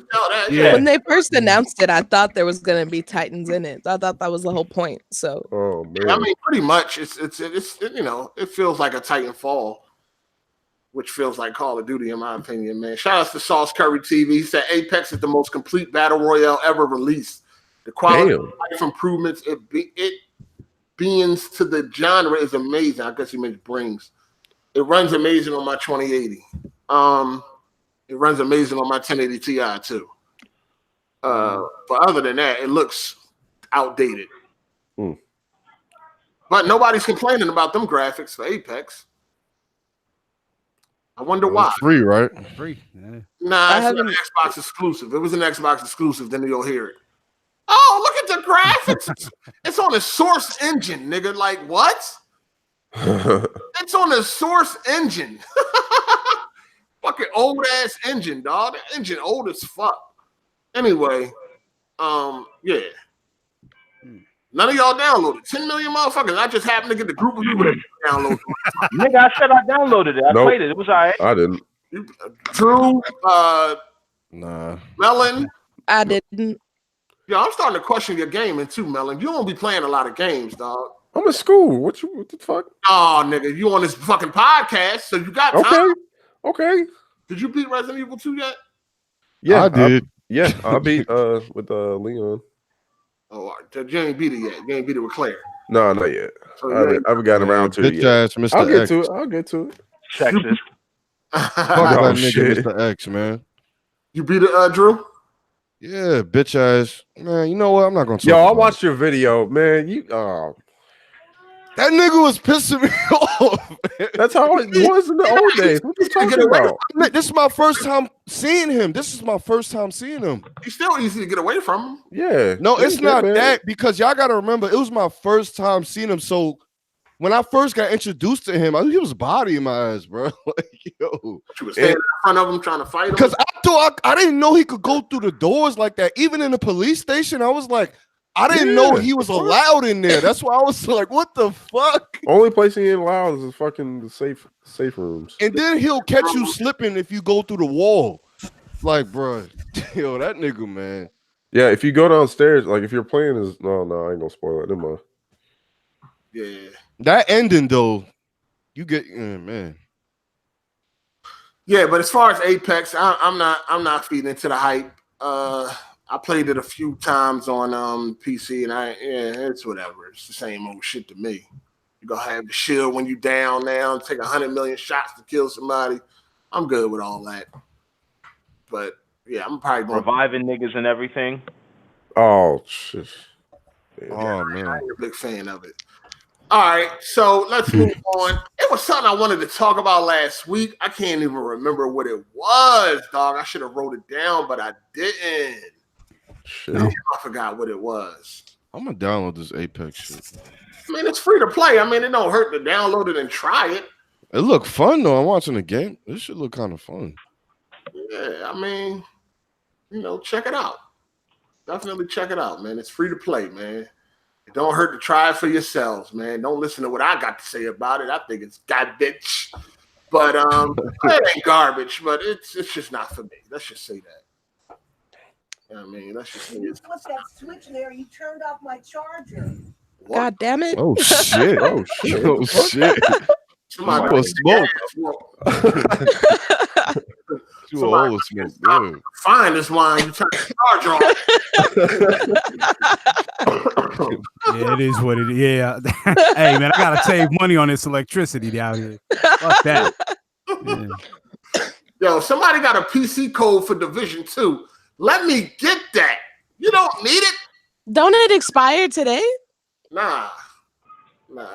[SPEAKER 3] Yeah. When they first announced it, I thought there was going to be Titans in it. I thought that was the whole point. So,
[SPEAKER 2] man.
[SPEAKER 4] I mean, pretty much, it's you know, it feels like a Titanfall, which feels like Call of Duty in my opinion, man. Shout out to Sauce Curry TV. He said Apex is the most complete battle royale ever released. The quality of life improvements it beings to the genre is amazing. I guess he means brings. It runs amazing on my 2080. It runs amazing on my 1080 Ti too. But other than that, it looks outdated. But nobody's complaining about them graphics for Apex. I wonder why.
[SPEAKER 5] It's free, right?
[SPEAKER 1] Free. Yeah.
[SPEAKER 4] Nah, it's an Xbox exclusive. If it was an Xbox exclusive, then you'll hear it. Oh, look at the graphics. It's on the Source engine, nigga. Like, what? It's on the Source engine. Fucking old ass engine, dog. The engine old as fuck. Anyway, yeah. None of y'all downloaded. 10 million motherfuckers. I just happened to get the group of people that downloaded.
[SPEAKER 6] Nigga, I said I downloaded it. I played it. It was all right.
[SPEAKER 2] I didn't.
[SPEAKER 4] Drew,
[SPEAKER 5] nah.
[SPEAKER 4] Melon.
[SPEAKER 3] I didn't.
[SPEAKER 4] Yo, I'm starting to question your gaming too, Melon. You don't be playing a lot of games, dog.
[SPEAKER 2] I'm in school. What the fuck?
[SPEAKER 4] Oh, nigga, you on this fucking podcast, so you got time.
[SPEAKER 2] Okay.
[SPEAKER 4] Did you beat Resident Evil 2 yet?
[SPEAKER 5] Yeah, I did.
[SPEAKER 2] I beat with Leon.
[SPEAKER 4] Oh, you ain't beat it yet. You ain't beat it with Claire.
[SPEAKER 2] No, not yet.
[SPEAKER 4] So
[SPEAKER 2] I haven't gotten around to it yet.
[SPEAKER 5] Mr.
[SPEAKER 2] I'll get
[SPEAKER 5] X.
[SPEAKER 2] to it. I'll get to it.
[SPEAKER 6] Sexist.
[SPEAKER 5] Fuck that nigga,
[SPEAKER 2] shit.
[SPEAKER 5] Mr. X, man.
[SPEAKER 4] You beat it, Drew?
[SPEAKER 5] Yeah, bitch ass. Man, you know what? I'm not gonna talk
[SPEAKER 2] Yo, I
[SPEAKER 5] about
[SPEAKER 2] watched your video, man.
[SPEAKER 5] that nigga was pissing me off.
[SPEAKER 2] That's how it was in the old days. What you talking about?
[SPEAKER 5] This is my first time seeing him. He's
[SPEAKER 4] still easy to get away from him.
[SPEAKER 2] Yeah.
[SPEAKER 5] No, it's not that, because y'all gotta remember it was my first time seeing him. So when I first got introduced to him, he was bodying my ass, bro. Like, yo.
[SPEAKER 4] You was standing in front of him trying to fight him.
[SPEAKER 5] Because I didn't know he could go through the doors like that. Even in the police station, I was like, I didn't know he was allowed in there. That's why I was like, what the fuck?
[SPEAKER 2] Only place he ain't allowed is fucking the safe rooms.
[SPEAKER 5] And then he'll catch you slipping if you go through the wall. Like, bro, yo, that nigga, man.
[SPEAKER 2] Yeah, if you go downstairs, like if you're playing is no, I ain't gonna spoil it. Never mind.
[SPEAKER 4] Yeah.
[SPEAKER 5] That ending though, you get man.
[SPEAKER 4] Yeah, but as far as Apex, I'm not feeding into the hype. I played it a few times on PC, and it's whatever. It's the same old shit to me. You're gonna have the shield when you down now, take 100 million shots to kill somebody. I'm good with all that. But yeah, I'm probably going
[SPEAKER 6] reviving niggas and everything.
[SPEAKER 2] Oh shit.
[SPEAKER 5] Oh man,
[SPEAKER 4] I'm a big fan of it. All right, so let's move on. It was something I wanted to talk about last week. I can't even remember what it was, dog. I should have wrote it down, but I didn't.
[SPEAKER 2] Shit.
[SPEAKER 4] I forgot what it was.
[SPEAKER 5] I'm gonna download this Apex shit.
[SPEAKER 4] I mean, it's free to play. I mean, it don't hurt to download it and try it.
[SPEAKER 5] It looked fun though. I'm watching the game. This should look kind of fun.
[SPEAKER 4] Yeah, I mean, check it out. Definitely check it out, man. It's free to play, man. It don't hurt to try it for yourselves, man. Don't listen to what I got to say about it. I think it's garbage. But it ain't garbage, but it's just not for me. Let's just say that. I mean, let's just say
[SPEAKER 8] You put that switch there, you turned off my charger.
[SPEAKER 4] what?
[SPEAKER 3] God damn it.
[SPEAKER 5] Oh shit.
[SPEAKER 2] Oh shit!
[SPEAKER 5] Oh shit.
[SPEAKER 4] Somebody
[SPEAKER 5] You smoke. You
[SPEAKER 4] Somebody
[SPEAKER 5] always smoke good.
[SPEAKER 4] find this wine. You turn the charger off.
[SPEAKER 1] Yeah, it is what it is. Yeah. Hey, man, I gotta save money on this electricity down here. Fuck that. Yeah.
[SPEAKER 4] Yo, somebody got a PC code for Division 2. Let me get that. You don't need it.
[SPEAKER 3] Don't it expire today?
[SPEAKER 4] Nah,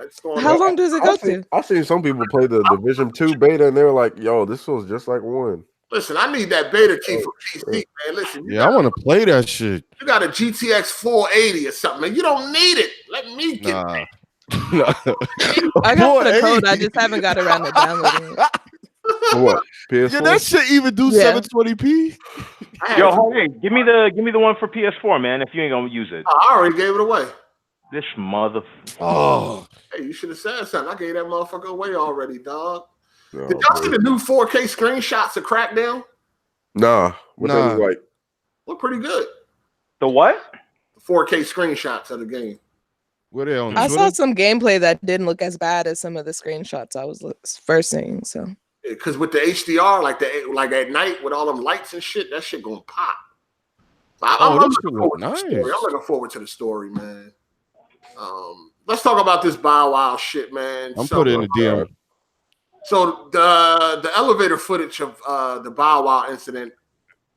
[SPEAKER 4] it's going.
[SPEAKER 3] How long does it go to?
[SPEAKER 2] I've seen some people play the Division 2 beta, and they're like, "Yo, this feels just like 1."
[SPEAKER 4] Listen, I need that beta key for PC, man. Listen,
[SPEAKER 5] Yeah, I want to play that shit.
[SPEAKER 4] you got a GTX 480 or something, man. You don't need it. Let me get
[SPEAKER 5] Nah.
[SPEAKER 4] that.
[SPEAKER 3] I got the
[SPEAKER 5] 480.
[SPEAKER 3] code. I just haven't got around to downloading it.
[SPEAKER 2] For what? PS4?
[SPEAKER 5] Yeah, that shit even do
[SPEAKER 3] Yeah.
[SPEAKER 5] 720p.
[SPEAKER 6] Yo, hey, give me the one for PS4, man. If you ain't gonna use it,
[SPEAKER 4] I already gave it away.
[SPEAKER 6] this mother.
[SPEAKER 5] Oh,
[SPEAKER 4] Hey, you should have said something. I gave that motherfucker away already, dog.
[SPEAKER 2] No,
[SPEAKER 4] Did y'all see
[SPEAKER 2] bro.
[SPEAKER 4] the new 4K screenshots of Crackdown?
[SPEAKER 2] Nah. What they
[SPEAKER 5] Nah.
[SPEAKER 2] was like?
[SPEAKER 4] Look pretty good.
[SPEAKER 6] The what?
[SPEAKER 4] The 4K screenshots of the game.
[SPEAKER 5] where they on
[SPEAKER 3] I
[SPEAKER 5] Twitter?
[SPEAKER 3] saw some gameplay that didn't look as bad as some of the screenshots I was first seeing. So
[SPEAKER 4] Because with the HDR, like at night with all them lights and shit, that shit gonna pop. I'm
[SPEAKER 5] that
[SPEAKER 4] looking
[SPEAKER 5] shit look
[SPEAKER 4] forward to the
[SPEAKER 5] nice.
[SPEAKER 4] story. I'm looking forward to the story, man. Let's talk about this Bow Wow shit, man.
[SPEAKER 5] I'm putting in the DM.
[SPEAKER 4] So the elevator footage of the Bow Wow incident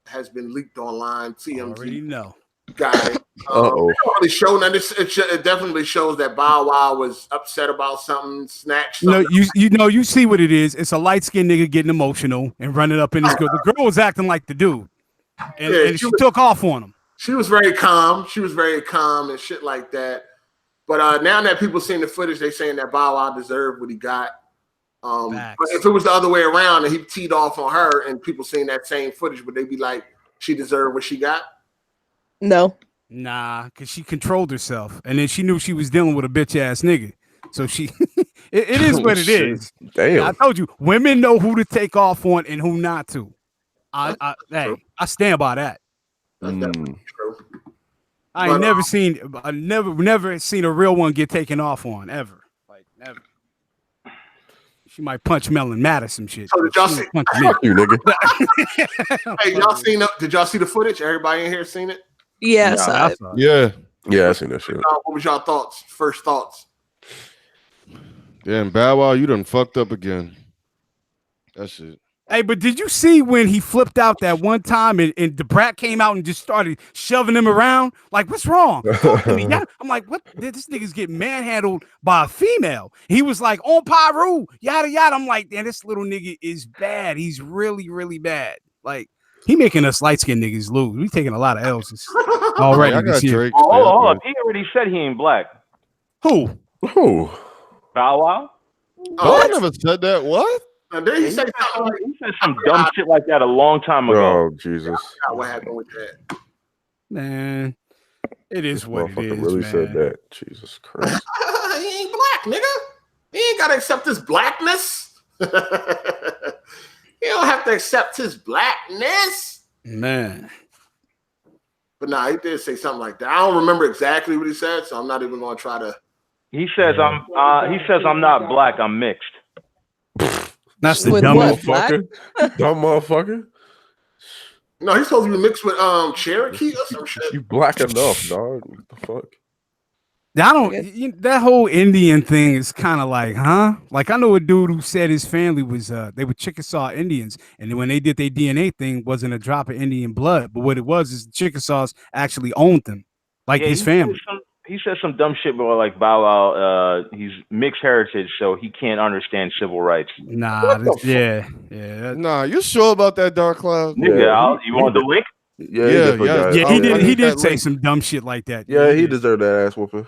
[SPEAKER 4] has been leaked online.
[SPEAKER 1] Already
[SPEAKER 4] TMZ
[SPEAKER 1] know.
[SPEAKER 4] got it.
[SPEAKER 2] Uh-oh.
[SPEAKER 4] It don't really show that. It definitely shows that Bow Wow was upset about something, snatched
[SPEAKER 1] No,
[SPEAKER 4] something.
[SPEAKER 1] you see what it is. It's a light-skinned nigga getting emotional and running up in his girl. The girl was acting like the dude. And,
[SPEAKER 4] Yeah,
[SPEAKER 1] and she took off on him.
[SPEAKER 4] She was very calm. She was very calm and shit like that. But now that people seen the footage, they saying that Bow Wow deserved what he got. But if it was the other way around and he teed off on her and people seen that same footage, would they be like, she deserved what she got?
[SPEAKER 3] no.
[SPEAKER 1] Nah, because she controlled herself. And then she knew she was dealing with a bitch-ass nigga. So she, it is what it
[SPEAKER 2] Shit.
[SPEAKER 1] is.
[SPEAKER 2] Damn.
[SPEAKER 1] I told you, women know who to take off on and who not to. I stand by that.
[SPEAKER 4] That's definitely true.
[SPEAKER 1] I ain't
[SPEAKER 4] But,
[SPEAKER 1] never seen a real one get taken off on ever. Like never. She might punch Melon Matt or some shit.
[SPEAKER 4] So did y'all
[SPEAKER 1] She
[SPEAKER 4] see?
[SPEAKER 1] won't punch me.
[SPEAKER 2] Fuck you, nigga.
[SPEAKER 4] Hey, y'all seen it? Did y'all see the footage? Everybody in here seen it?
[SPEAKER 3] Yeah,
[SPEAKER 1] Nah,
[SPEAKER 3] so
[SPEAKER 1] I saw it.
[SPEAKER 5] Yeah.
[SPEAKER 2] Yeah, I seen that shit.
[SPEAKER 4] What was y'all thoughts? First thoughts?
[SPEAKER 5] Damn, Bow Wow, you done fucked up again. That shit.
[SPEAKER 1] Hey, but did you see when he flipped out that one time and the brat came out and just started shoving him around? Like, what's wrong? Talk to me. Yeah. I'm like, what? This nigga's getting manhandled by a female. He was like, on Pyru, yada, yada. I'm like, damn, this little nigga is bad. He's really, really bad. Like, he making us light-skinned niggas lose. We taking a lot of L's already
[SPEAKER 5] I got
[SPEAKER 1] this year.
[SPEAKER 5] Drake.
[SPEAKER 6] Hold up. He already said he ain't black.
[SPEAKER 1] Who?
[SPEAKER 2] Who?
[SPEAKER 6] Bow Wow?
[SPEAKER 5] I never said that. What?
[SPEAKER 4] And then he said something like,
[SPEAKER 6] He said some dumb shit like that a long time ago.
[SPEAKER 2] Oh, Jesus.
[SPEAKER 4] what happened with that?
[SPEAKER 1] Man, it is what it
[SPEAKER 2] Motherfucker
[SPEAKER 1] is,
[SPEAKER 2] really
[SPEAKER 1] man.
[SPEAKER 2] said that. Jesus Christ.
[SPEAKER 4] He ain't black, nigga. He ain't got to accept his blackness. He don't have to accept his blackness.
[SPEAKER 1] Man.
[SPEAKER 4] But nah, he did say something like that. I don't remember exactly what he said, so I'm not even going to try to.
[SPEAKER 6] He says I'm not black, I'm mixed.
[SPEAKER 1] That's the
[SPEAKER 3] With
[SPEAKER 1] dumbest.
[SPEAKER 3] what?
[SPEAKER 2] Motherfucker. Dumb motherfucker.
[SPEAKER 4] No, he's supposed to be mixed with Cherokee or some shit.
[SPEAKER 2] You black enough, dog. What the fuck?
[SPEAKER 1] I don't. That whole Indian thing is kind of like, huh? Like I know a dude who said his family was they were Chickasaw Indians, and then when they did their DNA thing, wasn't a drop of Indian blood, but what it was is the Chickasaws actually owned them, like his family.
[SPEAKER 6] He said some dumb shit about like Bow Wow. He's mixed heritage, so he can't understand civil rights.
[SPEAKER 1] Nah, yeah.
[SPEAKER 5] Nah, you sure about that, Dark Cloud?
[SPEAKER 6] Nigga, you want the link?
[SPEAKER 2] Yeah,
[SPEAKER 1] Yeah, he did say
[SPEAKER 5] link.
[SPEAKER 1] some dumb shit like that.
[SPEAKER 2] Yeah, he deserved that ass whooping.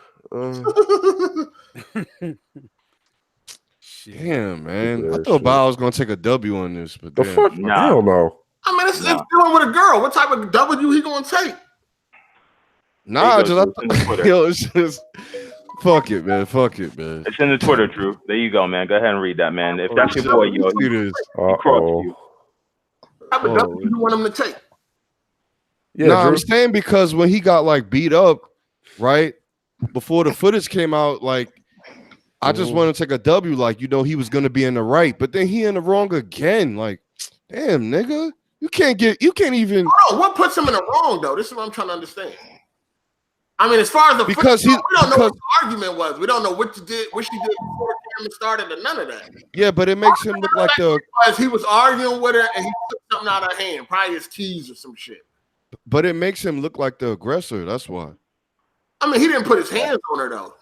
[SPEAKER 5] Damn, man. I
[SPEAKER 2] Yeah,
[SPEAKER 5] thought Bow was gonna take a W on this, but
[SPEAKER 2] The
[SPEAKER 5] damn.
[SPEAKER 2] fuck? Hell no.
[SPEAKER 4] I mean, it's dealing with a girl. What type of W he going to take?
[SPEAKER 5] Nah,
[SPEAKER 6] There you go,
[SPEAKER 5] just
[SPEAKER 6] Drew. It's in the Twitter.
[SPEAKER 5] yo, it's just fuck it, man. Fuck it, man.
[SPEAKER 6] It's in the Twitter, Drew. There you go, man. Go ahead and read that, man. If that's your boy, yo,
[SPEAKER 5] See this.
[SPEAKER 6] he crossed you.
[SPEAKER 4] How much do you want him to take?
[SPEAKER 2] Yeah,
[SPEAKER 5] nah,
[SPEAKER 2] Drew.
[SPEAKER 5] I'm saying because when he got like beat up, right before the footage came out, like I just want to take a W, like he was gonna be in the right, but then he in the wrong again. Like, damn, nigga, you can't even.
[SPEAKER 4] Hold on, what puts him in the wrong though? This is what I'm trying to understand. I mean, as far as the
[SPEAKER 5] Because
[SPEAKER 4] we don't know what the argument was. We don't know what she did before the camera started, and none of that.
[SPEAKER 5] Yeah, but it makes him look like
[SPEAKER 4] he was arguing with her and he took something out of her hand, probably his keys or some shit.
[SPEAKER 5] But it makes him look like the aggressor. That's why.
[SPEAKER 4] I mean, he didn't put his hands on her though.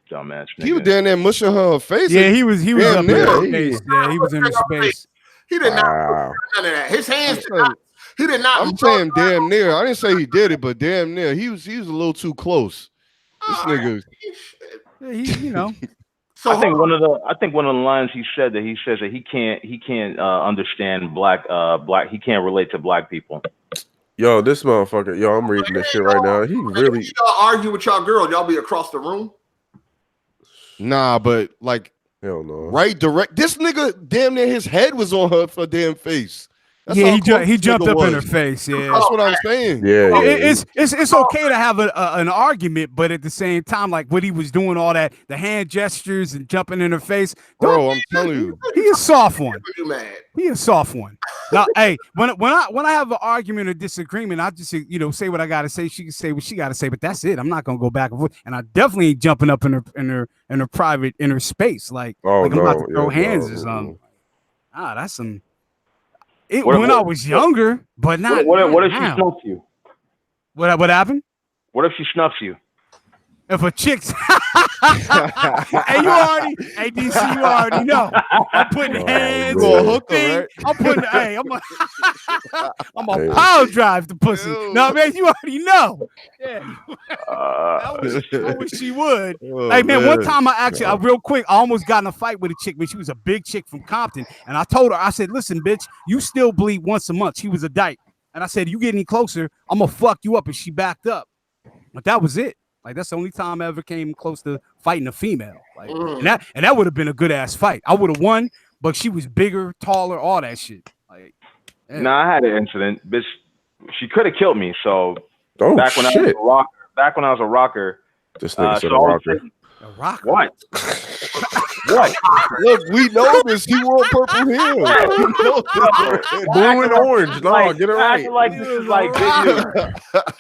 [SPEAKER 6] Dumbass nigga.
[SPEAKER 5] He was down there mushing her face.
[SPEAKER 1] Yeah, he was
[SPEAKER 5] damn
[SPEAKER 1] up in her space. Yeah, he was in her space.
[SPEAKER 4] He did not put none of that. His hands did not. He did not.
[SPEAKER 5] I'm saying damn near. I didn't say he did it, but damn near. He was a little too close. This nigga.
[SPEAKER 6] So I think one of the lines he said that he says that he can't understand black he can't relate to black people.
[SPEAKER 2] Yo, this motherfucker. Yo, I'm reading this shit right now. He really.
[SPEAKER 4] Y'all argue with y'all girl. Y'all be across the room.
[SPEAKER 5] Nah, but like,
[SPEAKER 2] hell no.
[SPEAKER 5] Right, direct. This nigga, damn near his head was on her for damn face. That's
[SPEAKER 1] Yeah,
[SPEAKER 5] how
[SPEAKER 1] he jumped up in her face. Yeah,
[SPEAKER 5] that's what I'm saying.
[SPEAKER 2] Yeah,
[SPEAKER 1] it's okay to have an argument, but at the same time, like what he was doing, all that, the hand gestures and jumping in her face.
[SPEAKER 5] Bro, I'm telling you,
[SPEAKER 1] he a soft one.
[SPEAKER 4] You mad?
[SPEAKER 1] He a soft one. Now, hey, when I have an argument or disagreement, I just say what I gotta say. She can say what she gotta say, but that's it. I'm not gonna go back and forth. And I definitely ain't jumping up in her private space. Like, I'm about to throw hands or something. That's some. When I was younger, but not.
[SPEAKER 6] What if
[SPEAKER 1] now.
[SPEAKER 6] she snuffs you?
[SPEAKER 1] What happened?
[SPEAKER 6] What if she snuffs you?
[SPEAKER 1] If a chick's, hey, DC, you already know. I'm putting hands. I'm putting. Hey, I'm a power drive the pussy. No, man, you already know. Yeah, I wish she would. Hey, man, one time I real quick, I almost got in a fight with a chick, but she was a big chick from Compton, and I told her, I said, "Listen, bitch, you still bleed once a month." She was a dyke, and I said, "You get any closer, I'm gonna fuck you up," and she backed up. But that was it. Like, that's the only time I ever came close to fighting a female. Like, and that would have been a good ass fight. I would have won, but she was bigger, taller, all that shit. Like,
[SPEAKER 6] Nah, I had an incident, bitch. She could have killed me. So
[SPEAKER 2] back when I
[SPEAKER 6] was a rocker,
[SPEAKER 2] this nigga said a rocker.
[SPEAKER 1] A rocker.
[SPEAKER 6] What?
[SPEAKER 5] What? Look, we know this. He wore purple hair.
[SPEAKER 2] Blue and orange. No,
[SPEAKER 6] like,
[SPEAKER 2] get it right.
[SPEAKER 6] I feel like this is like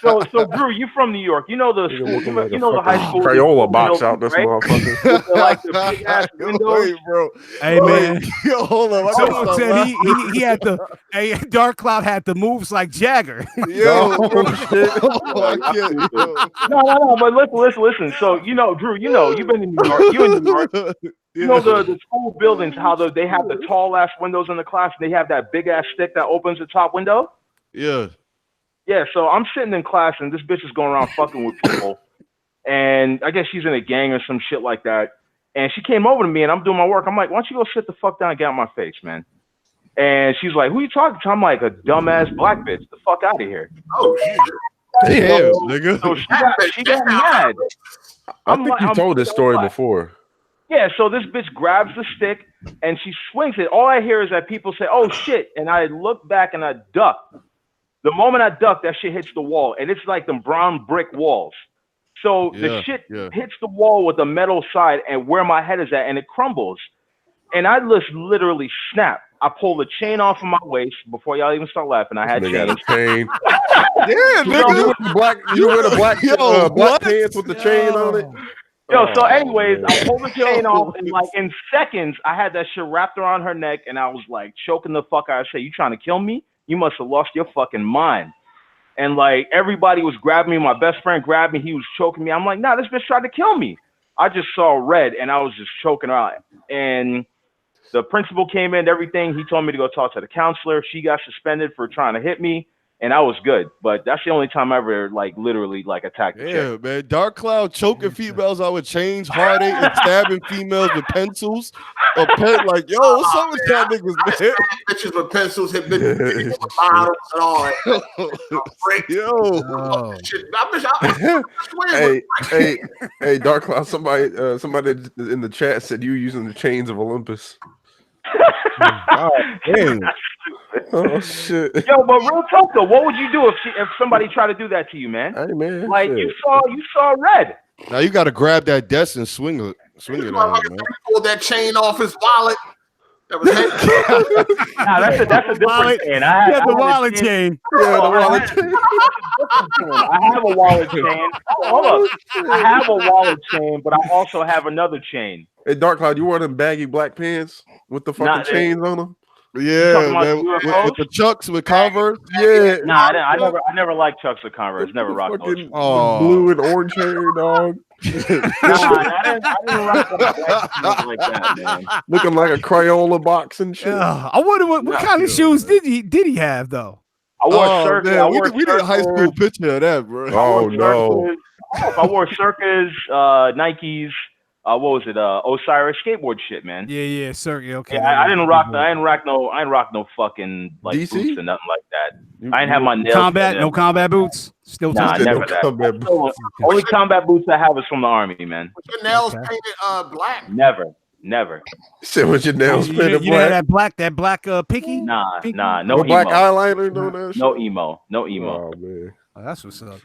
[SPEAKER 6] so Drew, you from New York. You know the school, you know the high school
[SPEAKER 2] Crayola box out this
[SPEAKER 6] right?
[SPEAKER 2] motherfucker.
[SPEAKER 6] Like the big ass windows.
[SPEAKER 5] Wait, bro.
[SPEAKER 1] Hey, man.
[SPEAKER 5] Yo, hold on.
[SPEAKER 1] Someone said he had Dark Cloud had the moves like Jagger.
[SPEAKER 5] Yo,
[SPEAKER 6] No, but listen. So Drew, you've been in New York. You in New York. You know the school buildings, how they have the tall ass windows in the class. They have that big ass stick that opens the top window.
[SPEAKER 5] Yeah.
[SPEAKER 6] Yeah. So I'm sitting in class and this bitch is going around fucking with people, and I guess she's in a gang or some shit like that. And she came over to me and I'm doing my work. I'm like, why don't you go sit the fuck down and get out my face, man? And she's like, who you talking to? I'm like, a dumbass black bitch. The fuck out of here.
[SPEAKER 4] Oh shit.
[SPEAKER 5] Damn, nigga.
[SPEAKER 6] So she got mad.
[SPEAKER 2] I think you told this story before.
[SPEAKER 6] Yeah, so this bitch grabs the stick and she swings it. All I hear is that people say, oh shit. And I look back and I duck. The moment I duck, that shit hits the wall. And it's like them brown brick walls. So the shit hits the wall with the metal side and where my head is at, and it crumbles. And I just literally snap. I pull the chain off of my waist before y'all even start laughing. I had
[SPEAKER 2] chain.
[SPEAKER 5] Yeah, nigga.
[SPEAKER 2] You wear the black pants with the chain on it.
[SPEAKER 6] Yo, so anyways, I pulled the chain off, and like in seconds, I had that shit wrapped around her neck, and I was like choking the fuck out. I said, "You trying to kill me? You must have lost your fucking mind." And like everybody was grabbing me. My best friend grabbed me. He was choking me. I'm like, "Nah, this bitch tried to kill me." I just saw red, and I was just choking her out. And the principal came in, everything. He told me to go talk to the counselor. She got suspended for trying to hit me. and I was good. But that's the only time I ever like literally like attacked.
[SPEAKER 5] Yeah, man. Dark Cloud choking females out with chains, hard eight, and stabbing females with pencils. A pen like, yo, what's up with y'all niggas, man?
[SPEAKER 4] Bitches with pencils, hit bitches with bottles and all that.
[SPEAKER 2] Hey, Dark Cloud. Somebody in the chat said you using the chains of Olympus. Oh shit!
[SPEAKER 6] Yo, but real talk though, what would you do if somebody tried to do that to you, man?
[SPEAKER 2] Hey man,
[SPEAKER 6] like
[SPEAKER 2] shit.
[SPEAKER 6] you saw red.
[SPEAKER 5] Now you got to grab that desk and swing it out, man.
[SPEAKER 4] Pulled that chain off his wallet. That was
[SPEAKER 6] nah, that's a different chain. I
[SPEAKER 1] the wallet chain.
[SPEAKER 2] Yeah, the wallet chain.
[SPEAKER 6] I have a wallet chain. Hold up. I have a wallet chain, but I also have another chain.
[SPEAKER 2] Hey, Dark Cloud, you wear them baggy black pants with the fucking chains on them?
[SPEAKER 5] Yeah, man, with the Chucks with Converse.
[SPEAKER 2] Yeah.
[SPEAKER 6] Nah, I never liked Chucks with Converse. Never rocked those.
[SPEAKER 2] Blue and orange hair, dog.
[SPEAKER 6] I didn't rock like that, man.
[SPEAKER 2] Looking like a Crayola box and shit.
[SPEAKER 1] I wonder what kind of shoes did he have though?
[SPEAKER 6] I wore Circus.
[SPEAKER 5] We did a high school picture of that, bro.
[SPEAKER 2] Oh no!
[SPEAKER 6] I wore Circus, Nikes. What was it? Osiris skateboard shit, man.
[SPEAKER 1] Yeah, Circus. Okay.
[SPEAKER 6] Yeah, I didn't rock no fucking like
[SPEAKER 2] DC?
[SPEAKER 6] boots and nothing like that. I didn't have my nails.
[SPEAKER 1] No combat boots. Still
[SPEAKER 6] never that. Only combat boots I have is from the army, man.
[SPEAKER 4] Was your nails painted black?
[SPEAKER 6] Never.
[SPEAKER 2] Said with your nails painted
[SPEAKER 1] black. You know that black pinky?
[SPEAKER 6] Nah, no
[SPEAKER 2] emo. Black eyeliner,
[SPEAKER 6] no emo.
[SPEAKER 2] Oh man,
[SPEAKER 1] that's what's up.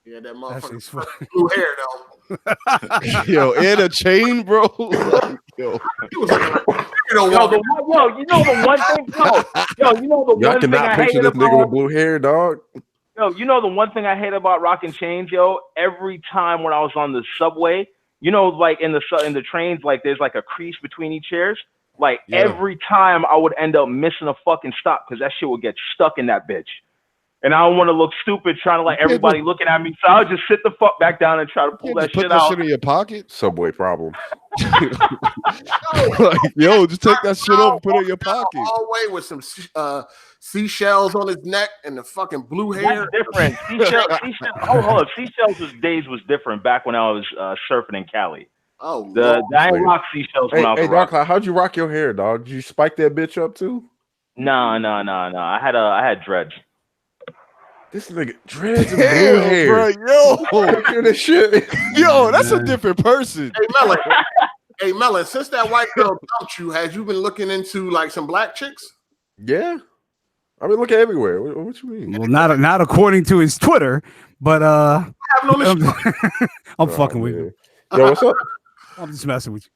[SPEAKER 4] Yeah, that motherfucker blue hair though.
[SPEAKER 5] Yo, and a chain, bro. Yo,
[SPEAKER 6] you know the one thing.
[SPEAKER 2] Y'all cannot picture this nigga with blue hair, dog.
[SPEAKER 6] Yo, you know the one thing I hate about rocking chains, yo. Every time when I was on the subway, you know, like in the trains, like there's like a crease between each chairs. Like every time I would end up missing a fucking stop because that shit would get stuck in that bitch. And I don't want to look stupid trying to like everybody looking at me. So I'll just sit the fuck back down and try to pull that shit out.
[SPEAKER 5] Put that shit in your pocket?
[SPEAKER 2] Subway problem.
[SPEAKER 5] Like, yo, just take that shit off and put it in your pocket.
[SPEAKER 4] All the way with some seashells on his neck and the fucking blue hair.
[SPEAKER 6] That's different. Hold up. Seashells' days was different back when I was surfing in Cali.
[SPEAKER 4] Oh,
[SPEAKER 6] I ain't rock seashells when I was
[SPEAKER 2] Hey, Dark Cloud, how'd you rock your hair, dog? Did you spike that bitch up too?
[SPEAKER 6] No. I had dreads.
[SPEAKER 2] This nigga dreads and blue hair,
[SPEAKER 5] bro. Yo,
[SPEAKER 2] this shit.
[SPEAKER 5] Yo, that's a different person.
[SPEAKER 4] Hey, Melon, since that white girl dumped you, has you been looking into like some black chicks?
[SPEAKER 2] Yeah, I mean, look everywhere. What you mean?
[SPEAKER 1] Well, not according to his Twitter, but I'm fucking with you.
[SPEAKER 2] Yo, what's up?
[SPEAKER 1] I'm just messing with you.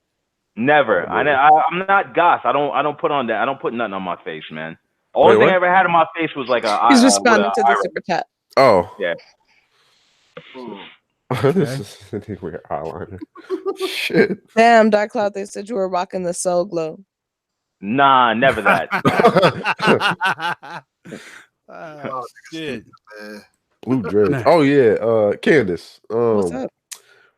[SPEAKER 6] Never. I'm not goth. I don't put on that. I don't put nothing on my face, man. Only thing I ever had on my face was like a.
[SPEAKER 3] He's responding to the super chat.
[SPEAKER 2] Oh
[SPEAKER 6] yeah.
[SPEAKER 2] This is weird eyeliner. Shit.
[SPEAKER 3] Damn, Dark Cloud. They said you were rocking the Soul Glow.
[SPEAKER 6] Nah, never that.
[SPEAKER 1] Oh, shit.
[SPEAKER 2] Blue dreads. Oh yeah, Candace.
[SPEAKER 3] What's up?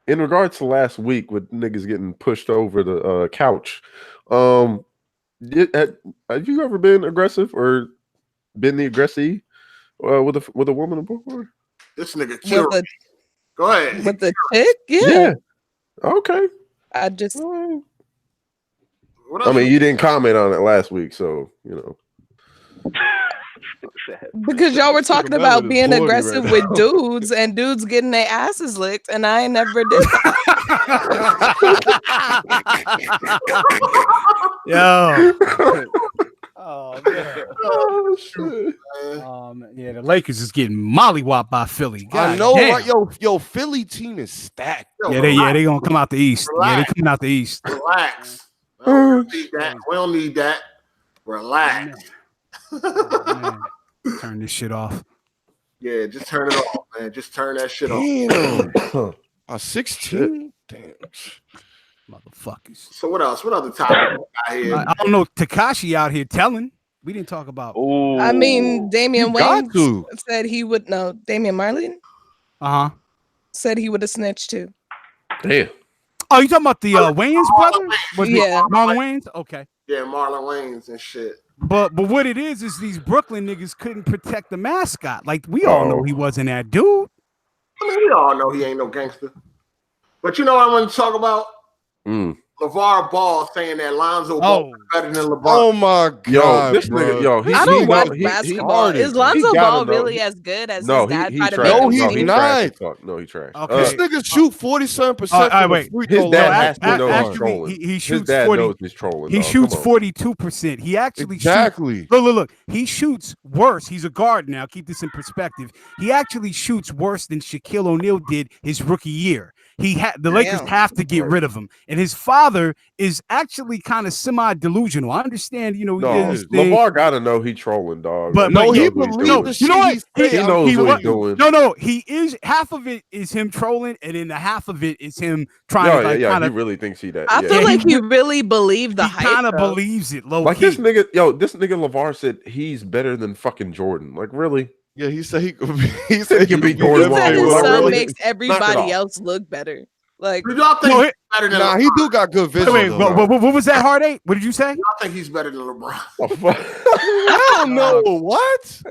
[SPEAKER 2] In regards to last week with niggas getting pushed over the couch, have you ever been aggressive or been the aggressee with a woman before?
[SPEAKER 4] This nigga killed me. Go ahead.
[SPEAKER 3] With the chick?
[SPEAKER 2] Yeah. Okay.
[SPEAKER 3] I just.
[SPEAKER 2] I mean, you didn't comment on it last week, so you know.
[SPEAKER 3] Because y'all were talking about being aggressive with dudes and dudes getting their asses licked, and I never did that.
[SPEAKER 1] Yo. Oh man. Oh shit. Yeah, the Lakers is getting mollywopped by Philly. God
[SPEAKER 5] I know,
[SPEAKER 1] damn.
[SPEAKER 5] right? Yo, Philly team is stacked.
[SPEAKER 4] Yo,
[SPEAKER 1] they gonna come out the East.
[SPEAKER 4] Relax.
[SPEAKER 1] Yeah, they coming out the East.
[SPEAKER 4] Relax. We don't need that. We don't need that. Relax.
[SPEAKER 1] Turn this shit off.
[SPEAKER 4] Yeah, just turn it off, man. Just turn that shit off.
[SPEAKER 5] Damn. 16? Damn.
[SPEAKER 1] Motherfuckers.
[SPEAKER 4] So what else? What other topic out here?
[SPEAKER 1] I don't know. Tekashi out here telling. We didn't talk about.
[SPEAKER 6] Ooh.
[SPEAKER 3] I mean, Damian Wayne said he would. No, Damian Marley. Said he would have snitched too.
[SPEAKER 2] Damn.
[SPEAKER 1] Oh, you talking about the Wayans brother?
[SPEAKER 3] Yeah,
[SPEAKER 1] Marlon Wayans. Okay.
[SPEAKER 4] Yeah, Marlon Wayans and shit.
[SPEAKER 1] But what it is these Brooklyn niggas couldn't protect the mascot. Like we all know he wasn't that dude.
[SPEAKER 4] I mean, we all know he ain't no gangster. But you know what I'm going to talk about? LeVar Ball saying that Lonzo Ball is better than LeBron.
[SPEAKER 5] Oh my god,
[SPEAKER 2] this nigga,
[SPEAKER 3] I don't watch basketball. Is Lonzo Ball really as good as his dad tried to make him?
[SPEAKER 5] No, he's not.
[SPEAKER 2] No, he trash.
[SPEAKER 5] Okay. This nigga shoot 47%
[SPEAKER 1] wait.
[SPEAKER 2] His dad has to know he's
[SPEAKER 1] actually,
[SPEAKER 2] trolling.
[SPEAKER 1] he shoots
[SPEAKER 2] His dad
[SPEAKER 1] 40.
[SPEAKER 2] knows he's trolling.
[SPEAKER 1] He shoots 42%. He actually shoots. Look. He shoots worse. He's a guard now. Keep this in perspective. He actually shoots worse than Shaquille O'Neal did his rookie year. The Lakers have to get rid of him, and his father is actually kind of semi-delusional. I understand,
[SPEAKER 2] LeVar gotta know he trolling, dog.
[SPEAKER 1] But
[SPEAKER 2] he
[SPEAKER 1] believes the shit. You know what?
[SPEAKER 2] He knows what he's doing.
[SPEAKER 1] No, he is. Half of it is him trolling, and then the half of it is him trying to
[SPEAKER 2] he really thinks he that.
[SPEAKER 3] I feel like he really believed the hype.
[SPEAKER 1] He kind of believes it, low
[SPEAKER 2] like
[SPEAKER 1] key.
[SPEAKER 2] this nigga LeVar said he's better than fucking Jordan. Like really?
[SPEAKER 5] Yeah, he said he could be
[SPEAKER 3] He said his son makes everybody else look better. Like,
[SPEAKER 4] do y'all think he's better than LeBron?
[SPEAKER 5] He do got good vision.
[SPEAKER 1] Wait, what was that, Hard 8? What did you say?
[SPEAKER 4] Y'all think he's better than LeBron?
[SPEAKER 5] I don't know. What?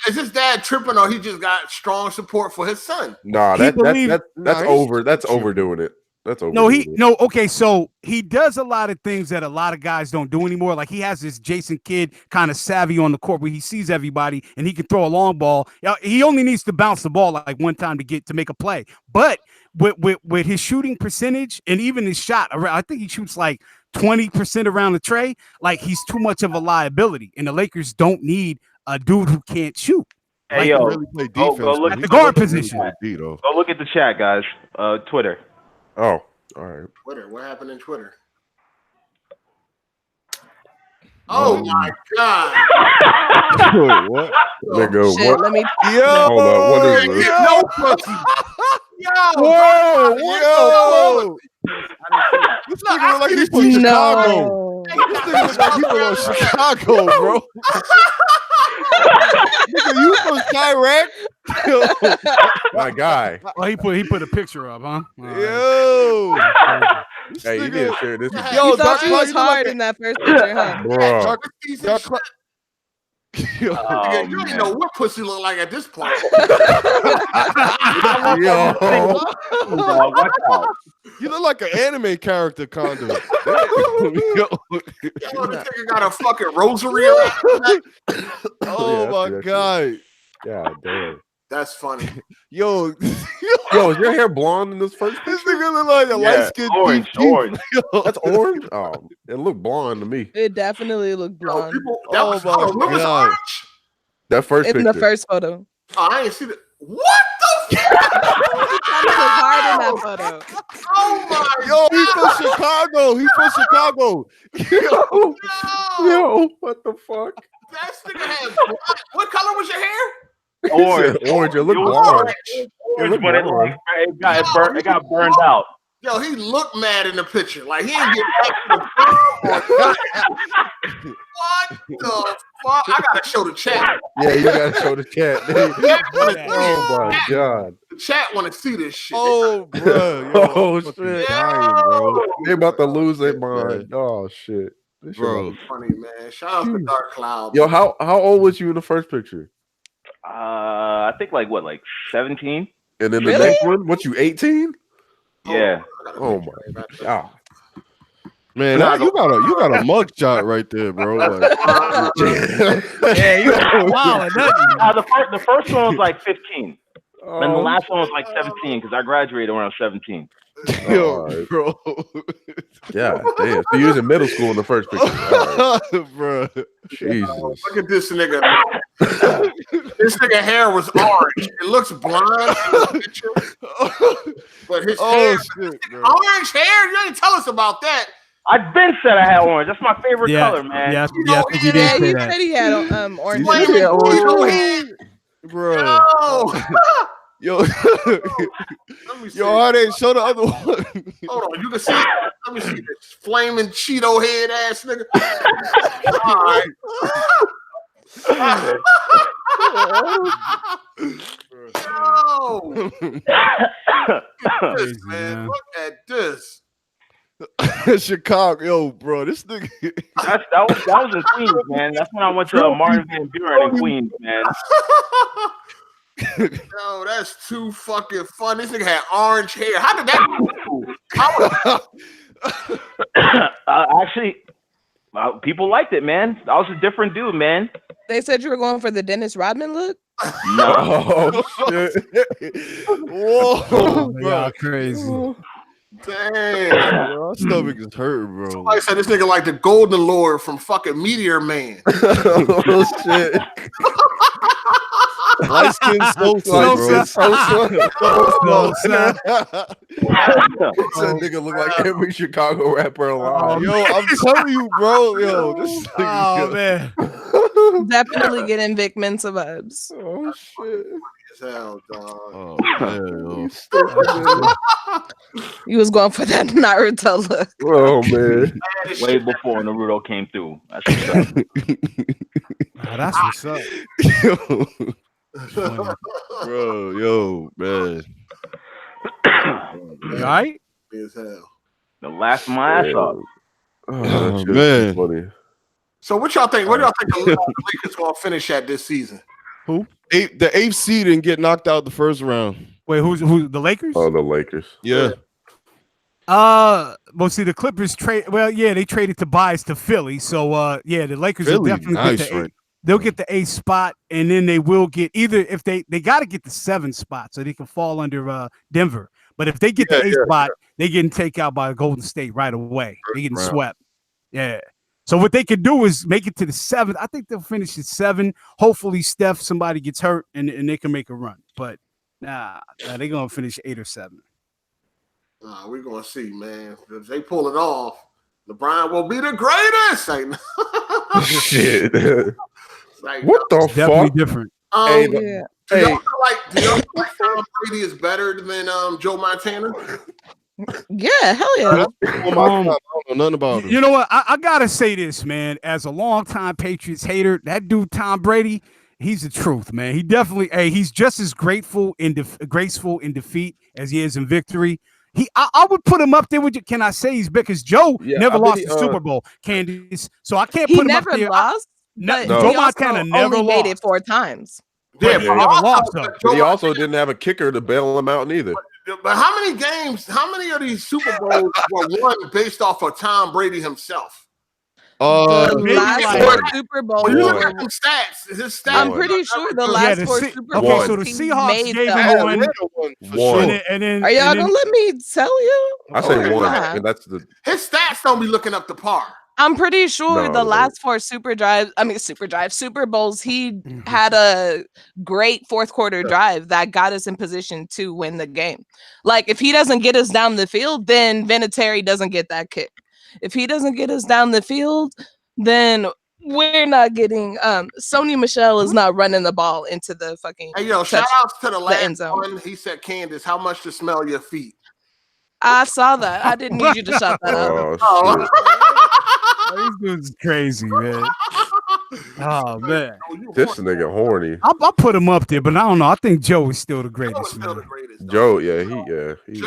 [SPEAKER 4] Is his dad tripping, or he just got strong support for his son?
[SPEAKER 2] Nah, that's over. That's overdoing it. That's over.
[SPEAKER 1] Okay, so he does a lot of things that a lot of guys don't do anymore. Like he has this Jason Kidd kind of savvy on the court where he sees everybody and he can throw a long ball. He only needs to bounce the ball like one time to make a play. But with his shooting percentage and even his shot, I think he shoots like 20% around the tray. Like he's too much of a liability, and the Lakers don't need a dude who can't shoot.
[SPEAKER 6] Hey, yo,
[SPEAKER 5] really play defense,
[SPEAKER 6] go look
[SPEAKER 1] at the guard position.
[SPEAKER 6] Go look at the chat, guys. Twitter.
[SPEAKER 2] Oh, all right.
[SPEAKER 4] Twitter. What happened in Twitter? Oh my God!
[SPEAKER 5] What?
[SPEAKER 2] Nigga,
[SPEAKER 3] shit,
[SPEAKER 2] what?
[SPEAKER 3] let me.
[SPEAKER 2] Hold on. What is this?
[SPEAKER 4] No pussy.
[SPEAKER 5] Whoa! This nigga look like he's from Chicago. This nigga look like he's from Chicago, bro. Nigga, you from Chirac?
[SPEAKER 2] My guy.
[SPEAKER 1] Oh, he put a picture up, huh?
[SPEAKER 5] Yo.
[SPEAKER 2] Hey, you didn't share this.
[SPEAKER 3] Yo, you thought you was hard in that first picture, huh?
[SPEAKER 2] Bro.
[SPEAKER 4] You don't know what pussy look like at this point.
[SPEAKER 5] You look like an anime character, Condo.
[SPEAKER 4] This nigga got a fucking rosary around his neck.
[SPEAKER 5] Oh my God.
[SPEAKER 2] Yeah, damn.
[SPEAKER 4] That's funny.
[SPEAKER 5] Yo,
[SPEAKER 2] is your hair blonde in this first
[SPEAKER 5] this
[SPEAKER 2] picture?
[SPEAKER 5] nigga look like a light skinned
[SPEAKER 6] orange.
[SPEAKER 2] That's orange? Oh, it looked blonde to me.
[SPEAKER 3] It definitely looked blonde.
[SPEAKER 4] That was orange?
[SPEAKER 2] That first
[SPEAKER 3] in
[SPEAKER 2] picture.
[SPEAKER 3] the first photo.
[SPEAKER 4] Oh, I ain't see that. What the fuck?
[SPEAKER 3] He looked hard in that photo.
[SPEAKER 4] Oh my
[SPEAKER 5] Yo, he's from Chicago. He's from Chicago.
[SPEAKER 2] Yo, what the fuck?
[SPEAKER 4] That nigga had what color was your hair?
[SPEAKER 6] Orange.
[SPEAKER 2] Orange. It looked blonde.
[SPEAKER 6] Orange, but it got burned out.
[SPEAKER 4] Yo, he looked mad in the picture. Like he ain't getting back to the What the fuck? I gotta show the chat.
[SPEAKER 2] Yeah, you gotta show the chat. Oh my God.
[SPEAKER 4] The chat want to see this shit.
[SPEAKER 5] Oh, bro.
[SPEAKER 2] Oh shit. Bro. They about to lose their mind. Oh shit. This
[SPEAKER 5] Bro.
[SPEAKER 2] shit
[SPEAKER 4] Funny, man. Shout out to Dark Cloud.
[SPEAKER 2] Yo, how old was you in the first picture?
[SPEAKER 6] I think like 17.
[SPEAKER 2] And then the next one, what you 18?
[SPEAKER 6] Yeah.
[SPEAKER 2] Oh my God.
[SPEAKER 5] Man, you got a mug shot right there, bro. Like,
[SPEAKER 1] Yeah, you wow,
[SPEAKER 6] the first one was like 15.
[SPEAKER 2] Oh,
[SPEAKER 6] And the last one was like 17 because I graduated around 17.
[SPEAKER 5] yo, bro.
[SPEAKER 2] Yeah, damn. So you was in middle school in the first picture. Right.
[SPEAKER 5] Bro.
[SPEAKER 2] Jesus.
[SPEAKER 4] Look at this nigga. This nigga hair was orange. It looks blonde in the picture. But his hair,
[SPEAKER 5] shit, bro.
[SPEAKER 4] orange hair? You didn't tell us about that.
[SPEAKER 6] I've been said I had orange. That's my favorite color, man.
[SPEAKER 1] Yeah, I think you did say that.
[SPEAKER 3] Said he had orange.
[SPEAKER 5] Bro. Yo,
[SPEAKER 4] Let me see.
[SPEAKER 5] yo, Hard8, show the other one.
[SPEAKER 4] Hold on, you can see. Let me see this flaming Cheeto head ass nigga. All right. Yo. Look at this, man. Look at this.
[SPEAKER 5] Chicago, yo, bro, this nigga.
[SPEAKER 6] That was in Queens, man. That's when I went to Martin Van Buren in Queens, man.
[SPEAKER 4] Yo, that's too fucking fun. This nigga had orange hair. How did that?
[SPEAKER 6] Actually, people liked it, man. I was a different dude, man.
[SPEAKER 3] They said you were going for the Dennis Rodman look.
[SPEAKER 6] No.
[SPEAKER 5] Oh shit! Whoa, bro,
[SPEAKER 1] crazy.
[SPEAKER 4] Damn.
[SPEAKER 5] My stomach is hurt, bro.
[SPEAKER 4] Somebody said this nigga like the Golden Lord from fucking Meteor Man.
[SPEAKER 5] Oh shit! Light skin Sosa, bro.
[SPEAKER 1] Sosa.
[SPEAKER 5] That nigga look like every Chicago rapper alive. Yo, I'm telling you, bro. Yo, this
[SPEAKER 1] Oh man.
[SPEAKER 3] Definitely getting Vic Mensa vibes.
[SPEAKER 5] Oh shit.
[SPEAKER 4] Hell, dog.
[SPEAKER 5] Oh man.
[SPEAKER 3] You was going for that Naruto look.
[SPEAKER 2] Oh man.
[SPEAKER 6] Way before Naruto came through. That's what's up.
[SPEAKER 1] That's what's up.
[SPEAKER 5] Bro, yo, man.
[SPEAKER 1] You all right?
[SPEAKER 4] As hell.
[SPEAKER 6] The last my ass off.
[SPEAKER 2] Oh,
[SPEAKER 5] man.
[SPEAKER 2] Funny.
[SPEAKER 4] So what y'all think? What y'all think the Lakers gonna finish at this season?
[SPEAKER 1] Who?
[SPEAKER 5] The 8th seed didn't get knocked out the first round.
[SPEAKER 1] Wait, who's the Lakers?
[SPEAKER 2] Oh, the Lakers.
[SPEAKER 5] Yeah.
[SPEAKER 1] Well, see, the Clippers trade. Well, yeah, they traded Tobias to Philly. So, yeah, the Lakers will
[SPEAKER 5] Philly,
[SPEAKER 1] definitely
[SPEAKER 5] nice
[SPEAKER 1] get the
[SPEAKER 5] trade.
[SPEAKER 1] they'll get the 8th spot, and then they will get either if they got to get the 7th spot so they can fall under Denver. But if they get the 8th spot, they getting taken out by Golden State right away. They getting swept. Yeah. So what they could do is make it to the 7th. I think they'll finish at 7. Hopefully, somebody gets hurt and they can make a run. But nah, they're gonna finish 8 or 7.
[SPEAKER 4] We're gonna see, man. If they pull it off, LeBron will be the greatest.
[SPEAKER 2] Shit.
[SPEAKER 4] Like,
[SPEAKER 2] What the
[SPEAKER 1] Definitely
[SPEAKER 2] fuck?
[SPEAKER 1] different.
[SPEAKER 4] yeah. Do y'all
[SPEAKER 2] Hey.
[SPEAKER 4] feel like Tom Brady is better than Joe Montana?
[SPEAKER 3] Yeah, hell yeah.
[SPEAKER 5] I don't know nothing about him.
[SPEAKER 1] You know what? I gotta say this, man. As a longtime Patriots hater, that dude Tom Brady, he's the truth, man. He definitely, he's just as graceful in defeat as he is in victory. I would put him up there with you. Can I say he's because Joe never lost the Super Bowl, Candice. So I can't put him up there.
[SPEAKER 3] He never lost. But
[SPEAKER 1] Joe
[SPEAKER 3] he
[SPEAKER 1] Montana
[SPEAKER 3] also
[SPEAKER 1] never
[SPEAKER 3] only made it
[SPEAKER 1] lost.
[SPEAKER 3] 4 times.
[SPEAKER 4] Yeah,
[SPEAKER 1] He never lost though.
[SPEAKER 2] But he also didn't have a kicker to bail him out neither.
[SPEAKER 4] But how many games? How many of these Super Bowls were won based off of Tom Brady himself?
[SPEAKER 3] The
[SPEAKER 1] maybe
[SPEAKER 3] last
[SPEAKER 1] like-
[SPEAKER 3] 4 Super Bowls.
[SPEAKER 4] When you look at them stats, his stats.
[SPEAKER 3] I'm pretty sure the last 4 Super
[SPEAKER 1] okay,
[SPEAKER 3] Bowls
[SPEAKER 1] so the
[SPEAKER 3] he
[SPEAKER 1] Seahawks
[SPEAKER 3] made
[SPEAKER 1] gave
[SPEAKER 3] the-
[SPEAKER 1] him one.
[SPEAKER 2] One.
[SPEAKER 1] And then,
[SPEAKER 3] Are y'all
[SPEAKER 1] and then-
[SPEAKER 3] gonna let me tell you?
[SPEAKER 2] I say
[SPEAKER 4] Okay.
[SPEAKER 2] one,
[SPEAKER 3] Yeah.
[SPEAKER 2] and that's the
[SPEAKER 4] His stats don't be looking up to par.
[SPEAKER 3] I'm pretty sure
[SPEAKER 2] No,
[SPEAKER 3] the
[SPEAKER 2] no.
[SPEAKER 3] last 4 Super Bowls, he had a great 4th quarter drive that got us in position to win the game. Like, if he doesn't get us down the field, then Vinatieri doesn't get that kick. If he doesn't get us down the field, then we're not getting Sony Michel is not running the ball into the fucking
[SPEAKER 4] Hey, yo, shout outs to the
[SPEAKER 3] end
[SPEAKER 4] last
[SPEAKER 3] zone.
[SPEAKER 4] one. He said, Candace, how much to smell your feet?
[SPEAKER 3] I saw that. I didn't need you to shout that out.
[SPEAKER 2] oh shit.
[SPEAKER 1] These dudes is crazy, man. Oh man,
[SPEAKER 2] This nigga horny.
[SPEAKER 1] I'll put him up there, but I don't know. I think Joe is still the greatest, man.
[SPEAKER 2] Joe, he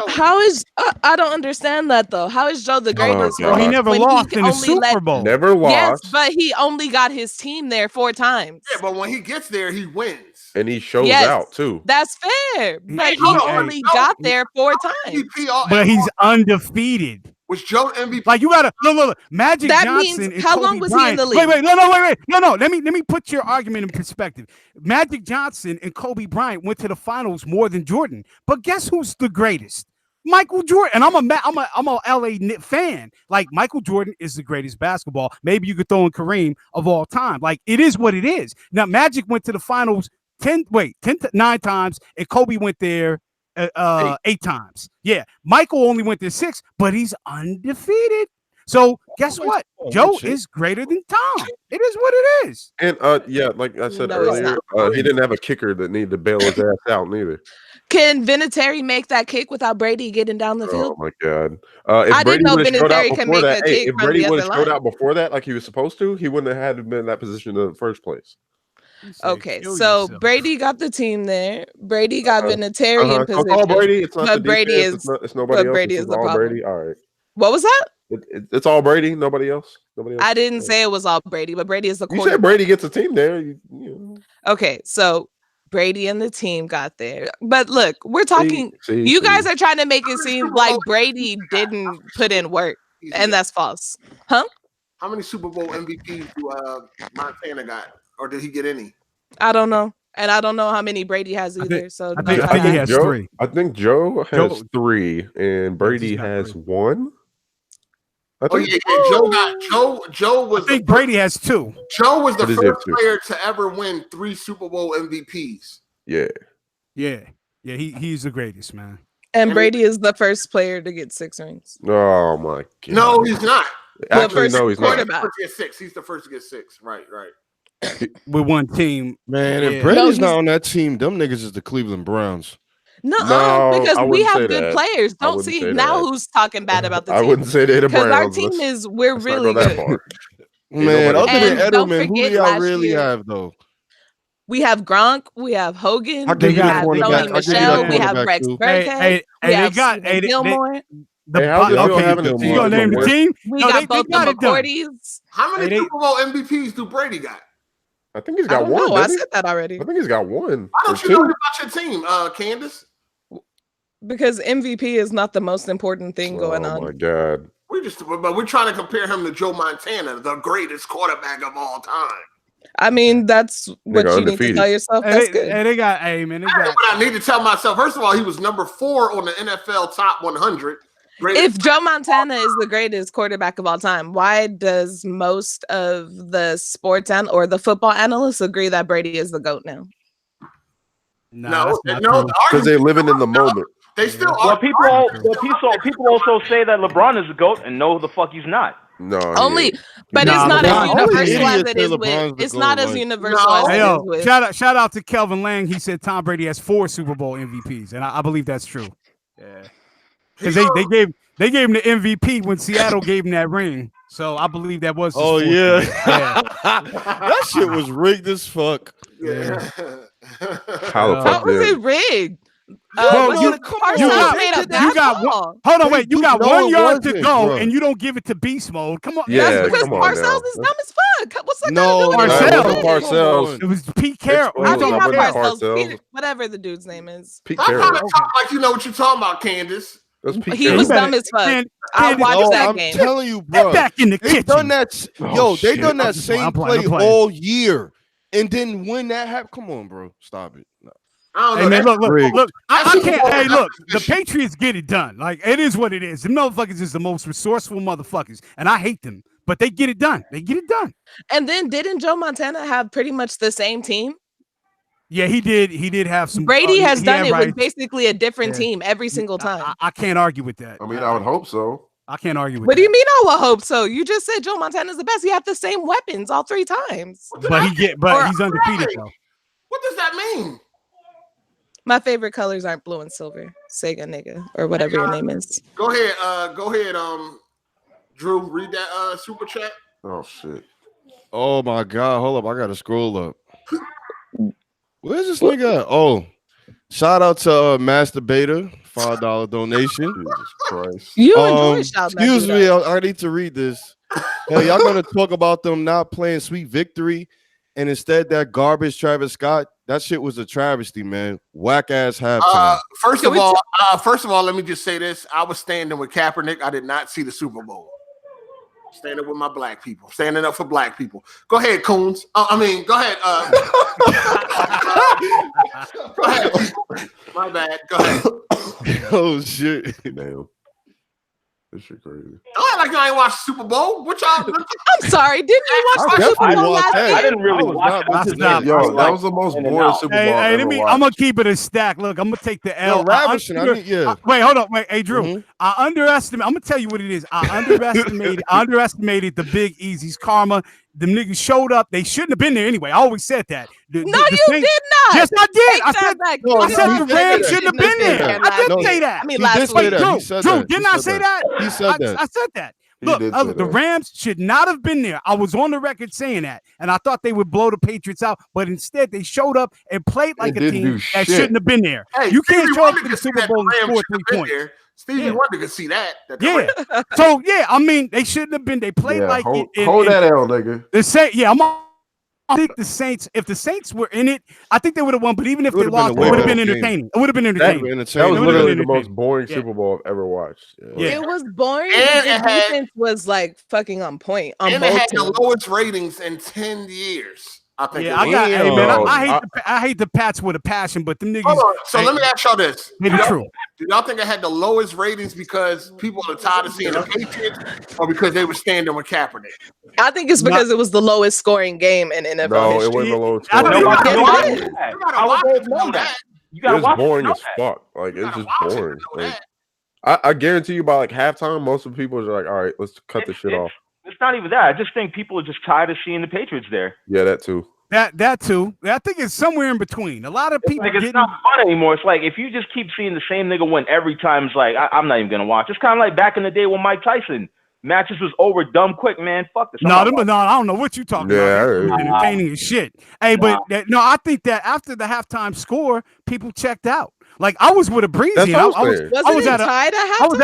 [SPEAKER 3] How is I don't understand that though. How is Joe the greatest?
[SPEAKER 2] God.
[SPEAKER 1] He never
[SPEAKER 3] when
[SPEAKER 1] lost
[SPEAKER 3] can
[SPEAKER 1] in the
[SPEAKER 3] only
[SPEAKER 1] Super Bowl.
[SPEAKER 2] never
[SPEAKER 3] Yes,
[SPEAKER 2] lost,
[SPEAKER 3] but he only got his team there 4 times.
[SPEAKER 4] Yeah, but when he gets there, he wins.
[SPEAKER 2] and he shows
[SPEAKER 3] Yes.
[SPEAKER 2] out too.
[SPEAKER 3] That's fair. But he
[SPEAKER 4] hold on,
[SPEAKER 3] only
[SPEAKER 4] no.
[SPEAKER 3] got there 4 times.
[SPEAKER 4] MVP all
[SPEAKER 1] But he's undefeated.
[SPEAKER 4] was Joe MVP.
[SPEAKER 1] Like you gotta look. Magic
[SPEAKER 3] That
[SPEAKER 1] Johnson.
[SPEAKER 3] means-
[SPEAKER 1] and
[SPEAKER 3] how
[SPEAKER 1] Kobe
[SPEAKER 3] long was he in
[SPEAKER 1] Bryant.
[SPEAKER 3] the league?
[SPEAKER 1] Wait, no. Let me put your argument in perspective. Magic Johnson and Kobe Bryant went to the finals more than Jordan. But guess who's the greatest? Michael Jordan. And I'm a LA fan. Like Michael Jordan is the greatest basketball. Maybe you could throw in Kareem of all time. Like it is what it is. Now Magic went to the finals 9 times, and Kobe went there 8 times. Yeah, Michael only went there 6, but he's undefeated. So guess what? Joe is greater than Tom. It is what it is.
[SPEAKER 2] And like I said
[SPEAKER 3] No, it's
[SPEAKER 2] earlier,
[SPEAKER 3] not.
[SPEAKER 2] he didn't have a kicker that needed to bail his ass out neither.
[SPEAKER 3] Can Vinatieri make that kick without Brady getting down the
[SPEAKER 2] Oh
[SPEAKER 3] field?
[SPEAKER 2] my god! If
[SPEAKER 3] I didn't
[SPEAKER 2] Brady
[SPEAKER 3] know
[SPEAKER 2] would have showed out
[SPEAKER 3] Vinatieri can
[SPEAKER 2] before
[SPEAKER 3] make
[SPEAKER 2] that,
[SPEAKER 3] a kick
[SPEAKER 2] if
[SPEAKER 3] from
[SPEAKER 2] Brady
[SPEAKER 3] the
[SPEAKER 2] would have
[SPEAKER 3] other
[SPEAKER 2] showed
[SPEAKER 3] line.
[SPEAKER 2] out before that, like he was supposed to, he wouldn't have had to been in that position in the first place.
[SPEAKER 3] Okay,
[SPEAKER 1] Kill
[SPEAKER 3] so
[SPEAKER 1] yourself.
[SPEAKER 3] Brady got the team there. Brady got Vinatieri in
[SPEAKER 2] So
[SPEAKER 3] position.
[SPEAKER 2] call Brady. It's not
[SPEAKER 3] But
[SPEAKER 2] the
[SPEAKER 3] Brady
[SPEAKER 2] defense,
[SPEAKER 3] is-
[SPEAKER 2] it's nobody
[SPEAKER 3] but
[SPEAKER 2] else.
[SPEAKER 3] Brady
[SPEAKER 2] It's
[SPEAKER 3] is the
[SPEAKER 2] all
[SPEAKER 3] problem.
[SPEAKER 2] Brady. All right.
[SPEAKER 3] What was that?
[SPEAKER 2] It's all Brady. Nobody else.
[SPEAKER 3] I didn't say it was all Brady, but Brady is the
[SPEAKER 2] You
[SPEAKER 3] quarterback.
[SPEAKER 2] said Brady gets a team there. You know.
[SPEAKER 3] Okay, so Brady and the team got there. But look, we're talking. You guys are trying to make it seem like Brady didn't put in work, and that's false. Huh?
[SPEAKER 4] How many Super Bowl MVPs do Montana got, or did he get any?
[SPEAKER 3] I don't know, and I don't know how many Brady has either.
[SPEAKER 1] I think he has 3.
[SPEAKER 2] I think Joe has 3, and Brady has 1.
[SPEAKER 4] Joe was.
[SPEAKER 1] I think Brady has 2.
[SPEAKER 4] Joe was the first player to ever win 3 Super Bowl MVPs.
[SPEAKER 2] Yeah.
[SPEAKER 1] He's the greatest, man.
[SPEAKER 3] And Brady is the first player to get 6 rings.
[SPEAKER 2] Oh my god.
[SPEAKER 4] No, he's not.
[SPEAKER 2] Actually, no, he's not.
[SPEAKER 4] He's the first to get 6. Right.
[SPEAKER 1] With one team,
[SPEAKER 5] man. If Brady's not on that team, them niggas is the Cleveland Browns.
[SPEAKER 3] No, because we have good players. Don't see now who's talking bad about the team.
[SPEAKER 2] I wouldn't say they're the Browns.
[SPEAKER 3] Because our team we're really good.
[SPEAKER 5] Man, other than Edelman, who do y'all really have though?
[SPEAKER 3] We have Gronk, we have Hogan,
[SPEAKER 5] we
[SPEAKER 3] have Tony Michelle, we have Rex Burkhead, we have Stephen Gilmore.
[SPEAKER 1] You gonna name the team?
[SPEAKER 3] We got both the McCourties.
[SPEAKER 4] How many Super Bowl MVPs do Brady got?
[SPEAKER 2] I think he's got 1.
[SPEAKER 3] I said that already.
[SPEAKER 2] I think he's got 1.
[SPEAKER 4] Why don't you know about your team, Candace?
[SPEAKER 3] Because MVP is not the most important thing going on.
[SPEAKER 2] Oh my god.
[SPEAKER 4] We're trying to compare him to Joe Montana, the greatest quarterback of all time.
[SPEAKER 3] I mean, that's what you need to tell yourself. That's good.
[SPEAKER 1] And they got, man.
[SPEAKER 4] What I need to tell myself. First of all, he was number 4 on the NFL Top 100.
[SPEAKER 3] If Joe Montana is the greatest quarterback of all time, why does most of the sports or the football analysts agree that Brady is the GOAT now?
[SPEAKER 4] No,
[SPEAKER 2] because they're living in the moment.
[SPEAKER 4] They still
[SPEAKER 6] are. People also say that LeBron is the GOAT, and no, the fuck he's not.
[SPEAKER 2] No,
[SPEAKER 3] but it's not as universal as it is with. It's not as universal as it is with.
[SPEAKER 1] Shout out to Kelvin Lang. He said Tom Brady has 4 Super Bowl MVPs, and I believe that's true. Yeah, because they gave him the MVP when Seattle gave him that ring. So I believe that was.
[SPEAKER 5] Oh yeah, that shit was rigged as fuck.
[SPEAKER 4] Yeah.
[SPEAKER 2] How
[SPEAKER 3] was it rigged?
[SPEAKER 1] You got 1 yard to go, and you don't give it to beast mode. Come on,
[SPEAKER 3] that's because Parcells is dumb as fuck. What's that?
[SPEAKER 2] No, Parcells.
[SPEAKER 1] It was Pete Carroll.
[SPEAKER 3] I don't have Parcells. Whatever the dude's name is.
[SPEAKER 2] Pete Carroll.
[SPEAKER 4] Talk like you know what you're talking about, Candace.
[SPEAKER 3] He was dumb as fuck. I watched that game.
[SPEAKER 5] I'm telling you, bro.
[SPEAKER 1] Back in the kitchen.
[SPEAKER 5] Done that. They done that same play all year and didn't win that half. Come on, bro. Stop it. No.
[SPEAKER 1] Hey man, look. I can't. Hey, look. The Patriots get it done. Like it is what it is. The motherfuckers is the most resourceful motherfuckers, and I hate them, but they get it done.
[SPEAKER 3] And then didn't Joe Montana have pretty much the same team?
[SPEAKER 1] Yeah, he did. He did have some.
[SPEAKER 3] Brady has done it with basically a different team every single time.
[SPEAKER 1] I can't argue with that.
[SPEAKER 2] I mean, I would hope so.
[SPEAKER 1] I can't argue with
[SPEAKER 3] What
[SPEAKER 1] that.
[SPEAKER 3] do you mean I will hope so? You just said Joe Montana's the best. He had the same weapons all 3 times.
[SPEAKER 1] But he's undefeated though.
[SPEAKER 4] What does that mean?
[SPEAKER 3] My favorite colors aren't blue and silver. Sega nigga or whatever your name is.
[SPEAKER 4] Go ahead, Drew, read that super chat.
[SPEAKER 2] Oh shit.
[SPEAKER 5] Oh my god, hold up. I gotta scroll up. Where's this nigga? Oh, shout out to Master Beta, $5 donation.
[SPEAKER 2] Jesus Christ.
[SPEAKER 3] You enjoy shout
[SPEAKER 5] excuse me, I need to read this. Hell, y'all gonna talk about them not playing Sweet Victory and instead that garbage Travis Scott. That shit was a travesty, man. Whack ass halftime.
[SPEAKER 4] First of all, let me just say this. I was standing with Kaepernick. I did not see the Super Bowl. Standing with my black people. Standing up for black people. Go ahead, Coons. Go ahead. Go ahead. My bad. Go ahead.
[SPEAKER 5] Oh shit.
[SPEAKER 2] Damn. This shit crazy.
[SPEAKER 4] Don't act like I ain't watched Super Bowl. What y'all?
[SPEAKER 3] I'm sorry. Didn't you watch the Super Bowl last year?
[SPEAKER 6] I didn't really watch that.
[SPEAKER 2] Yo, that was the most boring Super Bowl.
[SPEAKER 1] I'm gonna keep it a stack. Look, I'm gonna take the L. Wait, hold up. Wait, hey Drew. I underestimated. I'm gonna tell you what it is. I underestimated the Big Easy's karma. The niggas showed up. They shouldn't have been there anyway. I always said that.
[SPEAKER 3] You did not.
[SPEAKER 1] Yes, I did. I said the Rams shouldn't have been there. I didn't say that.
[SPEAKER 3] I mean, last week.
[SPEAKER 1] Drew, didn't I say that?
[SPEAKER 5] He said that.
[SPEAKER 1] I said that. Look,
[SPEAKER 2] did say
[SPEAKER 1] the
[SPEAKER 2] that.
[SPEAKER 1] Rams should not have been there. I was on the record saying that, and I thought they would blow the Patriots out, but instead they showed up and played like a
[SPEAKER 2] didn't
[SPEAKER 1] team
[SPEAKER 2] do
[SPEAKER 1] that
[SPEAKER 2] shit.
[SPEAKER 1] shouldn't have been there.
[SPEAKER 4] Hey,
[SPEAKER 1] You can't
[SPEAKER 4] Stevie
[SPEAKER 1] show up
[SPEAKER 4] Wonder
[SPEAKER 1] to the
[SPEAKER 4] could see
[SPEAKER 1] Super
[SPEAKER 4] that
[SPEAKER 1] Bowl and
[SPEAKER 4] Rams
[SPEAKER 1] score
[SPEAKER 4] shouldn't
[SPEAKER 1] 3
[SPEAKER 4] have been
[SPEAKER 1] points.
[SPEAKER 4] there. Stevie
[SPEAKER 1] Yeah.
[SPEAKER 4] Wonder could see that. That the
[SPEAKER 1] Yeah.
[SPEAKER 4] Rams-
[SPEAKER 1] So yeah, I mean they shouldn't have been. They played like
[SPEAKER 2] hold,
[SPEAKER 1] it.
[SPEAKER 2] hold that L, nigga.
[SPEAKER 1] The Saints, yeah, I think the Saints. If the Saints were in it, I think they would have won. But even if
[SPEAKER 5] It
[SPEAKER 1] they
[SPEAKER 5] would've been
[SPEAKER 1] lost,
[SPEAKER 5] a
[SPEAKER 1] it
[SPEAKER 5] way
[SPEAKER 1] would have been
[SPEAKER 5] better game.
[SPEAKER 1] entertaining. It would have been
[SPEAKER 2] That,
[SPEAKER 1] entertaining.
[SPEAKER 2] that was
[SPEAKER 1] It would've
[SPEAKER 2] literally
[SPEAKER 1] been
[SPEAKER 2] the most
[SPEAKER 1] entertaining.
[SPEAKER 2] boring
[SPEAKER 1] Yeah.
[SPEAKER 2] Super Bowl I've ever watched.
[SPEAKER 1] Yeah.
[SPEAKER 3] It was boring.
[SPEAKER 4] And
[SPEAKER 3] but the
[SPEAKER 4] it had-
[SPEAKER 3] defense was like fucking on point on
[SPEAKER 4] And it
[SPEAKER 3] both
[SPEAKER 4] had the
[SPEAKER 3] teams.
[SPEAKER 4] lowest ratings in 10 years. I think.
[SPEAKER 1] Yeah,
[SPEAKER 4] it
[SPEAKER 1] I
[SPEAKER 4] was.
[SPEAKER 1] got. Hey man,
[SPEAKER 2] Damn.
[SPEAKER 1] I hate the Pats with a passion, but them niggas.
[SPEAKER 4] Hold on. So let me ask y'all this.
[SPEAKER 1] Maybe true.
[SPEAKER 4] Do y'all think it had the lowest ratings because people are tired of seeing the Patriots, or because they were standing with Kaepernick?
[SPEAKER 3] I think it's because it was the lowest scoring game in NFL
[SPEAKER 2] No, it
[SPEAKER 3] history.
[SPEAKER 2] wasn't the lowest
[SPEAKER 1] I
[SPEAKER 2] score.
[SPEAKER 1] know-
[SPEAKER 2] It
[SPEAKER 3] Yes,
[SPEAKER 6] You
[SPEAKER 3] it
[SPEAKER 6] gotta
[SPEAKER 3] is.
[SPEAKER 6] watch that.
[SPEAKER 4] You gotta
[SPEAKER 6] I
[SPEAKER 4] watch
[SPEAKER 6] would
[SPEAKER 4] it to know that.
[SPEAKER 6] You gotta
[SPEAKER 2] was
[SPEAKER 6] watch it to
[SPEAKER 2] boring
[SPEAKER 6] know
[SPEAKER 2] as
[SPEAKER 6] that.
[SPEAKER 2] fuck. Like
[SPEAKER 4] You
[SPEAKER 2] it's
[SPEAKER 4] gotta
[SPEAKER 2] just
[SPEAKER 4] watch it to
[SPEAKER 2] boring.
[SPEAKER 4] know
[SPEAKER 2] Like,
[SPEAKER 4] that.
[SPEAKER 2] I guarantee you by like halftime, most of the people are like, all right, let's cut this shit off.
[SPEAKER 6] It's not even that. I just think people are just tired of seeing the Patriots there.
[SPEAKER 2] Yeah, that too.
[SPEAKER 1] That too. I think it's somewhere in between. A lot of
[SPEAKER 6] It's
[SPEAKER 1] people
[SPEAKER 6] like it's
[SPEAKER 1] getting.
[SPEAKER 6] not fun anymore. It's like if you just keep seeing the same nigga win every time, it's like I'm not even gonna watch. It's kind of like back in the day when Mike Tyson matches was over dumb quick, man. Fuck this. I'm
[SPEAKER 1] No,
[SPEAKER 6] not
[SPEAKER 1] them,
[SPEAKER 6] watching.
[SPEAKER 1] no, I don't know what you talking
[SPEAKER 2] Yeah,
[SPEAKER 1] about.
[SPEAKER 2] I
[SPEAKER 1] That
[SPEAKER 2] heard
[SPEAKER 1] was
[SPEAKER 2] you.
[SPEAKER 1] entertaining as shit. Hey, but no, I think that after the halftime score, people checked out. Like I was with a breezy.
[SPEAKER 2] That's
[SPEAKER 1] and
[SPEAKER 2] what I'm saying.
[SPEAKER 3] Wasn't
[SPEAKER 1] was
[SPEAKER 3] it
[SPEAKER 1] at a-
[SPEAKER 3] tied at
[SPEAKER 1] I was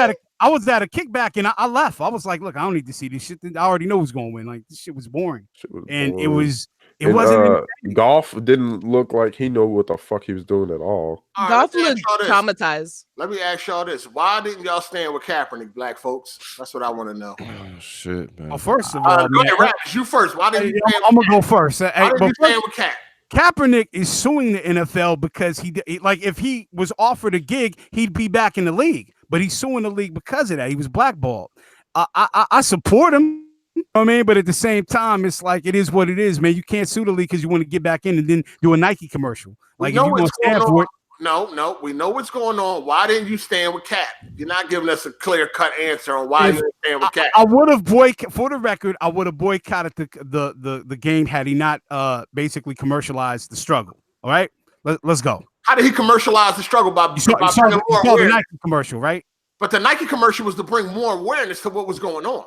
[SPEAKER 3] halftime?
[SPEAKER 1] at a kickback and I left. I was like, look, I don't need to see this shit. I already know who's going to win. Like this shit was boring,
[SPEAKER 2] Shit was
[SPEAKER 1] and it
[SPEAKER 2] boring. And,
[SPEAKER 1] wasn't.
[SPEAKER 2] Golf didn't look like he knew what the fuck he was doing at all.
[SPEAKER 4] All right,
[SPEAKER 3] Golf
[SPEAKER 4] let me
[SPEAKER 3] looked
[SPEAKER 4] ask y'all this.
[SPEAKER 3] traumatized.
[SPEAKER 4] Let me ask y'all this. Why didn't y'all stand with Kaepernick, black folks? That's what I want to know.
[SPEAKER 5] Oh, shit, man.
[SPEAKER 1] Well, first of all,
[SPEAKER 4] Go
[SPEAKER 1] man,
[SPEAKER 4] ahead, Raps, you first. Why didn't you stand
[SPEAKER 1] I'm
[SPEAKER 4] with
[SPEAKER 1] gonna go first. Hey,
[SPEAKER 4] Why didn't
[SPEAKER 1] but
[SPEAKER 4] you stand with Cap?
[SPEAKER 1] Kaepernick is suing the NFL because like if he was offered a gig, he'd be back in the league. But he's suing the league because of that. He was blackballed. I support him. You know what I mean, but at the same time, it's like it is what it is, man. You can't sue the league because you want to get back in and then do a Nike commercial. Like if you want to stand for it.
[SPEAKER 4] No, we know what's going on. Why didn't you stand with Cap? You're not giving us a clear-cut answer on why you didn't stand with Cap.
[SPEAKER 1] I would have boycotted. For the record, I would have boycotted the game had he not basically commercialized the struggle. All right, let's go.
[SPEAKER 4] How did he commercialize the struggle by
[SPEAKER 1] You saw
[SPEAKER 4] bringing more
[SPEAKER 1] the
[SPEAKER 4] awareness?
[SPEAKER 1] Nike commercial, right?
[SPEAKER 4] But the Nike commercial was to bring more awareness to what was going on.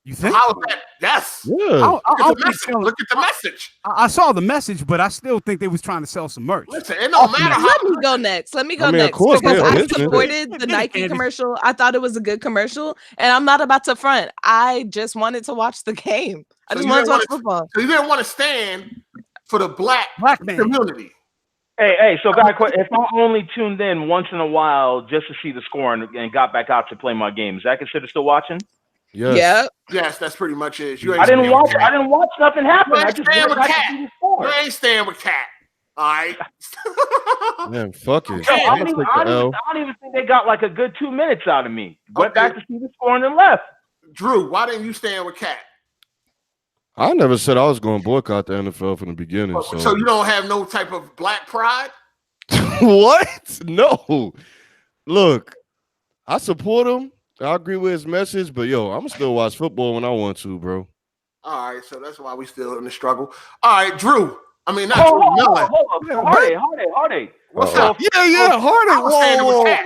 [SPEAKER 1] You think?
[SPEAKER 4] How is that? Yes.
[SPEAKER 5] Yeah.
[SPEAKER 4] Look at the message. Look at the message.
[SPEAKER 1] I saw the message, but I still think they was trying to sell some merch.
[SPEAKER 4] Listen, it don't matter how.
[SPEAKER 3] Let me go next. Let me go
[SPEAKER 5] I mean, of
[SPEAKER 3] next.
[SPEAKER 5] course,
[SPEAKER 3] Because
[SPEAKER 5] yeah,
[SPEAKER 3] I
[SPEAKER 5] listen.
[SPEAKER 3] supported the Nike commercial. I thought it was a good commercial, and I'm not about to front. I just wanted to watch the game. I just wanted to watch football.
[SPEAKER 4] So you didn't want to stand for the black
[SPEAKER 1] man
[SPEAKER 4] community.
[SPEAKER 6] Hey, so guy, if I only tuned in once in a while just to see the score and got back out to play my game, is that considered still watching?
[SPEAKER 5] Yes.
[SPEAKER 3] Yeah.
[SPEAKER 4] Yes, that's pretty much it.
[SPEAKER 6] I didn't watch nothing happen. I just
[SPEAKER 4] stand
[SPEAKER 6] went
[SPEAKER 4] with
[SPEAKER 6] back to
[SPEAKER 4] Cat.
[SPEAKER 6] see the score.
[SPEAKER 4] You ain't staying with Cat. All right.
[SPEAKER 5] Man, fuck it.
[SPEAKER 6] Yo, I
[SPEAKER 5] I'm
[SPEAKER 6] don't
[SPEAKER 5] gonna take the L.
[SPEAKER 6] even think they got like a good 2 minutes out of me. Went back to see the score and then left.
[SPEAKER 4] Drew, why didn't you stand with Cat?
[SPEAKER 5] I never said I was going to boycott the NFL from the beginning.
[SPEAKER 4] So you don't have no type of black pride?
[SPEAKER 5] What? No. Look, I support him. I agree with his message, but yo, I'm gonna still watch football when I want to, bro.
[SPEAKER 4] All right, so that's why we still in the struggle. All right, Drew. I mean, not Drew.
[SPEAKER 6] Hold
[SPEAKER 4] Miller.
[SPEAKER 6] on. Hardy.
[SPEAKER 4] What's
[SPEAKER 2] Uh-oh.
[SPEAKER 4] up?
[SPEAKER 5] Yeah,
[SPEAKER 4] I
[SPEAKER 5] Hardy.
[SPEAKER 4] was standing with
[SPEAKER 5] Whoa.
[SPEAKER 4] Cat.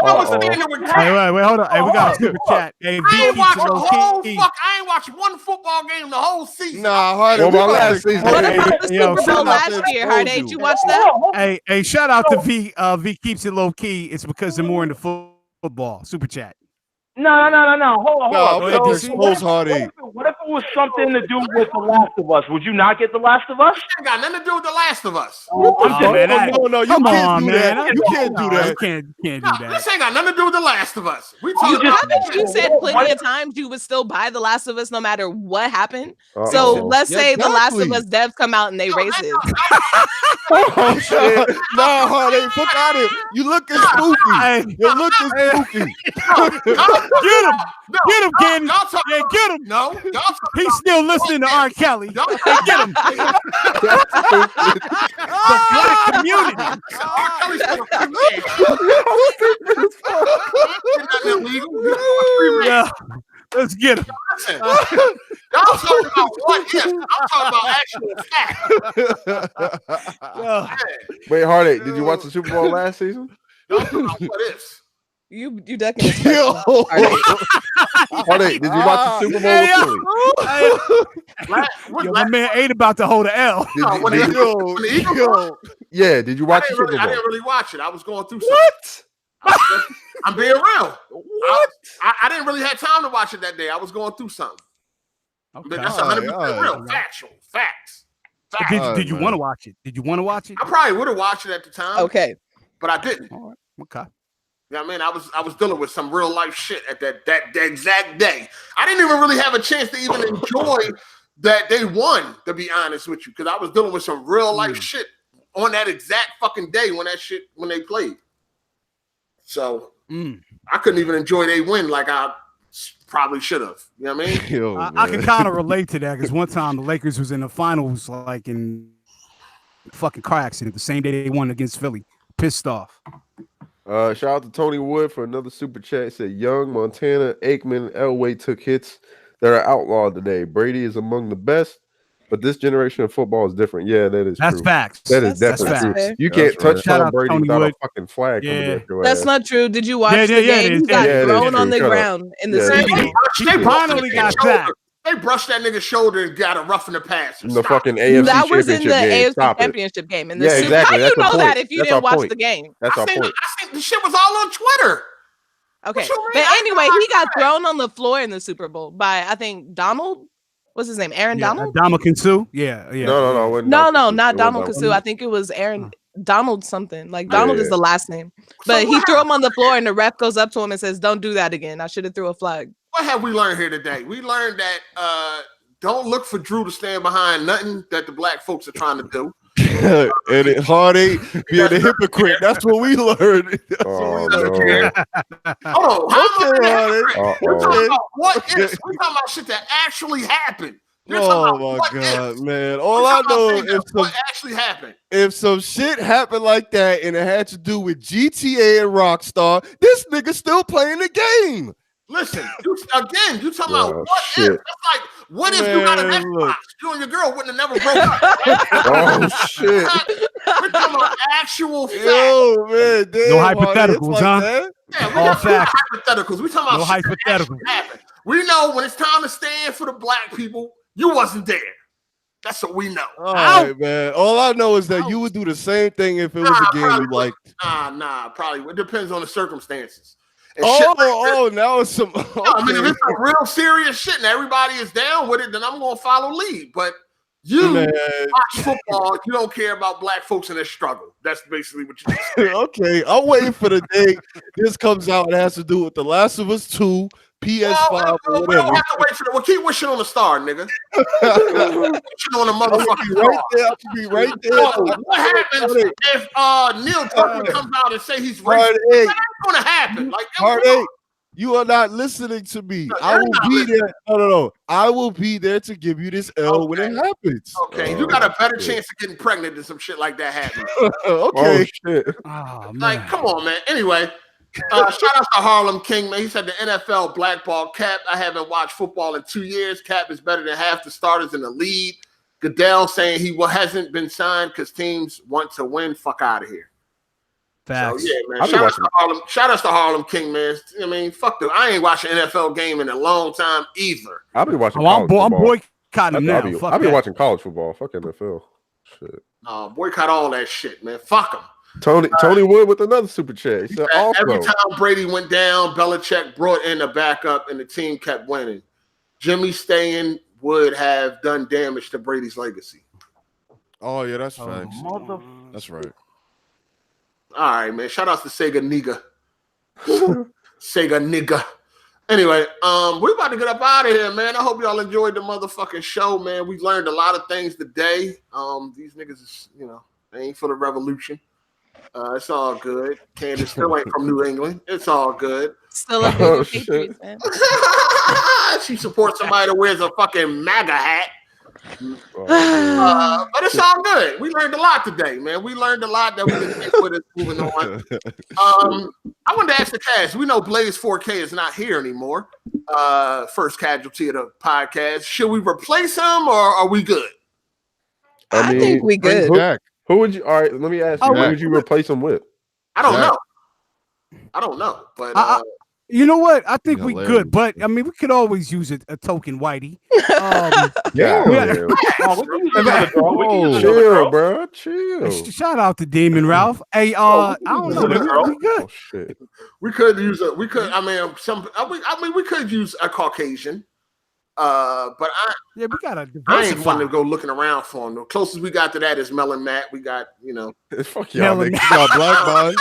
[SPEAKER 4] I was standing with Cat.
[SPEAKER 1] Wait, hold on. Hey, we got a super chat. Hey,
[SPEAKER 4] I ain't watched the whole
[SPEAKER 1] key.
[SPEAKER 4] I ain't watched one football game the whole season.
[SPEAKER 5] Nah, Hardy.
[SPEAKER 2] Well,
[SPEAKER 5] we
[SPEAKER 2] my
[SPEAKER 5] about
[SPEAKER 2] last
[SPEAKER 5] to-
[SPEAKER 2] season-
[SPEAKER 3] What about the
[SPEAKER 1] Yo,
[SPEAKER 3] Super
[SPEAKER 1] shout
[SPEAKER 3] Bowl
[SPEAKER 1] out
[SPEAKER 3] last
[SPEAKER 5] to
[SPEAKER 3] year,
[SPEAKER 5] Exposure.
[SPEAKER 3] Hard8? You watch that?
[SPEAKER 1] Hey, shout out to V. V keeps it low key. It's because they're more into football. Super chat.
[SPEAKER 6] No. Hold on.
[SPEAKER 5] No,
[SPEAKER 1] ahead,
[SPEAKER 5] we
[SPEAKER 1] DC.
[SPEAKER 5] expose Hardy.
[SPEAKER 6] What if it was something to do with The Last of Us? Would you not get The Last of Us?
[SPEAKER 4] It ain't got nothing to do with The Last of Us.
[SPEAKER 1] Oh, man,
[SPEAKER 5] No, you
[SPEAKER 1] come
[SPEAKER 5] can't
[SPEAKER 1] on,
[SPEAKER 5] do
[SPEAKER 1] man.
[SPEAKER 5] that. You can't do
[SPEAKER 1] You
[SPEAKER 5] that.
[SPEAKER 1] can't do
[SPEAKER 4] No,
[SPEAKER 1] that.
[SPEAKER 4] this ain't got nothing to do with The Last of Us. We talking
[SPEAKER 6] just-
[SPEAKER 4] about
[SPEAKER 3] Haven't you said plenty of times you would still buy The Last of Us no matter what happened?
[SPEAKER 2] Uh-oh.
[SPEAKER 3] So let's
[SPEAKER 5] Yeah,
[SPEAKER 3] say The Last of
[SPEAKER 5] exactly.
[SPEAKER 3] Us devs come out and they racist.
[SPEAKER 5] Oh, shit. Nah, Hardy, fuck out of it. You looking spooky.
[SPEAKER 1] Hey,
[SPEAKER 5] You're looking spooky.
[SPEAKER 1] get him. Get him, Kenny.
[SPEAKER 4] Y'all talking
[SPEAKER 1] Yeah,
[SPEAKER 4] about,
[SPEAKER 1] get him.
[SPEAKER 4] no, y'all talking
[SPEAKER 1] He's still listening to R. Kelly.
[SPEAKER 4] Y'all
[SPEAKER 1] Hey, get him. The black community.
[SPEAKER 4] R. Kelly's for the free man. Nothing illegal. He's for the free man.
[SPEAKER 1] Yeah. Let's get him.
[SPEAKER 4] Listen, y'all talking about what if? I'm talking about actual fact.
[SPEAKER 1] Yeah.
[SPEAKER 2] Wait, Hardy, did you watch the Super Bowl last season?
[SPEAKER 4] Y'all talking about what ifs.
[SPEAKER 3] You ducking his
[SPEAKER 5] Yo.
[SPEAKER 3] question.
[SPEAKER 2] Did you watch the Super Bowl with Philly?
[SPEAKER 1] Yo, my man ain't about to hold an L.
[SPEAKER 2] Yeah, did you watch the Super Bowl?
[SPEAKER 4] I didn't really watch it. I was going through something. What? I'm being real. What? I didn't really have time to watch it that day. I was going through something. Okay. That's 100% real. Factual. Facts.
[SPEAKER 1] Did you want to watch it? Did you want to watch it?
[SPEAKER 4] I probably would have watched it at the time.
[SPEAKER 3] Okay.
[SPEAKER 4] But I didn't.
[SPEAKER 1] All right. Okay.
[SPEAKER 4] Yeah, man, I was dealing with some real life shit at that exact day. I didn't even really have a chance to even enjoy that they won, to be honest with you, because I was dealing with some real life shit on that exact fucking day when they played. So I couldn't even enjoy they win like I probably should have. You know what I mean?
[SPEAKER 5] Yo,
[SPEAKER 1] I can kind of relate to that because one time the Lakers was in the finals, like in fucking car accident the same day they won against Philly. Pissed off.
[SPEAKER 2] Shout out to Tony Wood for another super chat. He said Young, Montana, Aikman, Elway took hits that are outlawed today. Brady is among the best, but this generation of football is different. Yeah, that's true.
[SPEAKER 1] Facts.
[SPEAKER 2] That is definitely true. You can't touch Tom Brady without a fucking flag coming at your ass.
[SPEAKER 3] That's not true. Did you watch the game? He got thrown on the ground in the city.
[SPEAKER 4] They finally got back. They brushed that nigga's shoulder and got a rough in the pass.
[SPEAKER 2] In the fucking AFC
[SPEAKER 3] that was in the
[SPEAKER 2] game.
[SPEAKER 3] AFC Championship game. In the
[SPEAKER 2] Super. Exactly.
[SPEAKER 3] How do you know that if you didn't watch the game?
[SPEAKER 2] That's our point.
[SPEAKER 4] I think the shit was all on Twitter.
[SPEAKER 3] Okay. But anyway, he got thrown on the floor in the Super Bowl by, I think, Donald. What's his name? Aaron Donald?
[SPEAKER 1] Dominican Sue? Yeah.
[SPEAKER 2] No,
[SPEAKER 3] not Donald Kasu. I think it was Aaron Donald something. Like Donald is the last name. But he threw him on the floor and the ref goes up to him and says, "Don't do that again. I should have threw a flag."
[SPEAKER 4] What have we learned here today? We learned that don't look for Drew to stand behind nothing that the black folks are trying to do.
[SPEAKER 5] And it hard ain't being a hypocrite. That's what we learned. That's what we learned.
[SPEAKER 4] Hold on. We're talking about what ifs. We're talking about shit that actually happened.
[SPEAKER 5] Oh my god, man! All I know is
[SPEAKER 4] what actually happened.
[SPEAKER 5] If some shit happened like that and it had to do with GTA and Rockstar, this nigga still playing the game.
[SPEAKER 4] Listen, you talking about what if? It's like, what if you got an Xbox? You and your girl wouldn't have never broke up.
[SPEAKER 2] Oh shit!
[SPEAKER 4] We're talking about actual facts.
[SPEAKER 5] Yo, man, damn,
[SPEAKER 1] no hypotheticals, huh?
[SPEAKER 4] Yeah, we got hypotheticals. We talking about
[SPEAKER 1] shit hypotheticals.
[SPEAKER 4] We know when it's time to stand for the black people, you wasn't there. That's what we know.
[SPEAKER 5] All right, man. All I know is that you would do the same thing if it was a game you liked.
[SPEAKER 4] Probably. It depends on the circumstances.
[SPEAKER 5] Now it's some. Okay.
[SPEAKER 4] I mean, if it's some real serious shit and everybody is down with it, then I'm going to follow lead. But you watch football, you don't care about black folks in their struggle. That's basically what you do.
[SPEAKER 5] Okay, I'm waiting for the day this comes out. It has to do with The Last of Us 2, PS5, or whatever.
[SPEAKER 4] We don't have to wait for it. We'll keep wishing on the star, nigga. Wishing on the motherfucking star.
[SPEAKER 5] I'll be right there.
[SPEAKER 4] What happens if Neil Tucker comes out and say he's racist? That ain't gonna happen. Like,
[SPEAKER 5] Hard8, you are not listening to me.
[SPEAKER 4] No,
[SPEAKER 5] I will be there. No. I will be there to give you this L when it happens.
[SPEAKER 4] Okay, you got a better chance of getting pregnant than some shit like that happening.
[SPEAKER 5] Okay.
[SPEAKER 2] Oh, shit.
[SPEAKER 1] Oh,
[SPEAKER 4] like, come on, man. Anyway. Shout out to Harlem King, man. He said the NFL blackball Cap. I haven't watched football in 2 years. Cap is better than half the starters in the league. Goodell saying he hasn't been signed because teams want to win. Fuck out of here.
[SPEAKER 1] Facts.
[SPEAKER 4] So, yeah, man. Shout out to Harlem King, man. I mean, fuck them. I ain't watching an NFL game in a long time either.
[SPEAKER 2] I'll be watching.
[SPEAKER 1] I'm boycotting them now.
[SPEAKER 2] I'll be watching college football. Fuck NFL. Shit.
[SPEAKER 4] Boycott all that shit, man. Fuck them.
[SPEAKER 2] Tony Wood with another super chat. He said,
[SPEAKER 4] every time Brady went down, Belichick brought in a backup and the team kept winning. Jimmy staying would have done damage to Brady's legacy.
[SPEAKER 5] Oh, yeah, that's facts. That's right.
[SPEAKER 4] All right, man. Shout out to Sega Nigga. Sega Nigga. Anyway, we're about to get up out of here, man. I hope y'all enjoyed the motherfucking show, man. We learned a lot of things today. These niggas is, they ain't for the revolution. It's all good. Candace still ain't from New England. It's all good.
[SPEAKER 3] Still a big Patriots fan.
[SPEAKER 4] She supports somebody that wears a fucking MAGA hat. But it's all good. We learned a lot today, man. We learned a lot that we can take with us moving on. I wanted to ask the cast. We know Blaze 4K is not here anymore. First casualty of the podcast. Should we replace him or are we good?
[SPEAKER 3] I think we good.
[SPEAKER 2] Who would you? All right, let me ask you. Who would you replace him with?
[SPEAKER 4] I don't know. But
[SPEAKER 1] You know what? I think we
[SPEAKER 5] Hilarious.
[SPEAKER 1] good, but I mean, we could always use a token whitey.
[SPEAKER 2] Yeah,
[SPEAKER 1] Yeah.
[SPEAKER 6] Oh, we can use another girl. We can use another
[SPEAKER 2] chill,
[SPEAKER 6] girl.
[SPEAKER 2] bro. Chill.
[SPEAKER 1] Shout out to Damon Ralph. Hey, I don't know. We good.
[SPEAKER 2] Oh shit.
[SPEAKER 4] We could use a. We could. I mean, we could use a Caucasian. But
[SPEAKER 1] Yeah, we gotta
[SPEAKER 4] I ain't
[SPEAKER 1] diversify.
[SPEAKER 4] want to go looking around for him. The closest we got to that is Mel and Matt. We got,
[SPEAKER 2] Fuck y'all,
[SPEAKER 1] Melon.
[SPEAKER 2] niggas.
[SPEAKER 5] You got black boy.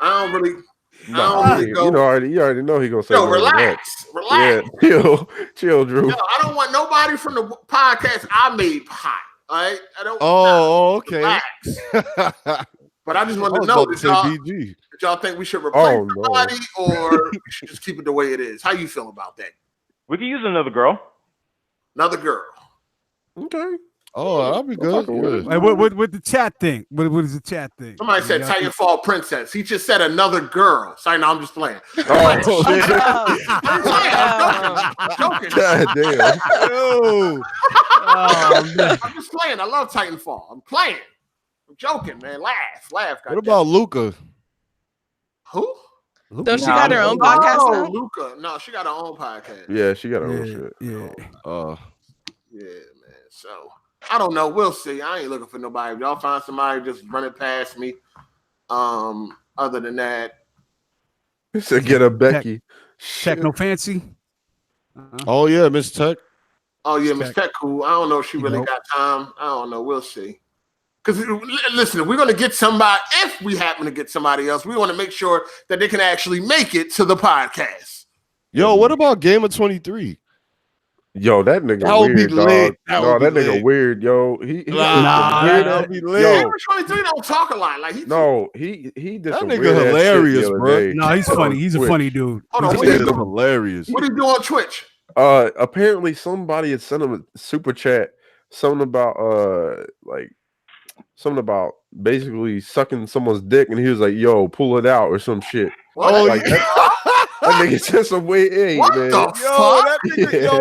[SPEAKER 4] I don't really.
[SPEAKER 2] Nah,
[SPEAKER 4] I don't really go.
[SPEAKER 2] you already know he gonna say.
[SPEAKER 4] Yo,
[SPEAKER 2] no to that.
[SPEAKER 4] relax.
[SPEAKER 2] Yeah, chill, Drew.
[SPEAKER 4] Yo, I don't want nobody from the podcast I made hot. All right, I don't.
[SPEAKER 5] Oh, okay.
[SPEAKER 4] Relax. But I just want to
[SPEAKER 5] was
[SPEAKER 4] know
[SPEAKER 5] about to
[SPEAKER 4] that
[SPEAKER 5] say
[SPEAKER 4] y'all,
[SPEAKER 5] BG.
[SPEAKER 4] that y'all think we should replace
[SPEAKER 2] Oh, no.
[SPEAKER 4] somebody or we should just keep it the way it is. How you feel about that?
[SPEAKER 6] We can use another girl.
[SPEAKER 4] Another girl.
[SPEAKER 2] Okay.
[SPEAKER 5] Oh, I'll be good.
[SPEAKER 2] fucking with
[SPEAKER 5] Yeah.
[SPEAKER 2] it.
[SPEAKER 1] Hey, what the chat thing? What is the chat thing?
[SPEAKER 4] Somebody said
[SPEAKER 1] You got-
[SPEAKER 4] Titanfall Princess. He just said another girl. Sorry, no, I'm just playing.
[SPEAKER 2] Oh shit.
[SPEAKER 4] I'm joking.
[SPEAKER 2] God damn.
[SPEAKER 5] Yo.
[SPEAKER 1] Oh, man.
[SPEAKER 4] I'm just playing. I love Titanfall. I'm playing. I'm joking, man. Laugh.
[SPEAKER 5] What
[SPEAKER 4] goddamn.
[SPEAKER 5] about Luca?
[SPEAKER 4] Who?
[SPEAKER 3] Don't she got her own podcast
[SPEAKER 4] Oh,
[SPEAKER 3] now?
[SPEAKER 4] Luca. No, she got her own podcast.
[SPEAKER 2] Yeah, she got her own
[SPEAKER 1] Yeah,
[SPEAKER 2] shit.
[SPEAKER 1] yeah.
[SPEAKER 4] Yeah, man. So I don't know. We'll see. I ain't looking for nobody. If y'all find somebody, just run it past me. Other than that,
[SPEAKER 2] He said get a Becky.
[SPEAKER 1] Techno fancy.
[SPEAKER 5] Oh yeah, Miss Tech.
[SPEAKER 4] oh yeah, Miss
[SPEAKER 1] Tech.
[SPEAKER 4] Tech cool. I don't know if she really
[SPEAKER 1] Nope.
[SPEAKER 4] got time. I don't know. We'll see. Because listen, if we're gonna get somebody, if we happen to get somebody else, we want to make sure that they can actually make it to the podcast.
[SPEAKER 5] Yo, what about Gamer 23?
[SPEAKER 2] Yo, that nigga
[SPEAKER 5] That would
[SPEAKER 2] weird,
[SPEAKER 5] be lit.
[SPEAKER 2] dog.
[SPEAKER 5] That
[SPEAKER 2] No,
[SPEAKER 5] would be
[SPEAKER 2] that nigga
[SPEAKER 5] lit.
[SPEAKER 2] weird, yo. He
[SPEAKER 5] Nah,
[SPEAKER 2] weird
[SPEAKER 5] that'd be lit.
[SPEAKER 2] Yo,
[SPEAKER 4] Gamer 23 don't talk a lot. Like he
[SPEAKER 2] he did
[SPEAKER 5] That
[SPEAKER 2] some
[SPEAKER 5] nigga
[SPEAKER 2] weird ass
[SPEAKER 5] hilarious,
[SPEAKER 2] shit the other
[SPEAKER 5] bro.
[SPEAKER 2] day.
[SPEAKER 1] No, he's funny. He's a
[SPEAKER 2] Twitch.
[SPEAKER 1] funny dude.
[SPEAKER 4] Hold on,
[SPEAKER 1] He's
[SPEAKER 4] what
[SPEAKER 1] a
[SPEAKER 4] he
[SPEAKER 5] That
[SPEAKER 1] funny
[SPEAKER 5] is
[SPEAKER 4] do?
[SPEAKER 5] hilarious.
[SPEAKER 4] What do you do on Twitch?
[SPEAKER 2] Apparently somebody had sent him a super chat, something about basically sucking someone's dick, and he was like, "Yo, pull it out" or some shit.
[SPEAKER 4] What?
[SPEAKER 5] Oh,
[SPEAKER 2] Like that nigga said some weird, hey,
[SPEAKER 4] What
[SPEAKER 2] man.
[SPEAKER 4] the
[SPEAKER 5] Yo,
[SPEAKER 4] fuck?
[SPEAKER 5] that nigga, yo,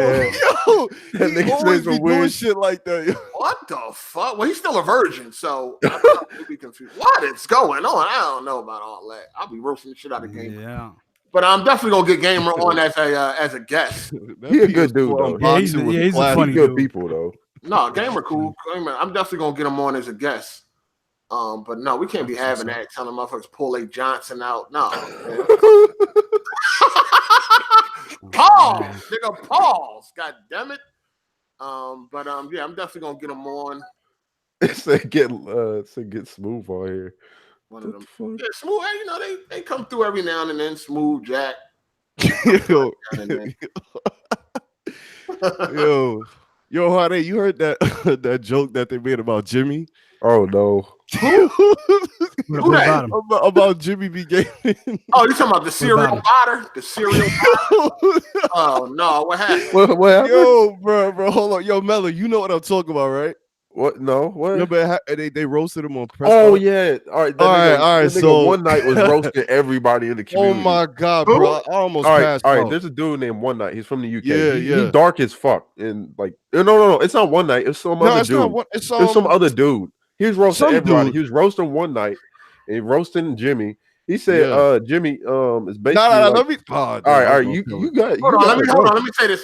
[SPEAKER 2] That
[SPEAKER 5] he
[SPEAKER 2] nigga
[SPEAKER 5] always
[SPEAKER 2] said some
[SPEAKER 5] be doing
[SPEAKER 2] weird
[SPEAKER 5] shit like that. Yo.
[SPEAKER 4] What the fuck? Well, he's still a virgin, so I'm probably be confused. What is going on? I don't know about all that. I'll be roasting the shit out of Gamer,
[SPEAKER 1] Yeah.
[SPEAKER 4] but I'm definitely gonna get Gamer on as a guest.
[SPEAKER 2] He a good dude, though.
[SPEAKER 1] Yeah, he's a funny
[SPEAKER 2] Good
[SPEAKER 1] dude.
[SPEAKER 2] people though.
[SPEAKER 4] No, Gamer cool. Gamer, I'm definitely gonna get him on as a guest. But no, we can't be having that. Telling motherfuckers pull A. Johnson out. No. Man. Pause, nigga. Pause. God damn it. Yeah, I'm definitely gonna get him on.
[SPEAKER 2] It said get smooth on here.
[SPEAKER 4] One of them.
[SPEAKER 2] What the
[SPEAKER 4] Yeah, Smooth. Hey, you know they come through every now and then. Smooth Jack.
[SPEAKER 5] Yo,
[SPEAKER 4] Now and then.
[SPEAKER 5] yo, Hard8, you heard that that joke that they made about Jimmy?
[SPEAKER 2] Oh no.
[SPEAKER 1] What about him?
[SPEAKER 5] about Jimmy B. Gaming.
[SPEAKER 4] Oh, you talking about the cereal
[SPEAKER 1] about
[SPEAKER 4] botter? The cereal botter? Oh no, what happened?
[SPEAKER 2] What happened?
[SPEAKER 5] Yo, bro, hold on. Yo, Mello, you know what I'm talking about, right?
[SPEAKER 2] What? No. What?
[SPEAKER 5] Remember they roasted him on press.
[SPEAKER 2] Oh
[SPEAKER 5] Box?
[SPEAKER 2] yeah. All right.
[SPEAKER 5] All right,
[SPEAKER 2] that nigga
[SPEAKER 5] so-
[SPEAKER 2] one night was roasting everybody in the
[SPEAKER 5] Oh
[SPEAKER 2] community.
[SPEAKER 5] my god,
[SPEAKER 4] Who?
[SPEAKER 5] bro. I almost
[SPEAKER 2] All right.
[SPEAKER 5] passed
[SPEAKER 2] All right.
[SPEAKER 5] out.
[SPEAKER 2] There's a dude named One Night. He's from the UK.
[SPEAKER 5] Yeah,
[SPEAKER 2] He
[SPEAKER 5] yeah.
[SPEAKER 2] dark as fuck. And like, no. It's not One Night. It's some
[SPEAKER 5] No,
[SPEAKER 2] other
[SPEAKER 5] it's
[SPEAKER 2] dude.
[SPEAKER 5] not one. It's
[SPEAKER 2] It's some other dude. He was roasting
[SPEAKER 5] Some
[SPEAKER 2] everybody.
[SPEAKER 5] dude.
[SPEAKER 2] He was roasting One Night and roasting Jimmy. He said,
[SPEAKER 5] Yeah.
[SPEAKER 2] Jimmy, is basically.
[SPEAKER 5] No,
[SPEAKER 2] like,
[SPEAKER 5] let me. Oh,
[SPEAKER 2] all right. You got.
[SPEAKER 4] Hold
[SPEAKER 2] you
[SPEAKER 4] on,
[SPEAKER 2] got it, bro.
[SPEAKER 4] let me say this.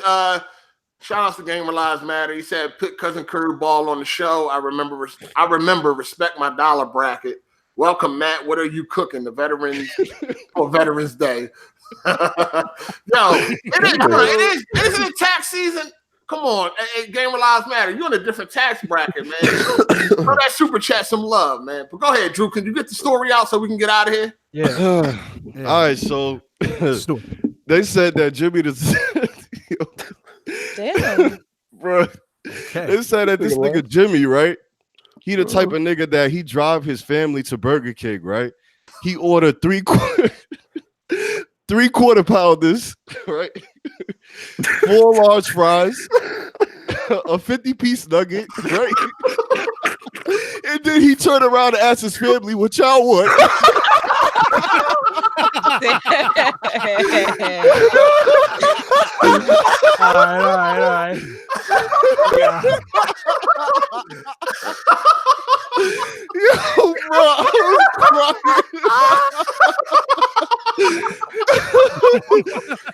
[SPEAKER 4] Shout out to Gamer Lives Matter. He said, "Put Cousin Curveball on the show." I remember. Respect my dollar bracket. Welcome, Matt. What are you cooking? The veterans for Veterans Day. Yo, isn't it tax season? Come on, hey, Gamer Lives Matter. You're in a different tax bracket, man. Throw that super chat some love, man. But go ahead, Drew. Can you get the story out so we can get out of here?
[SPEAKER 1] Yeah.
[SPEAKER 5] All right, so
[SPEAKER 1] Stupid.
[SPEAKER 5] they said that Jimmy
[SPEAKER 3] Damn.
[SPEAKER 5] bro.
[SPEAKER 1] Okay.
[SPEAKER 5] They said that this nigga Jimmy, right? He the type of nigga that he drive his family to Burger King, right? He ordered 3/4 pounders, right? 4 large fries, a 50-piece nugget, right? And then he turned around and asked his family, "What y'all want?"
[SPEAKER 1] All right. Yeah.
[SPEAKER 5] Yo, bro, I was crying.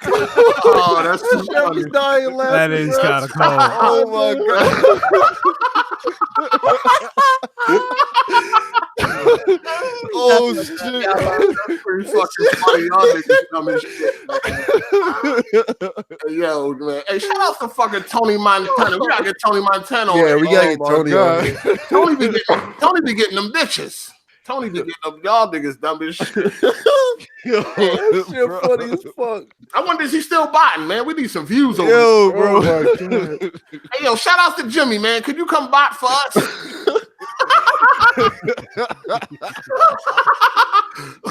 [SPEAKER 4] Oh, that's too funny.
[SPEAKER 2] Chevy's dying laughing.
[SPEAKER 1] That is
[SPEAKER 2] bro.
[SPEAKER 1] kind of cold.
[SPEAKER 5] Oh my god. Oh shit.
[SPEAKER 4] That's pretty fucking funny. Y'all niggas dumb as shit, man. Yo, man. Hey, shout out to fucking Tony Montana. We gotta get Tony Montana on.
[SPEAKER 2] Yeah, we gotta
[SPEAKER 5] Oh
[SPEAKER 2] get
[SPEAKER 5] my
[SPEAKER 2] Tony on
[SPEAKER 5] God.
[SPEAKER 2] here.
[SPEAKER 4] Tony be getting them bitches. Tony be getting them. Y'all niggas dumb as shit.
[SPEAKER 2] That shit funny as fuck.
[SPEAKER 4] I wonder is he still botting, man? We need some views over
[SPEAKER 5] Yo,
[SPEAKER 4] here.
[SPEAKER 5] bro.
[SPEAKER 2] Oh my God.
[SPEAKER 4] Hey, yo, shout out to Jimmy, man. Could you come bot for us?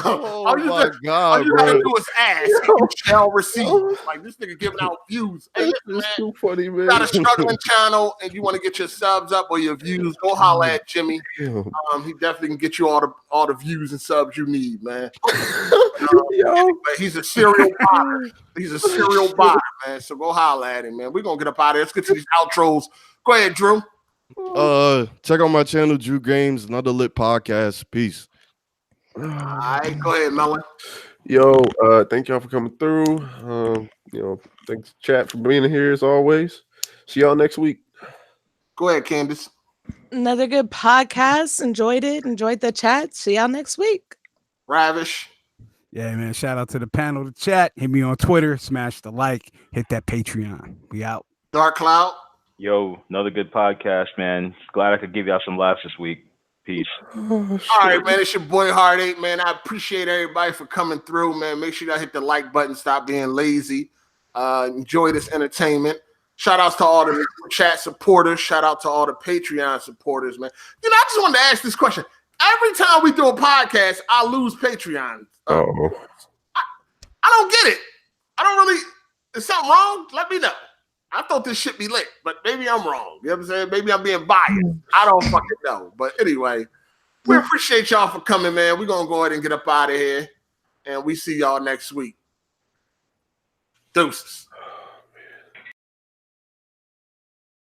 [SPEAKER 5] Oh
[SPEAKER 4] All you
[SPEAKER 5] my
[SPEAKER 4] all
[SPEAKER 5] god,
[SPEAKER 4] you gotta
[SPEAKER 5] bro.
[SPEAKER 4] do is ask. You shall receive. Like this nigga giving out views. Hey, listen,
[SPEAKER 2] It's
[SPEAKER 4] man.
[SPEAKER 2] too funny,
[SPEAKER 4] You
[SPEAKER 2] man.
[SPEAKER 4] got a struggling channel and you want to get your subs up or your views, go holler at Jimmy.
[SPEAKER 2] Yo.
[SPEAKER 4] He definitely can get you all the views and subs you need, man.
[SPEAKER 2] Yo.
[SPEAKER 4] But he's a serial botter. He's a serial botter, man. So go holler at him, man. We're gonna get up out of here. Let's get to these outros. Go ahead, Drew.
[SPEAKER 5] Check out my channel, Drew Games, another lit podcast. Peace.
[SPEAKER 4] All right, go ahead, Melon.
[SPEAKER 2] Yo, thank y'all for coming through. Thanks chat for being here as always. See y'all next week.
[SPEAKER 4] Go ahead, Candace.
[SPEAKER 3] Another good podcast. Enjoyed it. Enjoyed the chat. See y'all next week.
[SPEAKER 4] Ravish.
[SPEAKER 1] Yeah, man. Shout out to the panel, the chat. Hit me on Twitter. Smash the like. Hit that Patreon. We out.
[SPEAKER 4] Dark Cloud.
[SPEAKER 6] Yo, another good podcast, man. Glad I could give y'all some laughs this week. Peace.
[SPEAKER 4] All right, man. It's your boy Hard8, man. I appreciate everybody for coming through, man. Make sure y'all hit the like button. Stop being lazy. Enjoy this entertainment. Shout outs to all the chat supporters. Shout out to all the Patreon supporters, man. You know, I just wanted to ask this question. Every time we do a podcast, I lose Patreon.
[SPEAKER 2] Oh.
[SPEAKER 4] I don't get it. I don't really. Is something wrong? Let me know. I thought this shit be lit, but maybe I'm wrong. You know what I'm saying? Maybe I'm being biased. I don't fucking know. But anyway, we appreciate y'all for coming, man. We're going to go ahead and get up out of here. And we see y'all next week. Deuces.